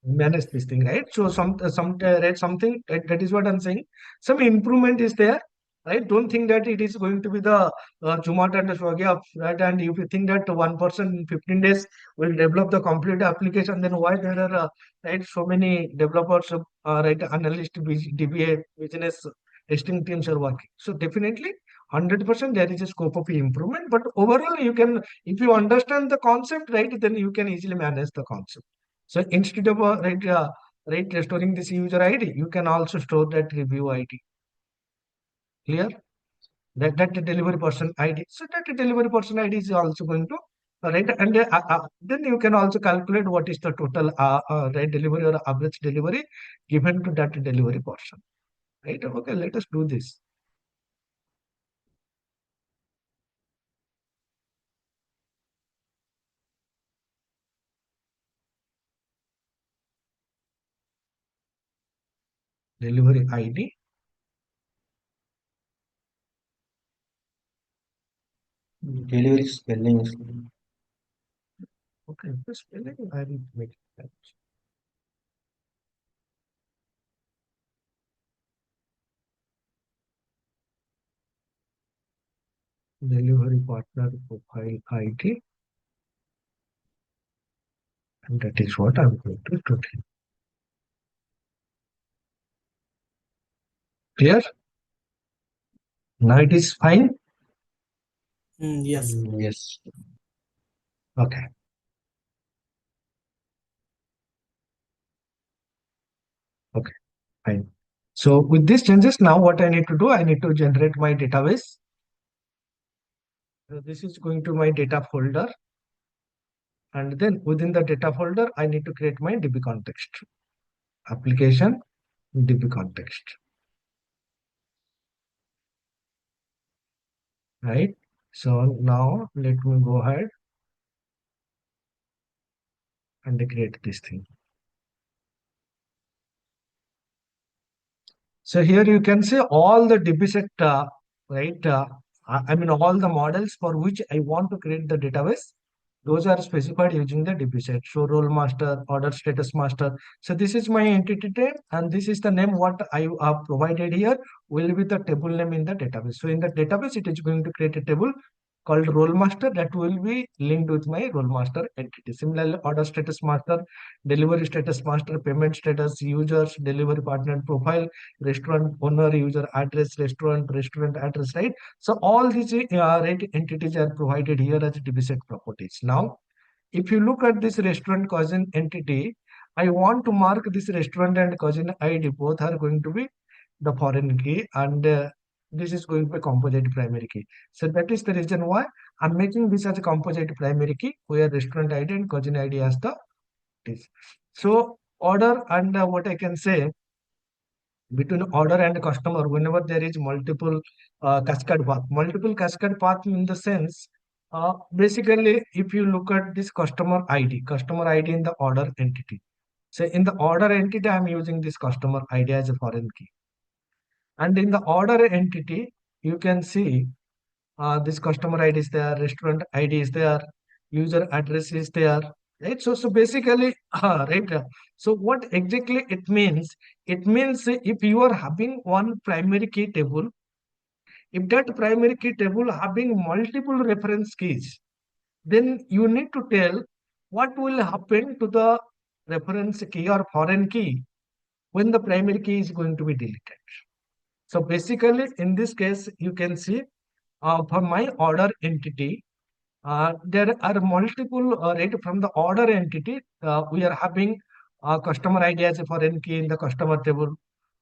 manage this thing, right? So right, something that is what I'm saying. Some improvement is there, right? Don't think that it is going to be the Zomato and the Swiggy of that. And if you think that one person in 15 days will develop the complete application, then why there are right so many developers, right, analyst, DBA, business testing teams are working. So definitely 100% there is a scope of improvement. But overall, you can, if you understand the concept, right, then you can easily manage the concept. So instead of right storing this user ID, you can also store that review ID. Clear? That delivery person ID. So that delivery person ID is also going to right, and then you can also calculate what is the total right delivery or average delivery given to that delivery person. Right? Okay, let us do this. Delivery ID. Delivery spelling is Okay, the spelling I will make that. Delivery partner profile ID, and that is what I'm going to do. Clear? Now it is fine. Yes. yes. Okay. Fine. So with these changes, now what I need to do, I need to generate my database. So this is going to my data folder. And then within the data folder, I need to create my DB context. Application DB context. Right. So now let me go ahead and create this thing. So here you can see all the DB set, right? I mean, all the models for which I want to create the database, those are specified using the DB set. So role master, order status master. So this is my entity name, and this is the name what I have provided here will be the table name in the database. So in the database, it is going to create a table called role master that will be linked with my role master entity. Similarly, order status master, delivery status master, payment status, users, delivery partner profile, restaurant owner, user address, restaurant address, right? So all these right entities are provided here as DB set properties. Now, if you look at this restaurant cousin entity, I want to mark this restaurant and cousin ID. Both are going to be the foreign key, and this is going to be composite primary key. So that is the reason why I'm making this as a composite primary key, where restaurant ID and cousin ID as the is. So order and what I can say between order and customer, whenever there is multiple cascade path in the sense, basically, if you look at this customer ID in the order entity. So in the order entity, I'm using this customer ID as a foreign key. And in the order entity, you can see this customer ID is there, restaurant ID is there, user address is there, right? So basically, right. So what exactly it means? It means if you are having one primary key table, if that primary key table having multiple reference keys, then you need to tell what will happen to the reference key or foreign key when the primary key is going to be deleted. So basically, in this case, you can see for my order entity, there are multiple, right, from the order entity, we are having customer ID as a foreign key in the customer table.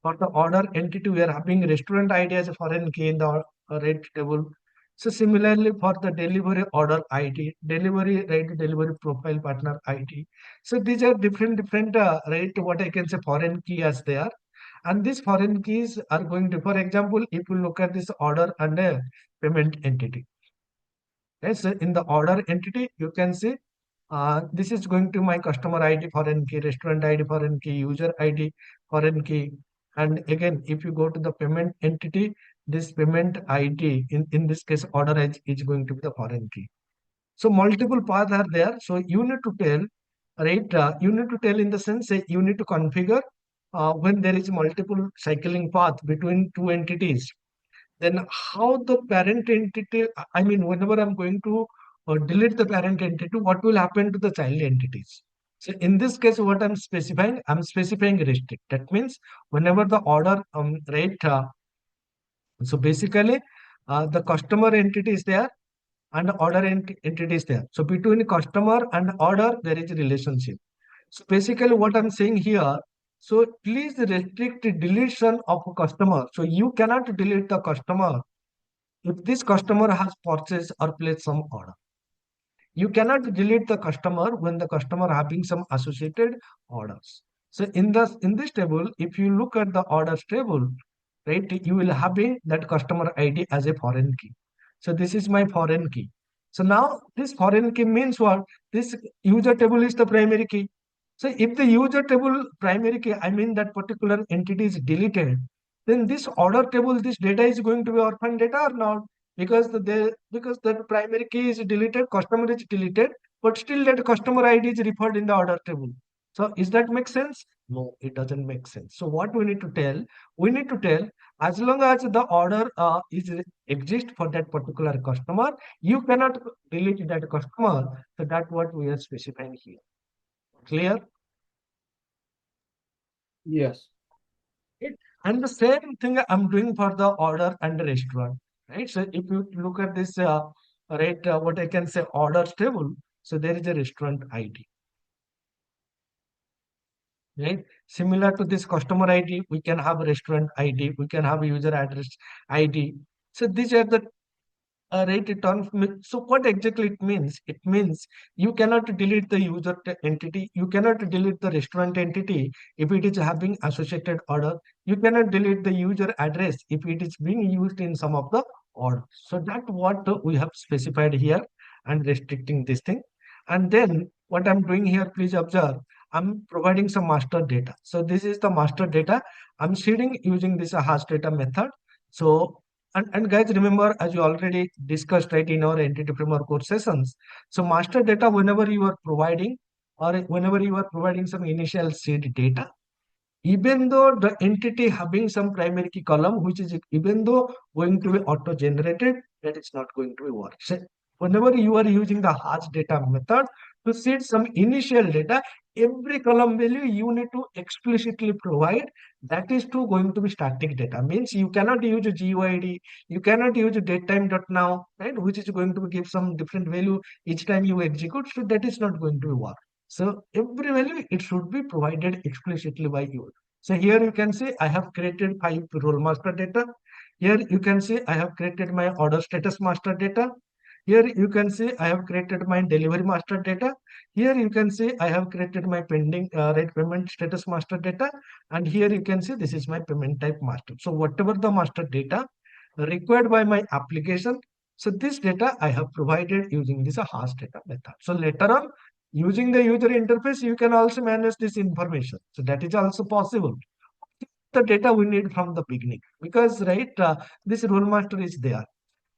For the order entity, we are having restaurant ID as a foreign key in the right table. So similarly, for the delivery order ID, delivery right, delivery profile partner ID. So these are different right, what I can say foreign key as they are. And these foreign keys are going to, for example, if you look at this order and a payment entity. Yes, so in the order entity, you can see this is going to my customer ID foreign key, restaurant ID foreign key, user ID foreign key. And again, if you go to the payment entity, this payment ID, in this case, order is going to be the foreign key. So multiple paths are there. So you need to tell, right? You need to tell in the sense that you need to configure when there is multiple cycling path between two entities, then how the parent entity, I mean, whenever I'm going to delete the parent entity, what will happen to the child entities? So in this case, what I'm specifying restrict. That means whenever the order, right, so basically the customer entity is there and order entity is there. So between customer and order, there is a relationship. So basically what I'm saying here, so please restrict the deletion of a customer. So you cannot delete the customer if this customer has purchased or placed some order. You cannot delete the customer when the customer having some associated orders. So in this table, if you look at the orders table, right, you will having that customer ID as a foreign key. So this is my foreign key. So now this foreign key means what? This user table is the primary key. So if the user table primary key, I mean that particular entity is deleted, then this order table, this data is going to be orphan data or not? Because because that primary key is deleted, customer is deleted, but still that customer ID is referred in the order table. So is that make sense? No, it doesn't make sense. So what we need to tell? We need to tell as long as the order is exist for that particular customer, you cannot delete that customer. So that's what we are specifying here. Clear? Yes. Right? And the same thing I'm doing for the order and the restaurant. Right. So if you look at this, right, what I can say orders table. So there is a restaurant ID. right? Similar to this customer ID, we can have restaurant ID, we can have user address ID. So these are the right return. So what exactly it means? It means you cannot delete the user entity, you cannot delete the restaurant entity if it is having associated order, you cannot delete the user address if it is being used in some of the order. So that what we have specified here and restricting this thing. And then what I'm doing here, please observe, I'm providing some master data. So this is the master data. I'm seeding using this hash data method. So and guys, remember, as you already discussed right in our entity framework course sessions, so master data, whenever you are providing or whenever you are providing some initial seed data, even though the entity having some primary key column, which is even though going to be auto generated, that is not going to be work. So whenever you are using the hash data method to seed some initial data, every column value you need to explicitly provide, that is to going to be static data. Means you cannot use a GUID, you cannot use a datetime.now, right, which is going to give some different value each time you execute. So that is not going to work. So every value it should be provided explicitly by you. So here you can see I have created 5 role master data. Here you can see I have created my order status master data. Here you can see I have created my delivery master data. Here you can see I have created my pending right payment status master data. And here you can see this is my payment type master. So whatever the master data required by my application, so this data I have provided using this hash data method. So later on, using the user interface, you can also manage this information. So that is also possible. The data we need from the beginning because right, this role master is there.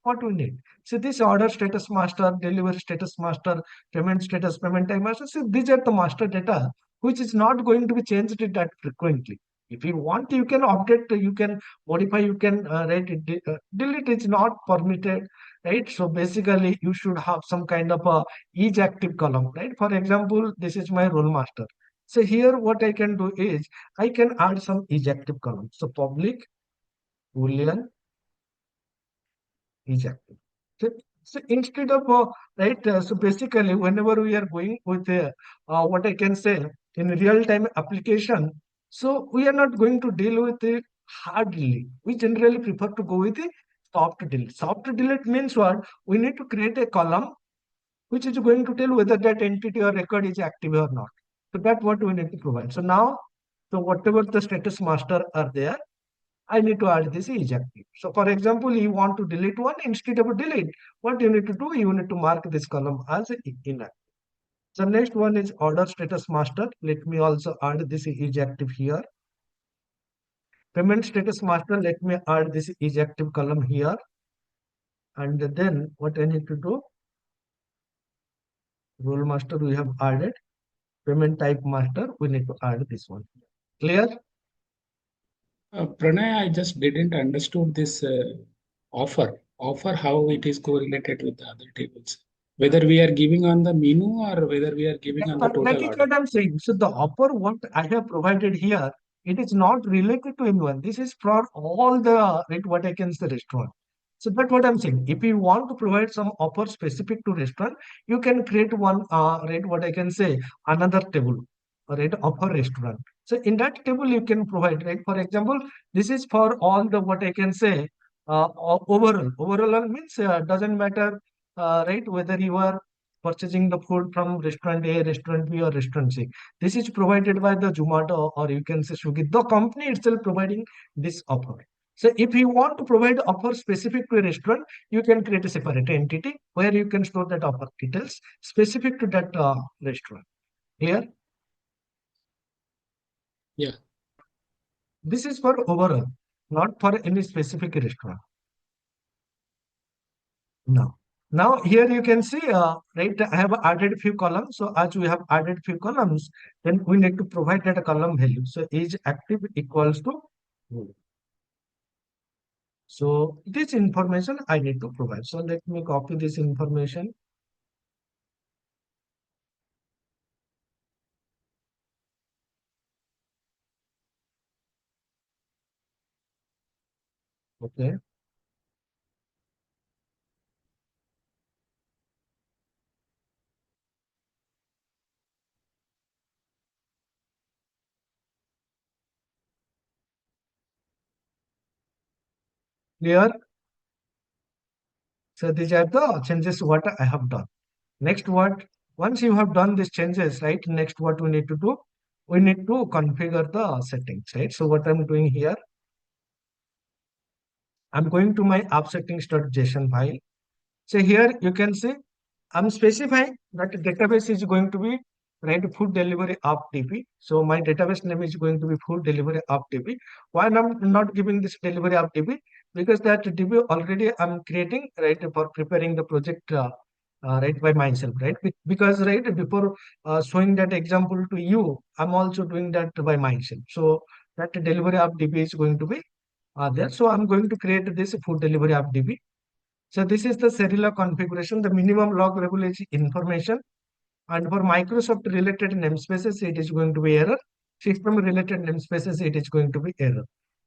What we need? So this order status master, delivery status master, payment status, payment time master. So these are the master data which is not going to be changed that frequently. If you want, you can update, you can modify, you can write it. Delete is not permitted, right? So basically, you should have some kind of a each active column, right? For example, this is my role master. So here, what I can do is I can add some each active column. So public boolean is active. So, so instead of right, so basically, whenever we are going with what I can say in real time application, so we are not going to deal with it hard delete. We generally prefer to go with the soft delete. Soft delete means what? We need to create a column which is going to tell whether that entity or record is active or not. So that's what we need to provide. So now, so whatever the status master are there, I need to add this is active. So for example, you want to delete one, instead of delete, what you need to do, you need to mark this column as inactive. So next one is order status master. Let me also add this is active here. Payment status master, let me add this is active column here. And then what I need to do, role master we have added, payment type master, we need to add this one. Clear? Pranay, I just didn't understood this offer. Offer how it is correlated with the other tables. Whether we are giving on the menu or whether we are giving on the That total is order. what I'm saying. So the offer what I have provided here, it is not related to anyone. This is for all the right, what I can say restaurant. So that's what I'm saying. If you want to provide some offer specific to restaurant, you can create one right, what I can say another table, right, offer restaurant. So in that table you can provide, right. For example, this is for all the what I can say overall. Overall means doesn't matter right whether you are purchasing the food from restaurant A, restaurant B, or restaurant C. This is provided by the Zomato or you can say Swiggy. The company itself providing this offer. So if you want to provide offer specific to a restaurant, you can create a separate entity where you can store that offer details specific to that restaurant. Clear? Yeah. This is for overall, not for any specific restaurant. No. Now here you can see, right, I have added few columns. So as we have added few columns, then we need to provide that column value. So is active equals to null. So this information I need to provide. So let me copy this information. Okay. Clear? So these are the changes what I have done. Next, once you have done these changes, right? Next, what we need to do? We need to configure the settings, right? So what I'm doing here, I'm going to my app settings.json file. So here you can see I'm specifying that database is going to be right food delivery app DB. So my database name is going to be food delivery app DB. Why I'm not giving this delivery app DB? Because that DB already I'm creating right for preparing the project right by myself, right? Because right before showing that example to you, I'm also doing that by myself. So that delivery app DB is going to be there. So I'm going to create this food delivery app DB. So this is the serial configuration. The minimum log level is information. And for Microsoft related namespaces, it is going to be error. System related namespaces, it is going to be error.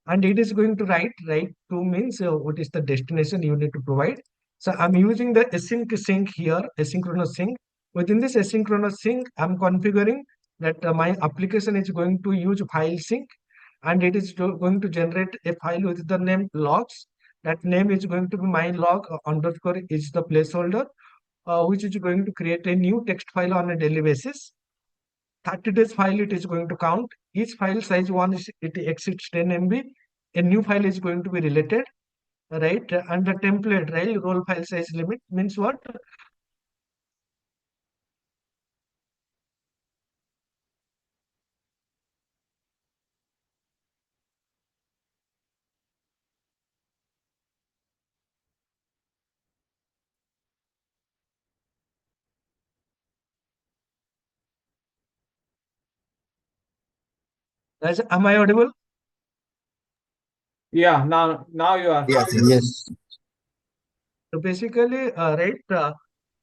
And it is going to write to means what is the destination you need to provide. So I'm using the async sync here, asynchronous sync. Within this asynchronous sync, I'm configuring that my application is going to use file sync and it is going to generate a file with the name logs. That name is going to be my log underscore is the placeholder, which is going to create a new text file on a daily basis. 30 days file it is going to count. Each file size one is it exceeds 10 MB. A new file is going to be related, right? And the template, right? Role file size limit means what? Am I audible? Yeah, now you are. Yes. So basically,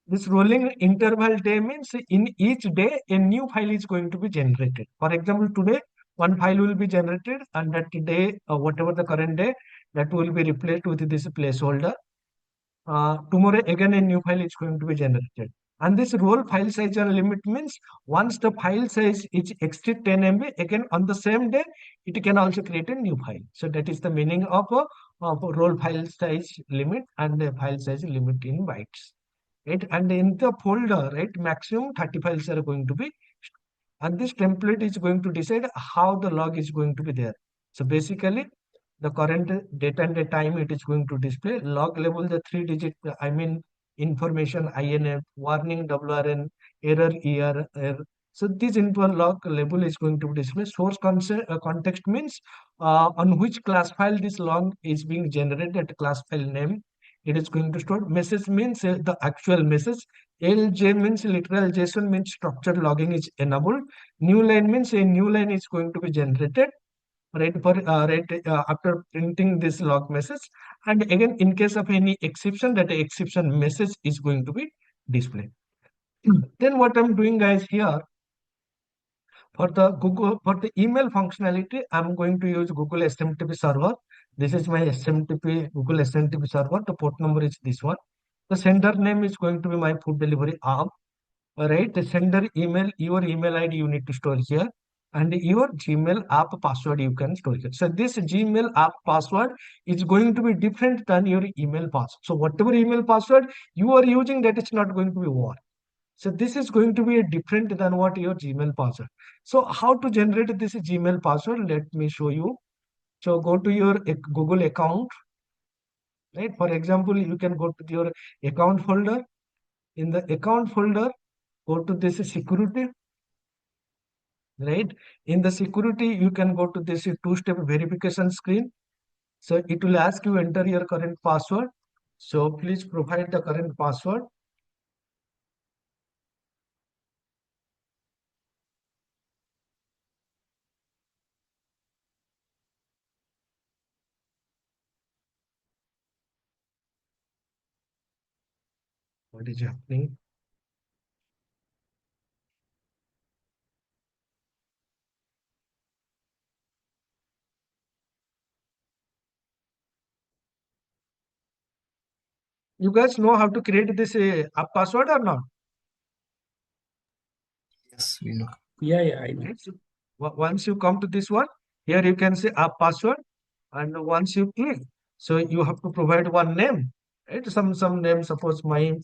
this rolling interval day means in each day a new file is going to be generated. For example, today one file will be generated, and that day, whatever the current day, that will be replaced with this placeholder. Tomorrow again a new file is going to be generated. And this role file size and limit means once the file size is exceed 10 MB, again on the same day, it can also create a new file. So that is the meaning of a role file size limit and a file size limit in bytes. Right? And in the folder, right, maximum 30 files are going to be, and this template is going to decide how the log is going to be there. So basically, the current date and the time it is going to display. Log level, the 3-digit, I mean, information, INF, warning, WRN, error, error. So this info log label is going to display. Source context means on which class file this log is being generated, class file name. It is going to store. Message means the actual message. LJ means literal JSON means structured logging is enabled. New line means a new line is going to be generated right for after printing this log message, and again in case of any exception, that exception message is going to be displayed. Then what I'm doing guys here for the email functionality, I'm going to use Google SMTP server. This is my SMTP Google SMTP server. The port number is this one. The sender name is going to be my food delivery app. All right, the sender email, your email ID you need to store here, and your Gmail app password you can store here. So this Gmail app password is going to be different than your email password. So whatever email password you are using, that is not going to be one. So this is going to be different than what your Gmail password. So how to generate this Gmail password? Let me show you. So go to your Google account, right? For example, you can go to your account folder. In the account folder, go to this security, right? In the security, you can go to this two-step verification screen. So it will ask you enter your current password. So please provide the current password. What is happening? You guys know how to create this app password or not? Yes, we know. Yeah, I know. Right? So, once you come to this one, here you can say app password, and once you click, So you have to provide one name, right? Some name, suppose my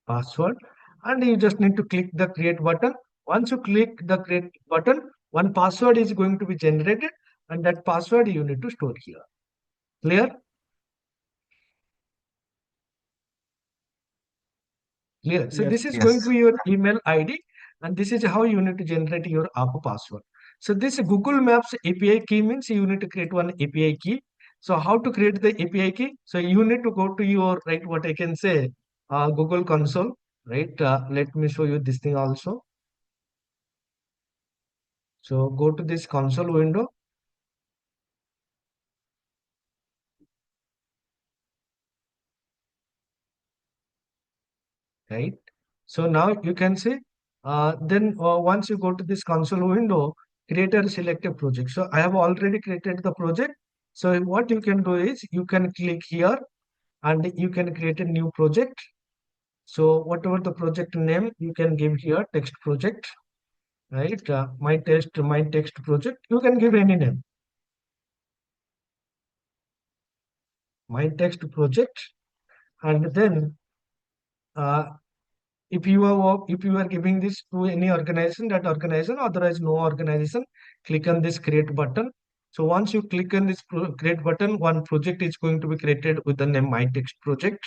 password, and you just need to click the create button. Once you click the create button, one password is going to be generated, and that password you need to store here. Clear? Clear. So this is going to be your email ID, and this is how you need to generate your app password. So this Google Maps API key means you need to create one API key. So how to create the API key? So you need to go to your, right, what I can say, Google console, right? Let me show you this thing also. So go to this console window. Right. So now you can see, then once you go to this console window, create a selected project. So I have already created the project. So what you can do is you can click here and you can create a new project. So whatever the project name you can give here, text project, right? My text project, you can give any name. My text project, and then if you are giving this to any organization, that organization, otherwise no organization, click on this create button. So once you click on this create button, one project is going to be created with the name my text project.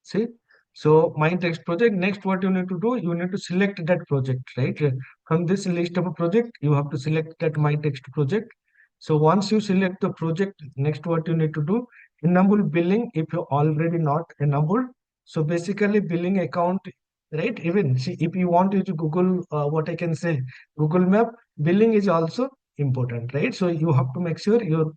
See, so my text project. Next, what you need to do, you need to select that project, right? From this list of a project, you have to select that my text project. So once you select the project, next what you need to do, enable billing if you already not enabled. So basically billing account, right? Even see, if you want to use Google, what I can say, Google Map, billing is also important, right? So you have to make sure your,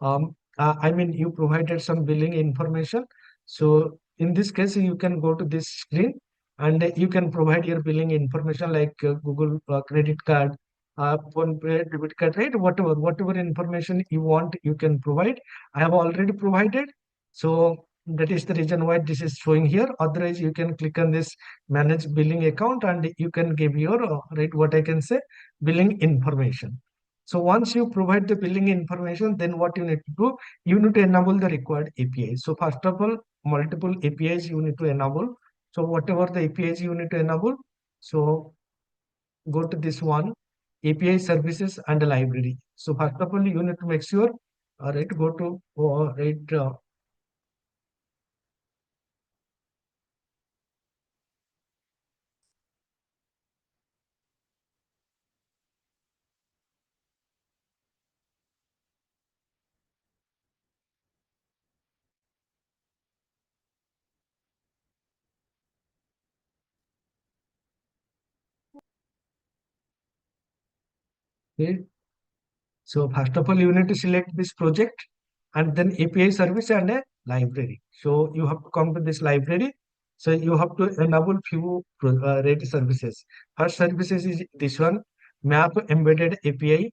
I mean, you provided some billing information. So in this case, you can go to this screen and you can provide your billing information like Google credit card, phone pay, debit card, right? Whatever information you want, you can provide. I have already provided. So that is the reason why this is showing here. Otherwise, you can click on this manage billing account and you can give your, right, what I can say, billing information. So once you provide the billing information, then what you need to do, you need to enable the required API. So first of all, multiple APIs you need to enable. So whatever the APIs you need to enable, so go to this one, API services and library. So first of all, you need to make sure, right, go to, right, okay. So first of all, you need to select this project and then API service and a library. So you have to come to this library. So you have to enable few rate services. First services is this one, map embedded API.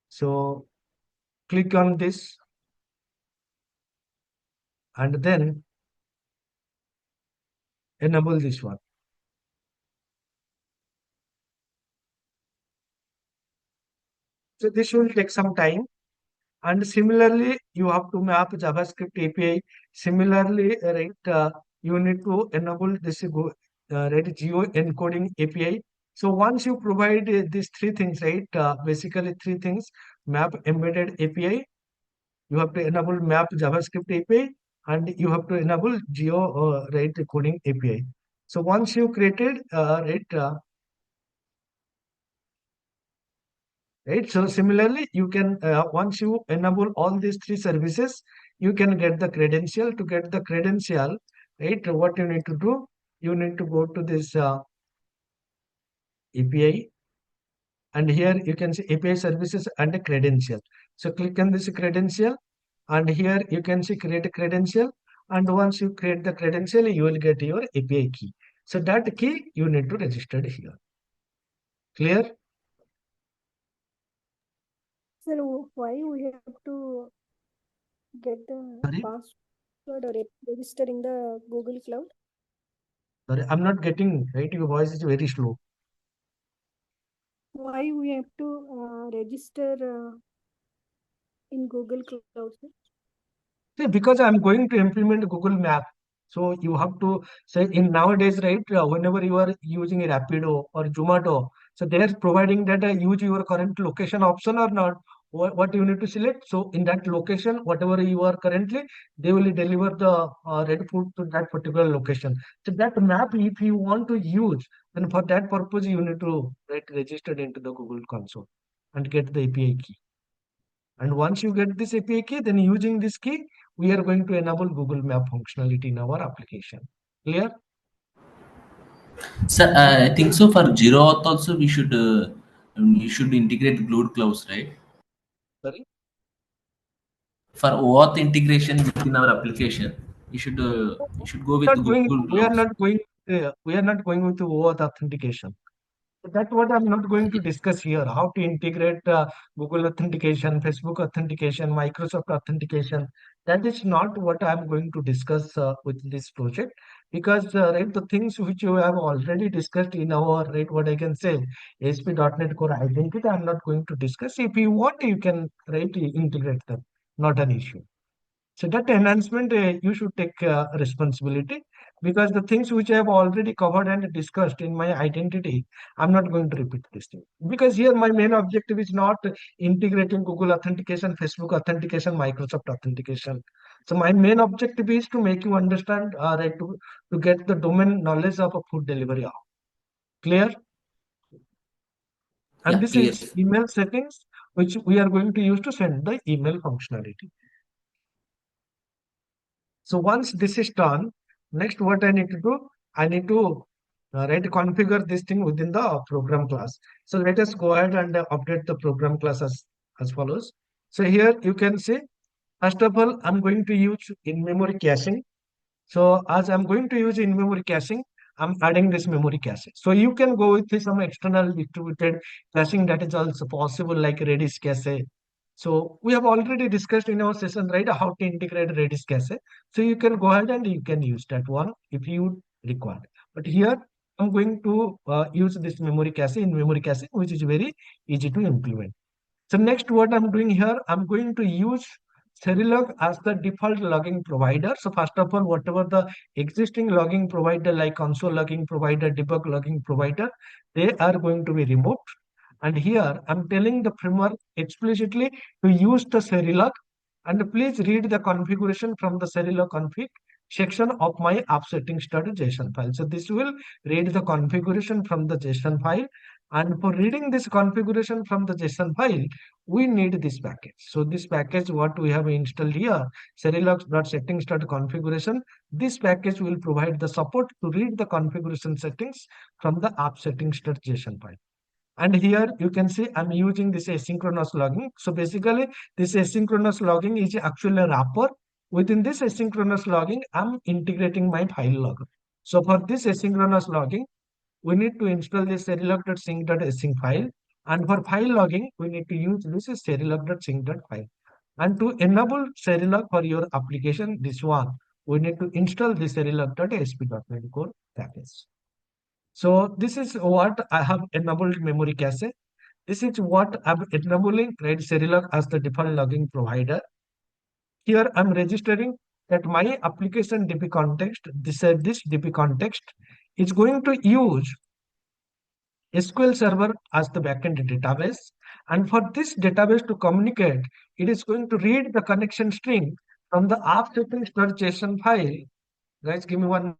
So click on this and then enable this one. So this will take some time. And similarly, you have to map JavaScript API. Similarly, right, you need to enable this right, geo encoding API. So once you provide these three things, right, basically three things, map embedded API, you have to enable map JavaScript API, and you have to enable geo right coding API. So once you created right. Right. So similarly, you can once you enable all these three services, you can get the credential. To get the credential, right? What you need to do, you need to go to this API, and here you can see API services and a credential. So click on this credential, and here you can see create a credential. And once you create the credential, you will get your API key. So that key you need to register here. Clear? Sir, why we have to get the Sorry? password or register in the Google Cloud? Sorry, I'm not getting, right? Your voice is very slow. why we have to register in Google Cloud, sir? See, because I'm going to implement Google Map. So you have to say in nowadays, right? Whenever you are using a Rapido or Zomato, so they are providing that use your current location option or not. What you need to select. So in that location, whatever you are currently, they will deliver the red food to that particular location. So that map, if you want to use, then for that purpose, you need to register into the Google console and get the API key. And once you get this API key, then using this key, we are going to enable Google Map functionality in our application. Clear? Sir, I think so. For Zero Auth also, we should integrate glued clouds, right? Sorry? For OAuth integration within our application, you should go with Not going, Google we are Clouds. not going, we are not going with the OAuth authentication. So that's what I'm not going to discuss here. How to integrate Google authentication, Facebook authentication, Microsoft authentication. That is not what I'm going to discuss with this project, because right, the things which you have already discussed in our, right, what I can say, ASP.NET Core identity, I'm not going to discuss. If you want, you can, right, integrate them. Not an issue. So that enhancement, you should take responsibility, because the things which I have already covered and discussed in my identity, I'm not going to repeat this thing. Because here my main objective is not integrating Google authentication, Facebook authentication, Microsoft authentication. So my main objective is to make you understand, right, to get the domain knowledge of a food delivery app. Clear? And Yeah, this clear. is email settings, which we are going to use to send the email functionality. So once this is done, next what I need to do, I need to configure this thing within the program class. So let us go ahead and update the program class as follows. So here you can see, first of all, I'm going to use in-memory caching. So as I'm going to use in-memory caching, I'm adding this memory cache. So you can go with some external distributed caching that is also possible, like Redis cache. So we have already discussed in our session, right, how to integrate Redis cache. So you can go ahead and you can use that one if you require. But here I'm going to use this memory cache in memory cache, which is very easy to implement. So next what I'm doing here, I'm going to use Serilog as the default logging provider. So first of all, whatever the existing logging provider like console logging provider, debug logging provider, they are going to be removed. And here I'm telling the framework explicitly to use the Serilog, and please read the configuration from the Serilog config section of my app settings.json file. So this will read the configuration from the JSON file, and for reading this configuration from the JSON file, we need this package. So this package, what we have installed here, serilog.settings.configuration, this package will provide the support to read the configuration settings from the app settings.json file. And here you can see I'm using this asynchronous logging. So basically this asynchronous logging is actually a wrapper. Within this asynchronous logging, I'm integrating my file logger. So for this asynchronous logging, we need to install this serilog.sync.async file. And for file logging, we need to use this serilog.sync.file. And to enable Serilog for your application, this one, we need to install the serilog.asp.NET Core package. So this is what I have enabled memory cache. This is what I'm enabling, right, Serilog as the default logging provider. Here I'm registering that my application DB context, this DB context is going to use SQL Server as the backend database. And for this database to communicate, it is going to read the connection string from the app settings.json file. Guys, give me one.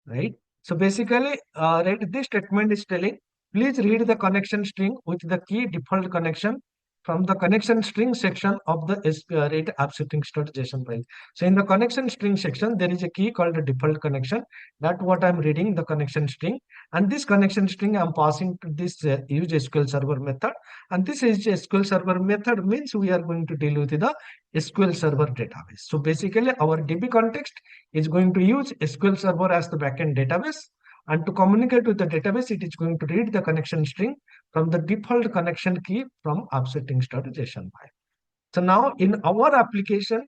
Right. So basically, right, this statement is telling, please read the connection string with the key default connection from the connection string section of the rate app settings.json file. So in the connection string section, there is a key called the default connection. That's what I'm reading, the connection string. And this connection string I'm passing to this use SQL Server method. And this is SQL Server method means we are going to deal with the SQL Server database. So basically our DB context is going to use SQL Server as the backend database. And to communicate with the database, it is going to read the connection string from the default connection key from offsetting.json file. So now in our application,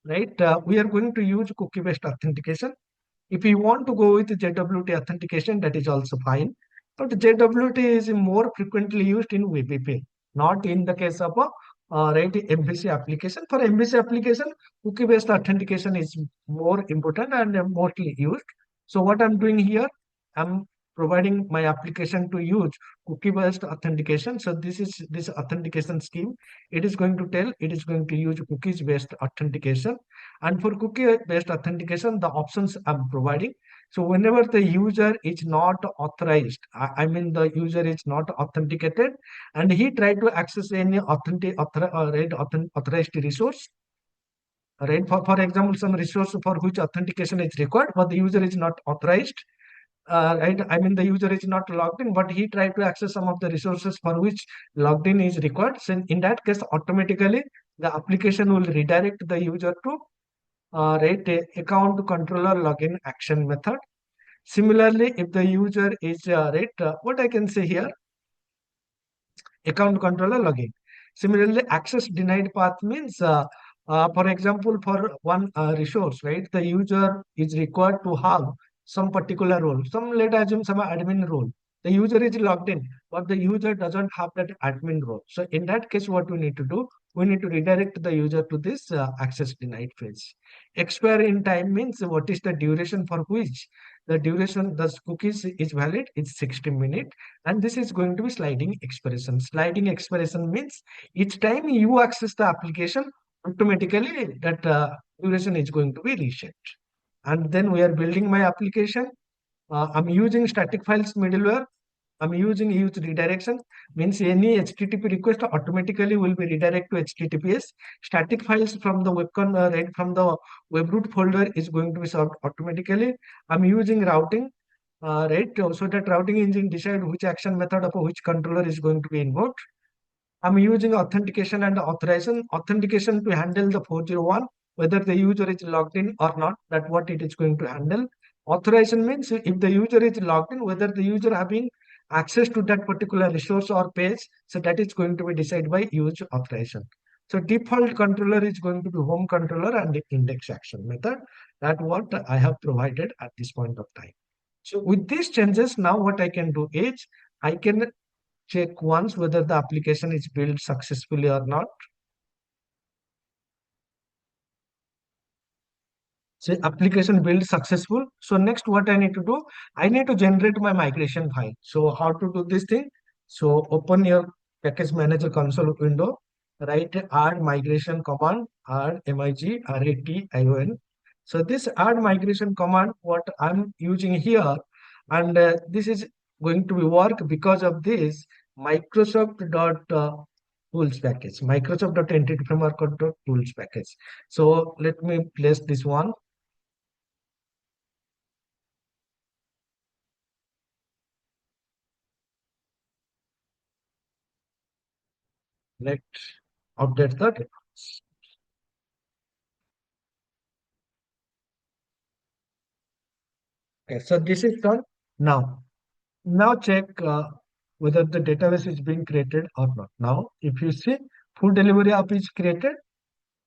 right, we are going to use cookie-based authentication. If you want to go with JWT authentication, that is also fine. But JWT is more frequently used in WebAPI, not in the case of a right MVC application. For MVC application, cookie-based authentication is more important and mostly used. So what I'm doing here, I'm providing my application to use cookie-based authentication. So this authentication scheme. It is going to tell it is going to use cookies-based authentication. And for cookie-based authentication, the options I'm providing. So whenever the user is not authorized, I mean the user is not authenticated, and he tried to access any authorized resource, right? For example, some resource for which authentication is required, but the user is not authorized, right? I mean the user is not logged in, but he tried to access some of the resources for which logged in is required. So in that case, automatically the application will redirect the user to right account controller login action method. Similarly, if the user is what I can say here, account controller login. Similarly, access denied path means, for example, for one resource, right, the user is required to have some particular role. Let assume some admin role. The user is logged in, but the user doesn't have that admin role. So in that case, what we need to do, we need to redirect the user to this access denied phase. Expire in time means what is the duration for which the duration the cookies is valid. It's 60 minutes, and this is going to be sliding expiration. Sliding expiration means each time you access the application, automatically that duration is going to be reset. And then we are building my application. I'm using static files middleware. I'm using use redirection, means any HTTP request automatically will be redirected to HTTPS. Static files from the right from the webroot folder is going to be served automatically. I'm using routing, right, so that routing engine decide which action method of which controller is going to be invoked. I'm using authentication and authorization. Authentication to handle the 401, whether the user is logged in or not, that what it is going to handle. Authorization means if the user is logged in, whether the user having access to that particular resource or page, so that is going to be decided by user authorization. So default controller is going to be home controller and the index action method. That what I have provided at this point of time. So with these changes, now what I can do is I can check once whether the application is built successfully or not. So application build successful. So next what I need to do, I need to generate my migration file. So how to do this thing? So open your package manager console window, write add migration command, add MIGRATION. So this add migration command, what I'm using here, and this is going to be work because of this Microsoft.tools package, Microsoft.entity framework.tools package. So let me place this one. Let's update the database. Okay, so this is done. Now check whether the database is being created or not. Now, if you see food delivery app is created,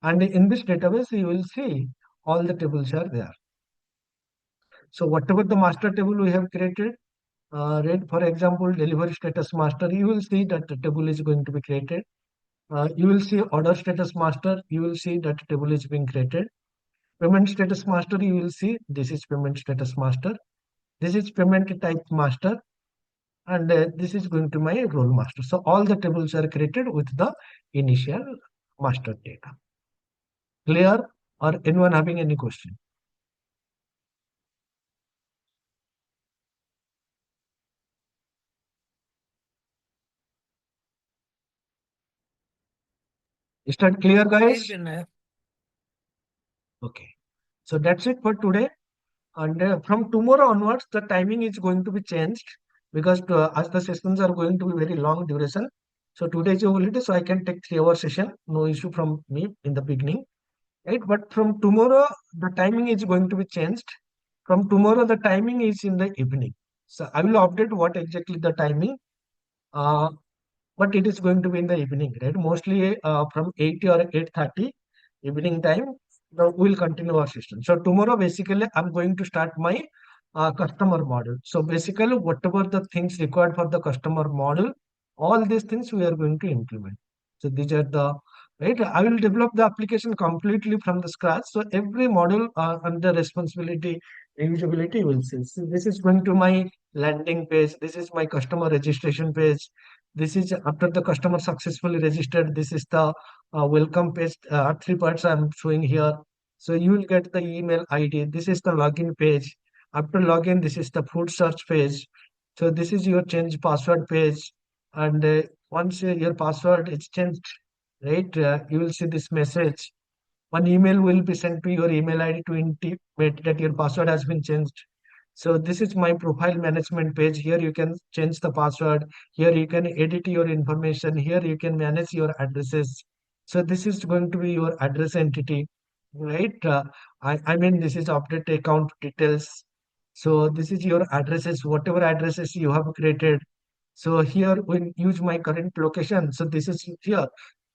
and in this database you will see all the tables are there. So whatever the master table we have created, right, for example, delivery status master, you will see that the table is going to be created. You will see order status master, you will see that table is being created. Payment status master, you will see this is payment status master. This is payment type master, and this is going to my role master. So all the tables are created with the initial master data. Clear? Or anyone having any question? Is that clear, guys? Okay. So that's it for today. And from tomorrow onwards, the timing is going to be changed because as the sessions are going to be very long duration. So today is a holiday, so I can take 3-hour session. No issue from me in the beginning, right? But from tomorrow, the timing is going to be changed. From tomorrow, the timing is in the evening. So I will update what exactly the timing. Uh, but it is going to be in the evening, right? Mostly from 8 or 8:30 evening time. Now we'll continue our system. So tomorrow, basically, I'm going to start my customer model. So basically, whatever the things required for the customer model, all these things we are going to implement. So these are the right. I will develop the application completely from the scratch. So every model under responsibility, usability will see. So this is going to my landing page. This is my customer registration page. This is after the customer successfully registered. This is the welcome page. Three parts I'm showing here. So you will get the email ID. This is the login page. After login, this is the food search page. So this is your change password page. And once your password is changed, right, you will see this message. One email will be sent to your email ID to intimate that your password has been changed. So this is my profile management page. Here you can change the password. Here you can edit your information. Here you can manage your addresses. So this is going to be your address entity, right? I mean, this is update account details. So this is your addresses, whatever addresses you have created. So here we use my current location. So this is here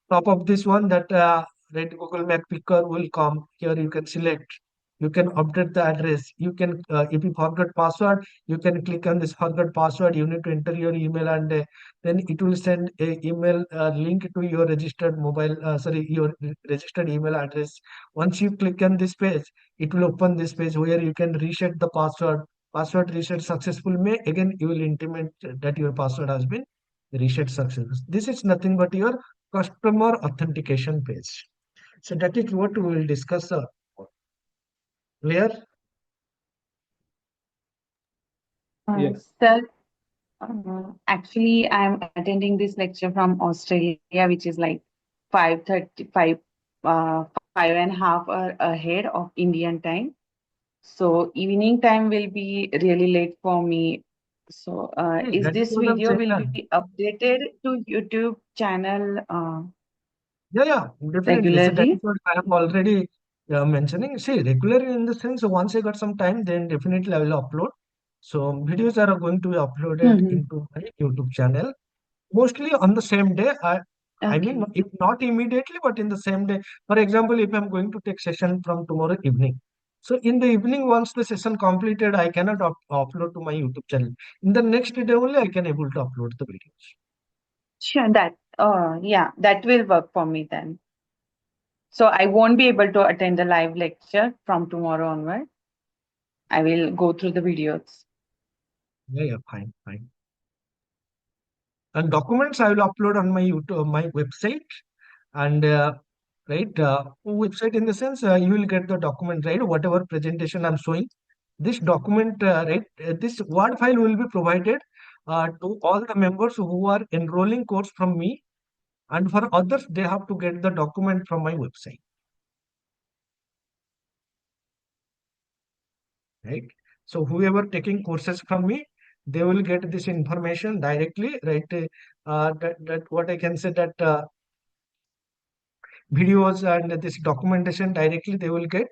top of this one that red Google Map picker will come. Here you can select. You can update the address. You can, if you forgot password, you can click on this forgot password. You need to enter your email and then it will send a email link to your registered mobile, sorry, your registered email address. Once you click on this page, it will open this page where you can reset the password. Password reset successful. May again you will intimate that your password has been reset successful. This is nothing but your customer authentication page. So that is what we will discuss. Clear? Yes. Sir, actually, I'm attending this lecture from Australia, which is like 5:35, 5.5 hours ahead of Indian time. So evening time will be really late for me. So is That is this what I'm video saying. will be updated to YouTube channel Yeah, definitely. So that is regularly? what I am already mentioning. See, regularly in the sense, once I got some time, then definitely I will upload. So videos are going to be uploaded Mhm. into my YouTube channel, mostly on the same day. I mean, Okay. if not immediately, but in the same day. For example, if I'm going to take session from tomorrow evening. So in the evening, once the session completed, I cannot upload to my YouTube channel. In the next day only, I can able to upload the videos. Sure, that yeah, that will work for me then. So I won't be able to attend the live lecture from tomorrow onward. I will go through the videos. Yeah, fine, fine. And documents I will upload on my YouTube, my website, and right website in the sense you will get the document, right? Whatever presentation I'm showing, this document, right? This Word file will be provided to all the members who are enrolling course from me, and for others they have to get the document from my website, right? So whoever taking courses from me, they will get this information directly, right? That what I can say that. Videos and this documentation directly they will get.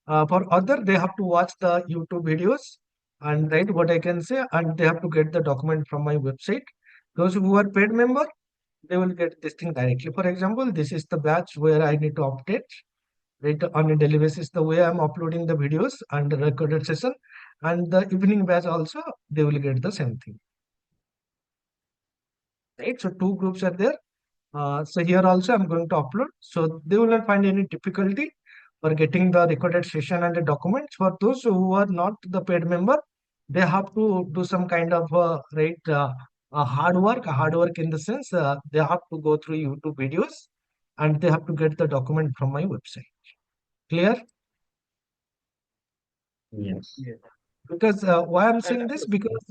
For other, they have to watch the YouTube videos and write what I can say, and they have to get the document from my website. Those who are paid member, they will get this thing directly. For example, this is the batch where I need to update, right, on a daily basis. The way I'm uploading the videos and the recorded session, and the evening batch also, they will get the same thing, right? So two groups are there. So here also I'm going to upload. So they will not find any difficulty for getting the recorded session and the documents. For those who are not the paid member, they have to do some kind of hard work in the sense they have to go through YouTube videos and they have to get the document from my website. Clear? Yes. Yeah. Because why I'm saying this? Because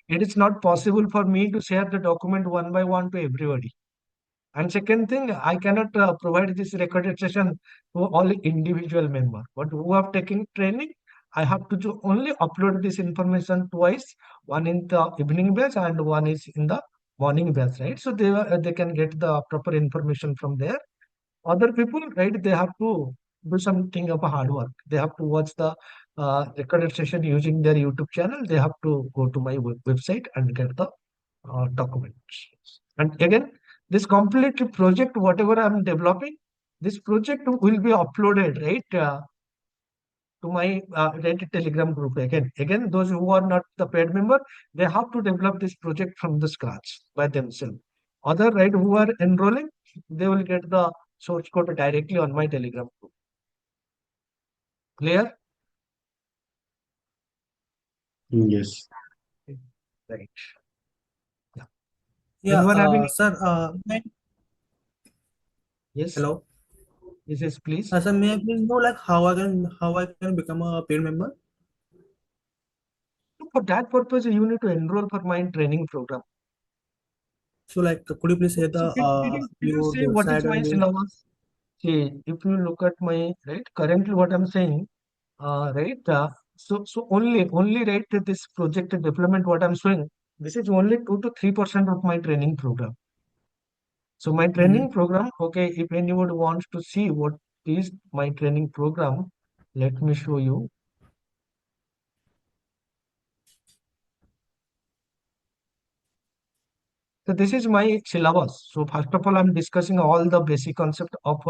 it is not possible for me to share the document one by one to everybody. And second thing, I cannot provide this recorded session to all individual member. But who have taken training, I have to only upload this information twice, one in the evening batch and one is in the morning batch, right? So they can get the proper information from there. Other people, right? They have to do something of a hard work. They have to watch the recorded session using their YouTube channel, they have to go to my website and get the documents. And again, this complete project, whatever I'm developing, this project will be uploaded, right, to my Telegram group. Again, those who are not the paid member, they have to develop this project from the scratch by themselves. Other, right, who are enrolling, they will get the source code directly on my Telegram group. Clear? Yes. Right. Yeah, Anyone having? sir. Yes. Hello. Yes, please. Sir, may I please know like how I can become a paid member? For that purpose, you need to enroll for my training program. So like, could you please say the Did you your say what is website my and syllabus? See, if you look at my, right, currently what I'm saying, right, so only right, this project development, what I'm showing, this is only 2 to 3% of my training program. So my training program, okay, if anyone wants to see what is my training program, let me show you. So this is my syllabus. So first of all, I'm discussing all the basic concept of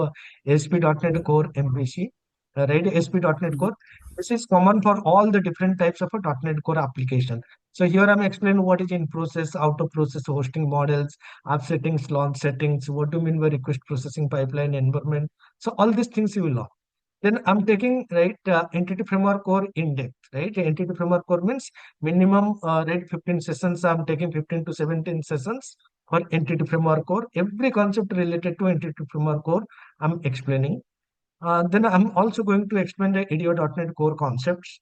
ASP.NET Core MVC, right? ASP.NET Core. This is common for all the different types of a .NET Core application. So here I'm explaining what is in process, out of process hosting models, app settings, launch settings, what do you mean by request processing pipeline environment. So all these things you will learn. Then I'm taking, right, entity framework core in depth, right? Entity framework core means minimum, right, 15 sessions. I'm taking 15 to 17 sessions for entity framework core. Every concept related to entity framework core, I'm explaining. Then I'm also going to explain the ADO.NET Core concepts.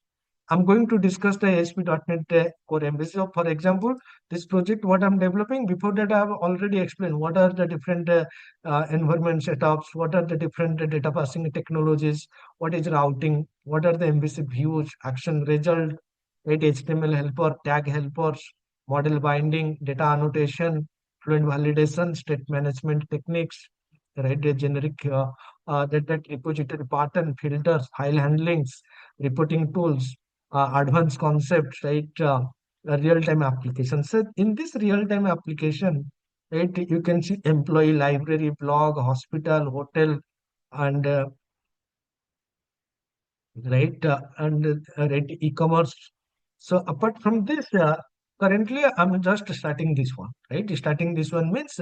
I'm going to discuss the ASP.NET Core MVC. So for example, this project, what I'm developing, before that I have already explained what are the different environment setups, what are the different data passing technologies, what is routing, what are the MVC views, action result, right, HTML helper, tag helpers, model binding, data annotation, fluent validation, state management techniques, right, the generic that repository pattern, filters, file handlings, reporting tools, advanced concepts, right? Real-time applications. So in this real-time application, right, you can see employee, library, blog, hospital, hotel, and right, right, e-commerce. So apart from this, currently I'm just starting this one, right? Starting this one means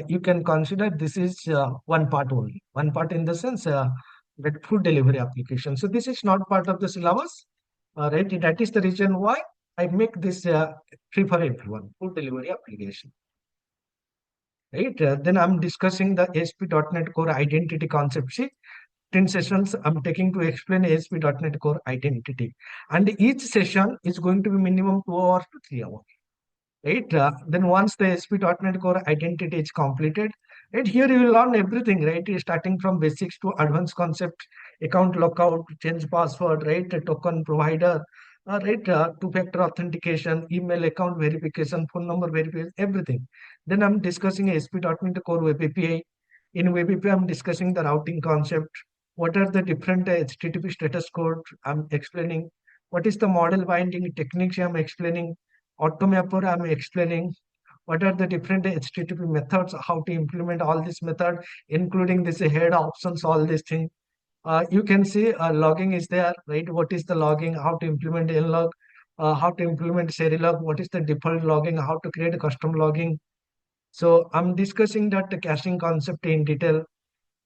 you can consider this is one part only, one part in the sense that food delivery application. So this is not part of the syllabus, right? That is the reason why I make this free for everyone, food delivery application. Right, then I'm discussing the ASP.NET Core identity concept. See, 10 sessions I'm taking to explain ASP.NET Core identity. And each session is going to be minimum 2 hours to 3 hours. Right? Then once the ASP.NET Core identity is completed, right, here you will learn everything, right? Starting from basics to advanced concepts, account lockout, change password, right? Token provider, right? Two-factor authentication, email account verification, phone number verification, everything. Then I'm discussing ASP.NET Core Web API. In Web API, I'm discussing the routing concept. What are the different HTTP status code? I'm explaining. What is the model binding techniques? I'm explaining. Automapper, I'm explaining. What are the different HTTP methods? How to implement all this method, including this head options, all these things. You can see logging is there, right? What is the logging? How to implement nlog? How to implement Serilog? What is the default logging? How to create a custom logging? So I'm discussing that caching concept in detail,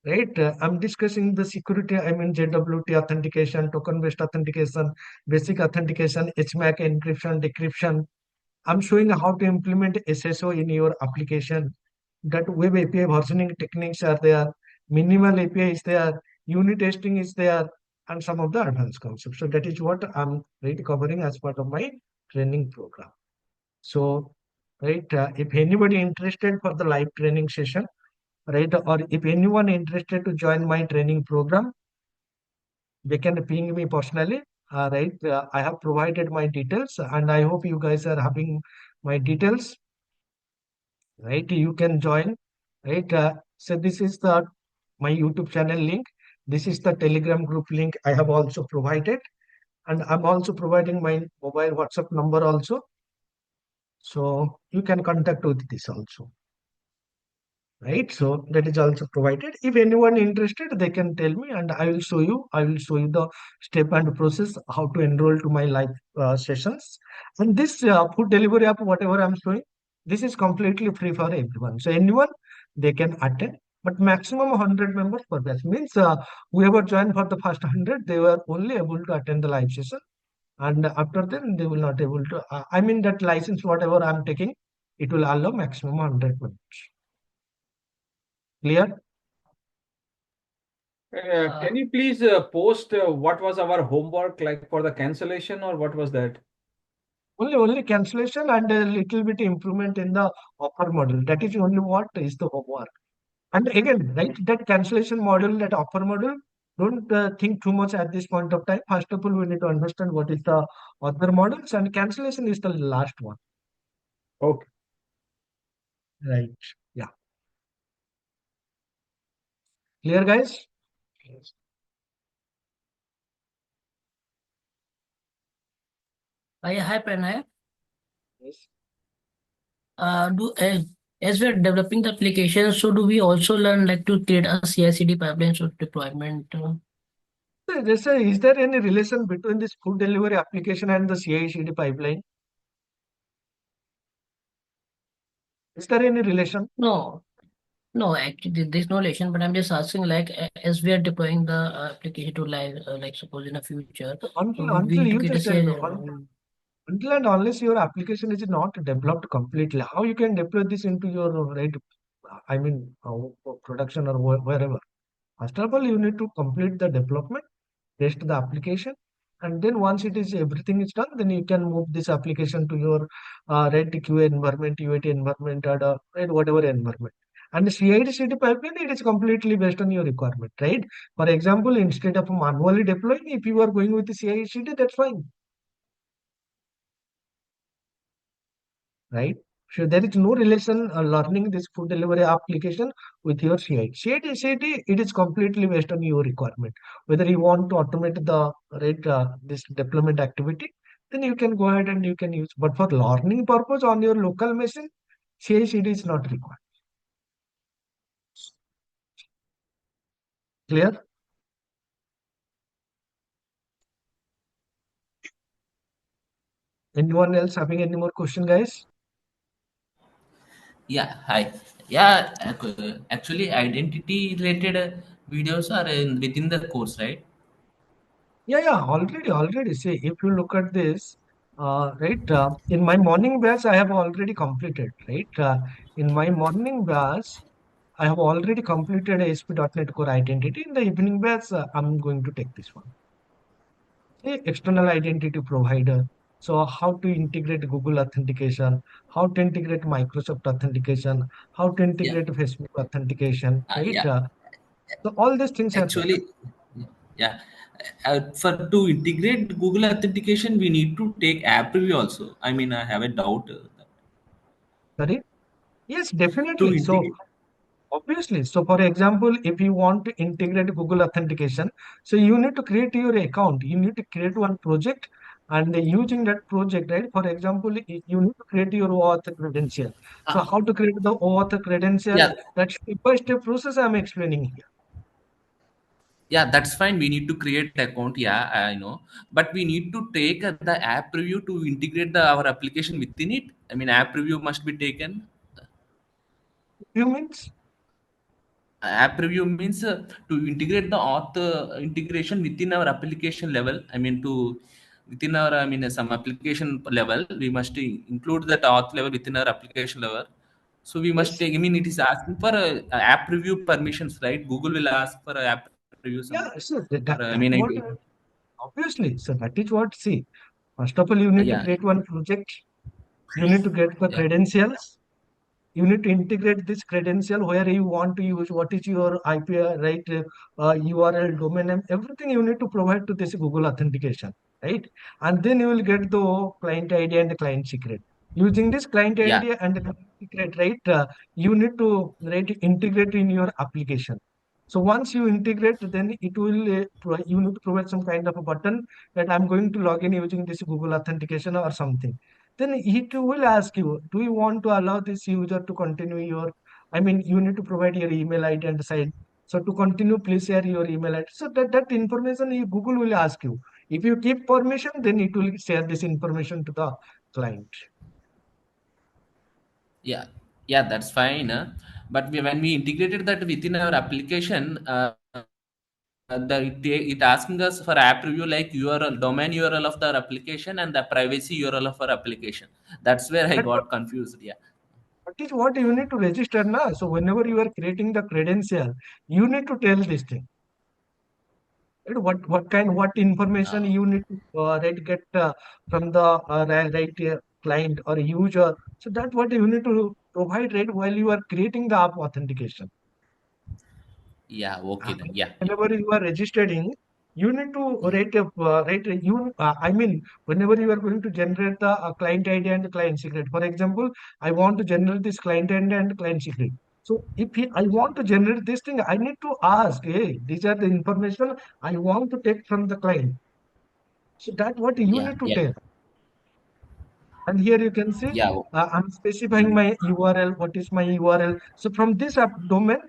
right? I'm discussing the security, I mean JWT authentication, token-based authentication, basic authentication, HMAC encryption, decryption. I'm showing how to implement SSO in your application. That web API versioning techniques are there, minimal API is there, unit testing is there, and some of the advanced concepts. So that is what I'm right covering as part of my training program. So, right, if anybody interested for the live training session, right, or if anyone interested to join my training program, they can ping me personally. Right, I have provided my details, and I hope you guys are having my details. Right, you can join. Right, so this is the my YouTube channel link. This is the Telegram group link I have also provided. And I'm also providing my mobile WhatsApp number also. So you can contact with this also. Right, so that is also provided. If anyone interested, they can tell me and I will show you. I will show you the step and process how to enroll to my live sessions. And this food delivery app, whatever I'm showing, this is completely free for everyone. So anyone, they can attend, but maximum 100 members per batch. Means whoever joined for the first 100, they were only able to attend the live session, and after then they will not able to. I mean that license whatever I'm taking, it will allow maximum 100 members. Clear? Can you please post what was our homework like for the cancellation, or what was that? Only cancellation and a little bit improvement in the offer model. That is only what is the homework. And again, right, that cancellation model, that offer model, don't think too much at this point of time. First of all, we need to understand what is the other models, and cancellation is the last one. Okay. Right. Yeah. Clear, guys? Yes. Yeah, hi Pranay. Yes. As we are developing the application, so do we also learn like to create a CI/CD pipelines for deployment? So, just say, is there any relation between this food delivery application and the CI/CD pipeline? Is there any relation? No, no, actually there's no relation, but I'm just asking like as we are deploying the application to live, like suppose in the future, so we Until need to you create a just said CI. no. Until and unless your application is not developed completely, how you can deploy this into your right? I mean, production or wherever. First of all, you need to complete the development, test the application, and then once it is everything is done, then you can move this application to your right QA environment, UAT environment, or right whatever environment. And the CI/CD pipeline, it is completely based on your requirement, right? For example, instead of manually deploying, if you are going with the CI/CD, that's fine. Right? So there is no relation learning this food delivery application with your CID. It is completely based on your requirement. Whether you want to automate the right this deployment activity, then you can go ahead and you can use. But for learning purpose on your local machine, CI/CD is not required. Clear? Anyone else having any more question, guys? Yeah, hi. Yeah, actually, identity related videos are within the course, right? Yeah, already. See, if you look at this, right, in my morning batch, I have already completed, right? In my morning batch, I have already completed ASP.NET Core Identity. In the evening batch, I'm going to take this one. See, external identity provider. So how to integrate Google authentication, how to integrate Microsoft authentication, how to Yeah, integrate Facebook authentication, right? yeah. So all these things are there. Actually, yeah. For to integrate Google authentication, we need to take app review also. I mean, I have a doubt. Sorry? Yes, To definitely. So integrate, obviously, so for example, if you want to integrate Google authentication, so you need to create your account. You need to create one project, and using that project, right? For example, you need to create your OAuth credential. So how to create the OAuth credential? yeah, That step-by-step process I'm explaining here. yeah, that's fine. We need to create account. Yeah, I know, but we need to take the app review to integrate our application within it. I mean, app review must be taken. You means? App review means to integrate the auth integration within our application level. I mean, to within our, I mean, some application level, we must include that auth level within our application level. So we must Yes. take, I mean, it is asking for app review permissions, right? Google will ask for a app review some, Yeah, so or I that mean, what obviously. So that is what. See, first of all, you need to yeah, create one project. You need to get the yeah, credentials. You need to integrate this credential where you want to use, what is your IP, right? URL, domain name, everything you need to provide to this Google authentication, right? And then you will get the client ID and the client secret. Using this client yeah, ID and the client secret, right? You need to right integrate in your application. So once you integrate, then it will you need to provide some kind of a button that I'm going to log in using this Google authentication or something. Then it will ask you, do you want to allow this user to continue your, I mean, you need to provide your email ID and sign. So to continue, please share your email ID. So that information Google will ask you. If you give permission, then it will share this information to the client. Yeah, yeah, that's fine. But when we integrated that within our application, it asking us for app review like URL, domain URL of the application and the privacy URL of our application. That's where I got confused. Yeah. That is what you need to register now. So whenever you are creating the credential, you need to tell this thing. Right? What information you need to get from the client or user. So that's what you need to provide right while you are creating the app authentication. Yeah. Okay then. Yeah. Yeah. Whenever you are registering, you need to I mean, whenever you are going to generate the client ID and client secret. For example, I want to generate this client ID and client secret. So I want to generate this thing, I need to ask, hey, these are the information I want to take from the client. So that's what you Yeah. need to Yeah. tell. And here you can see, Yeah. I'm specifying my URL. What is my URL? So from this app domain,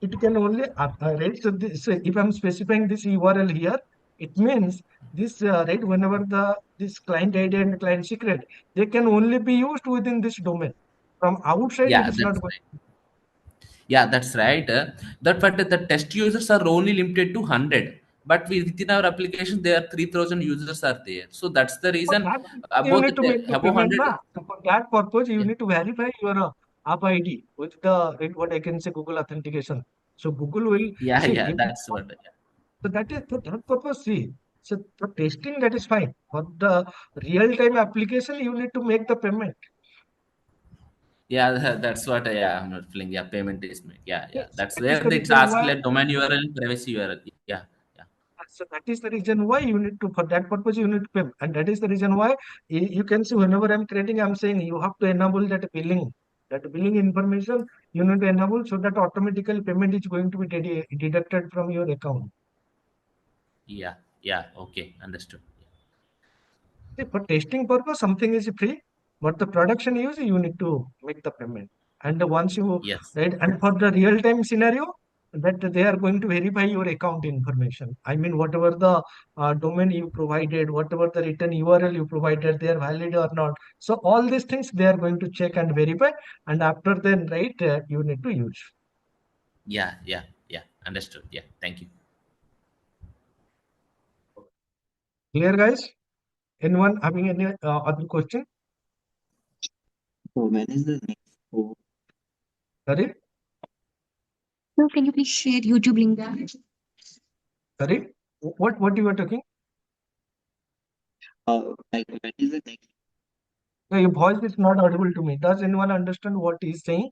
it can only right. So, so if I'm specifying this URL here, it means this right whenever this client ID and client secret, they can only be used within this domain. From outside, it Yeah. is not That's going. right. Yeah, that's right. That but the test users are only limited to 100. But within our application, there are 3,000 users are there. So that's the For reason that, you above need to make the above payment 100. now. So for that purpose, you Yeah. need to verify your app ID with the right, what I can say Google authentication. So Google will Yeah. see. Yeah. That's what. Yeah. So that is for that purpose. See, so for testing that is fine. For the real-time application, you need to make the payment. Yeah, that's what I'm not feeling. Yeah, payment is made. Yeah, yeah. Yes, That's that is where the they reason ask why. like domain URL, privacy URL. Yeah, yeah. So that is the reason why you need to, for that purpose, you need to pay. And that is the reason why you can see whenever I'm creating, I'm saying you have to enable that billing information you need to enable so that automatically payment is going to be deducted from your account. Yeah, yeah. Okay, understood. See, for testing purpose, something is free, but the production use, you need to make the payment. And once you, Yes. right, and for the real time scenario, that they are going to verify your account information. I mean, whatever the domain you provided, whatever the written URL you provided, they are valid or not. So all these things they are going to check and verify, and after then, right, you need to use. Yeah, yeah, yeah. Understood. Yeah. Thank you. Clear, guys? Anyone having any other question? So when is the next? Sorry, So can you please share YouTube link there? sorry. What you were talking? Like when is the next? No, your voice is not audible to me. Does anyone understand what he's saying?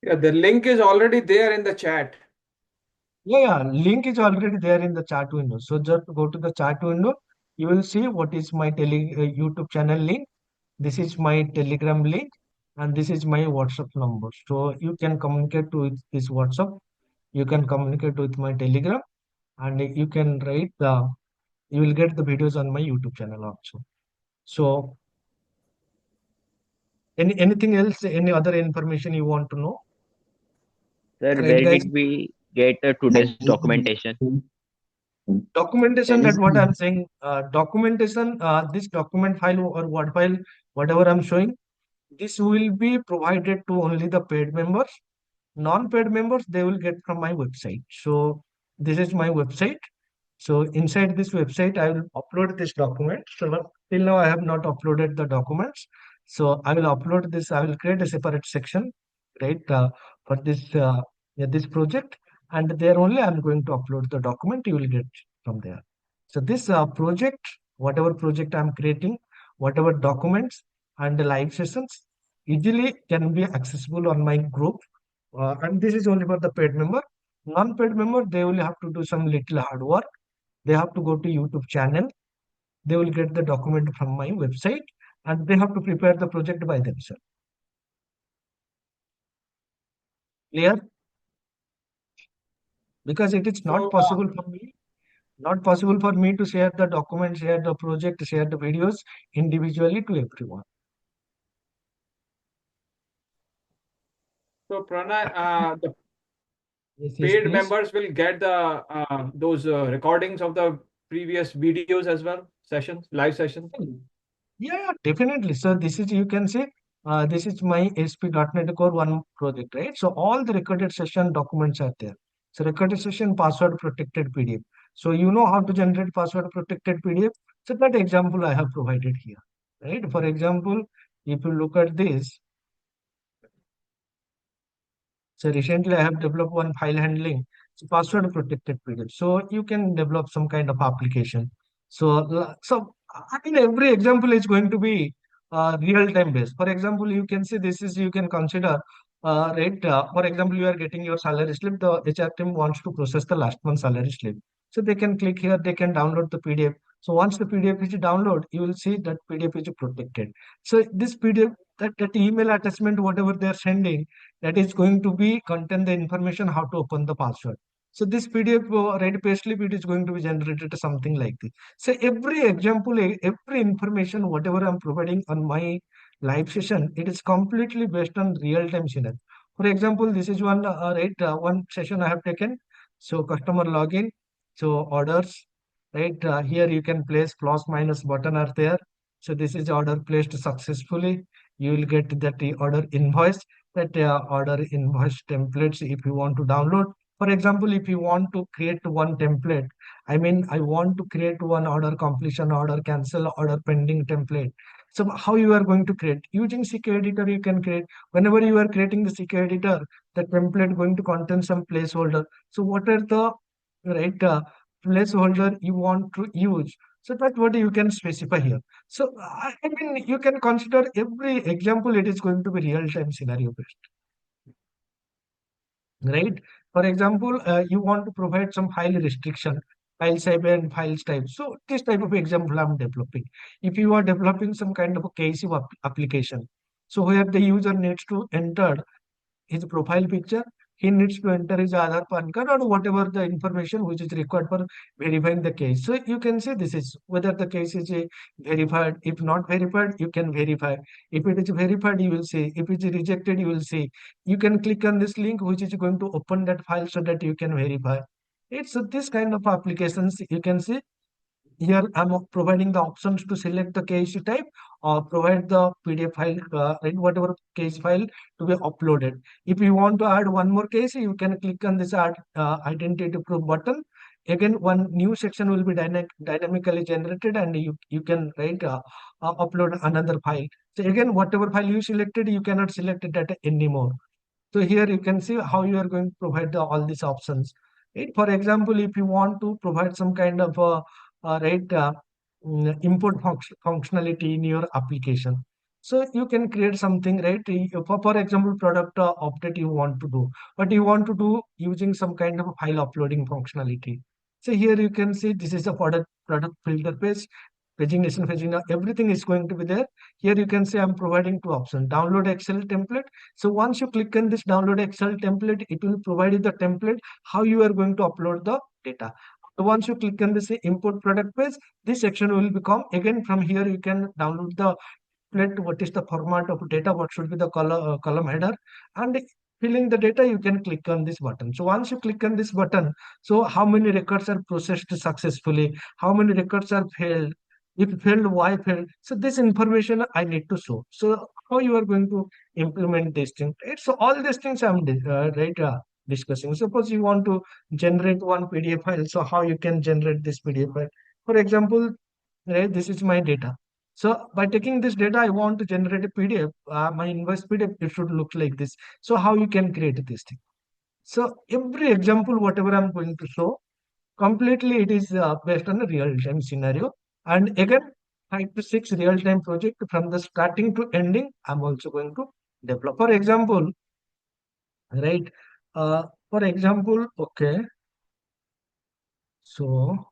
Yeah, the link is already there in the chat. Yeah, link is already there in the chat window. So just go to the chat window. You will see what is my YouTube channel link. This is my Telegram link, and this is my WhatsApp number. So you can communicate with this WhatsApp. You can communicate with my Telegram, and you can write the. You will get the videos on my YouTube channel also. So anything else? Any other information you want to know? Sir, Right, where guys. did we get today's documentation? Documentation, When that is what I'm the saying, documentation, this document file or Word file, whatever I'm showing, this will be provided to only the paid members. Non-paid members, they will get from my website. So this is my website. So inside this website, I will upload this document. So till now, I have not uploaded the documents. So I will upload this. I will create a separate section, right, for this project, and there only I'm going to upload the document. You will get from there. So this project, whatever project I'm creating, whatever documents and the live sessions, easily can be accessible on my group. And this is only for the paid member. Non-paid member, they will have to do some little hard work. They have to go to YouTube channel. They will get the document from my website, and they have to prepare the project by themselves. Clear? because it is not So, possible for me, to share the documents, share the project, share the videos individually to everyone. so Pranay, the Yes, paid please. members will get the those recordings of the previous videos as well, sessions, live sessions. Yeah, definitely. So this is, you can say, this is my ASP.NET Core 1 project, right? So all the recorded session documents are there. So recorded session password protected PDF. So you know how to generate password protected PDF. So that example I have provided here, right? For example, if you look at this, so recently I have developed one file handling, so password protected period. So you can develop some kind of application. So I mean every example is going to be real time based. For example, you can say this is, you can consider right. For example, you are getting your salary slip. The HR team wants to process the last month salary slip. So they can click here. They can download the PDF. So once the PDF is download, you will see that PDF is protected. So this PDF, that email attachment, whatever they are sending, that is going to be contain the information how to open the password. So this PDF red payslip, it is going to be generated something like this. So every example, every information, whatever I'm providing on my live session, it is completely based on real time scenario. For example, this is one one session I have taken. So customer login, so orders, right here you can place plus minus button are there. So this is order placed successfully. You will get that the order invoice, that order invoice templates if you want to download. For example, if you want to create one template, I mean, I want to create one order completion, order cancel, order pending template. So how you are going to create? Using CK editor, you can create. Whenever you are creating the CK editor, the template going to contain some placeholder. So what are the right placeholder you want to use? So that's what you can specify here. So I mean, you can consider every example, it is going to be real time scenario based, right? For example, you want to provide some file restriction, file type and files type. So this type of example I'm developing. If you are developing some kind of a KC application, so where the user needs to enter his profile picture, he needs to enter his Aadhaar PAN card or whatever the information which is required for verifying the case. So you can say this is whether the case is verified. If not verified, you can verify. If it is verified, you will see. If it is rejected, you will see. You can click on this link which is going to open that file so that you can verify. It's this kind of applications you can see. Here I'm providing the options to select the case type or provide the PDF file, and whatever case file to be uploaded. If you want to add one more case, you can click on this add identity proof button. Again, one new section will be dynamically generated and you can upload another file. So again, whatever file you selected, you cannot select that anymore. So here you can see how you are going to provide all these options. Right? For example, if you want to provide some kind of import functionality in your application, so you can create something, right? For example, product update you want to do, but you want to do using some kind of a file uploading functionality. So here you can see this is a product filter page, pagination, everything is going to be there. Here you can see I'm providing two options: download Excel template. So once you click on this download Excel template, it will provide you the template how you are going to upload the data. Once you click on this import product page, this section will become again. From here you can download the template, what is the format of data, what should be the column header, and filling the data, you can click on this button. So once you click on this button, so how many records are processed successfully, how many records are failed, if failed, why failed. So this information I need to show. So how you are going to implement this thing, right? So all these things I'm discussing. Suppose you want to generate one PDF file, so how you can generate this PDF file? For example, right, this is my data. So by taking this data, I want to generate a PDF. My invoice PDF, it should look like this. So how you can create this thing? So every example, whatever I'm going to show, completely it is based on a real-time scenario. And again, 5 to 6 real-time project from the starting to ending, I'm also going to develop. For example, right? For example, okay. So,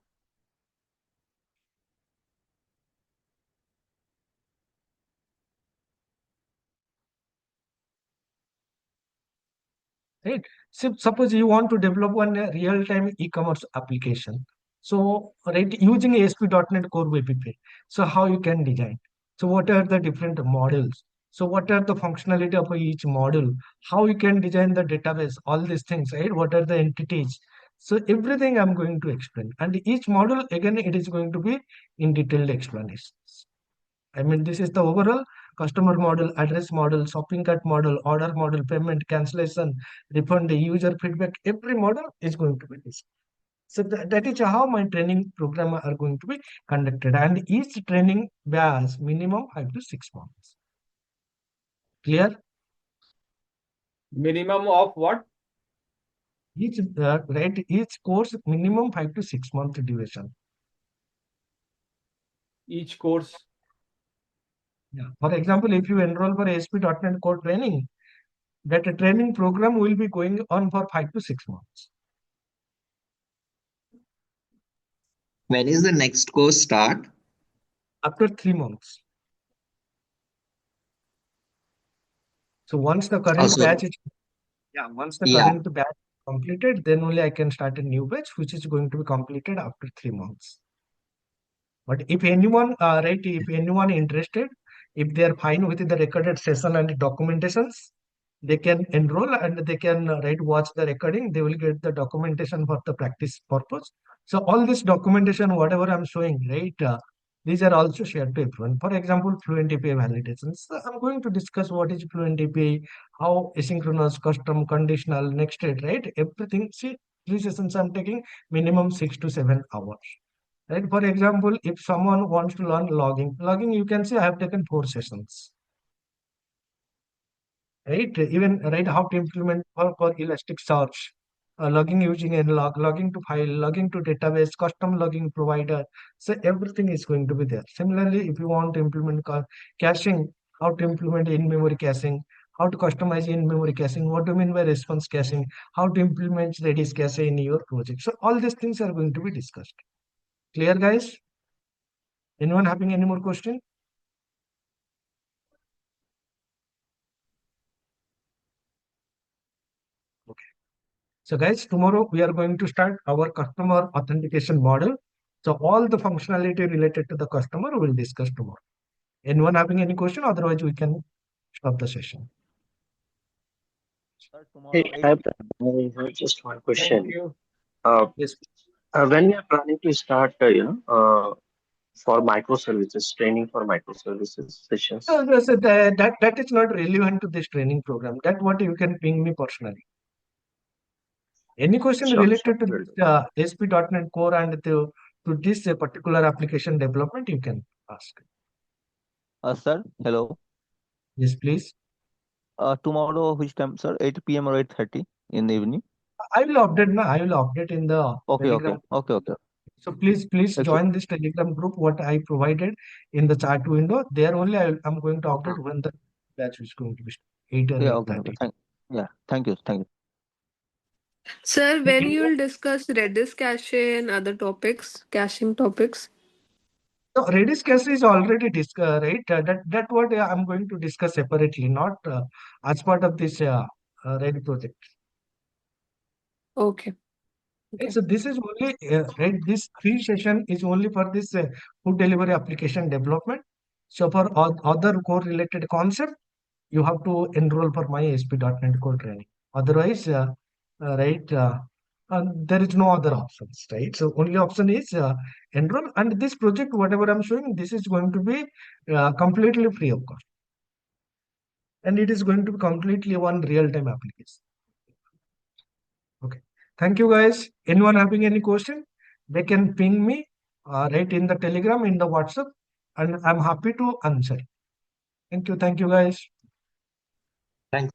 right. So suppose you want to develop one real-time e-commerce application. So, right, using ASP.NET Core API. So how you can design? So what are the different models? So what are the functionality of each module? How you can design the database? All these things, right? What are the entities? So everything I'm going to explain. And each module, again, it is going to be in detailed explanations. I mean, this is the overall customer model, address model, shopping cart model, order model, payment, cancellation, refund, user feedback. Every model is going to be this. So that is how my training program are going to be conducted. And each training bears minimum 5 to 6 months. Clear? Minimum of what? Each course minimum 5 to 6 month duration. Each course. Yeah. For example, if you enroll for ASP.NET Core training, that training program will be going on for 5 to 6 months. When is the next course start? After 3 months. So once the current Also, batch is once the yeah. current batch is completed, then only I can start a new batch, which is going to be completed after 3 months. But if anyone, if anyone interested, if they are fine with the recorded session and documentations, they can enroll and they can watch the recording. They will get the documentation for the practice purpose. So all this documentation, whatever I'm showing, these are also shared to everyone. For example, Fluent API validations. So I'm going to discuss what is Fluent API, how asynchronous, custom, conditional, next state, right? Everything. See, 3 sessions I'm taking minimum 6 to 7 hours. Right? For example, if someone wants to learn logging, you can say I have taken 4 sessions. Right? Even how to implement for Elasticsearch, logging using nlog, logging to file, logging to database, custom logging provider. So everything is going to be there. Similarly, if you want to implement caching, how to implement in-memory caching, how to customize in-memory caching, what do you mean by response caching, how to implement Redis cache in your project. So all these things are going to be discussed. Clear, guys? Anyone having any more question? Okay. So guys, tomorrow we are going to start our customer authentication model. So all the functionality related to the customer we'll discuss tomorrow. Anyone having any question? Otherwise, we can stop the session. Hey, I have just one Thank question. you. Yes. When we are planning to start, for microservices, training for microservices sessions. So that is not relevant to this training program. That what you can ping me personally. Any question Sure, related to will this, do. ASP.NET Core and to this particular application development, you can ask. Sir, hello. Yes, please. Tomorrow, which time, sir? 8 p.m. or 8:30 in the evening? I will update now. I will update in the Telegram. Okay. So please Actually, join this Telegram group. What I provided in the chat window. There only I'm going to update when the batch is going to be 8 or yeah, 8:30. Thank you. Sir, when you will discuss Redis cache and other topics, caching topics? So Redis cache is already discussed, right? That what I'm going to discuss separately, not as part of this Redis project. Okay. Right, so this is only this free session is only for this food delivery application development. So for other core related concept, you have to enroll for my ASP.NET Core training. Otherwise, there is no other options, right? So only option is enroll. And this project, whatever I'm showing, this is going to be completely free of cost. And it is going to be completely one real-time application. Okay. Thank you, guys. Anyone having any question? They can ping me right in the Telegram, in the WhatsApp, and I'm happy to answer. Thank you, guys. Thanks.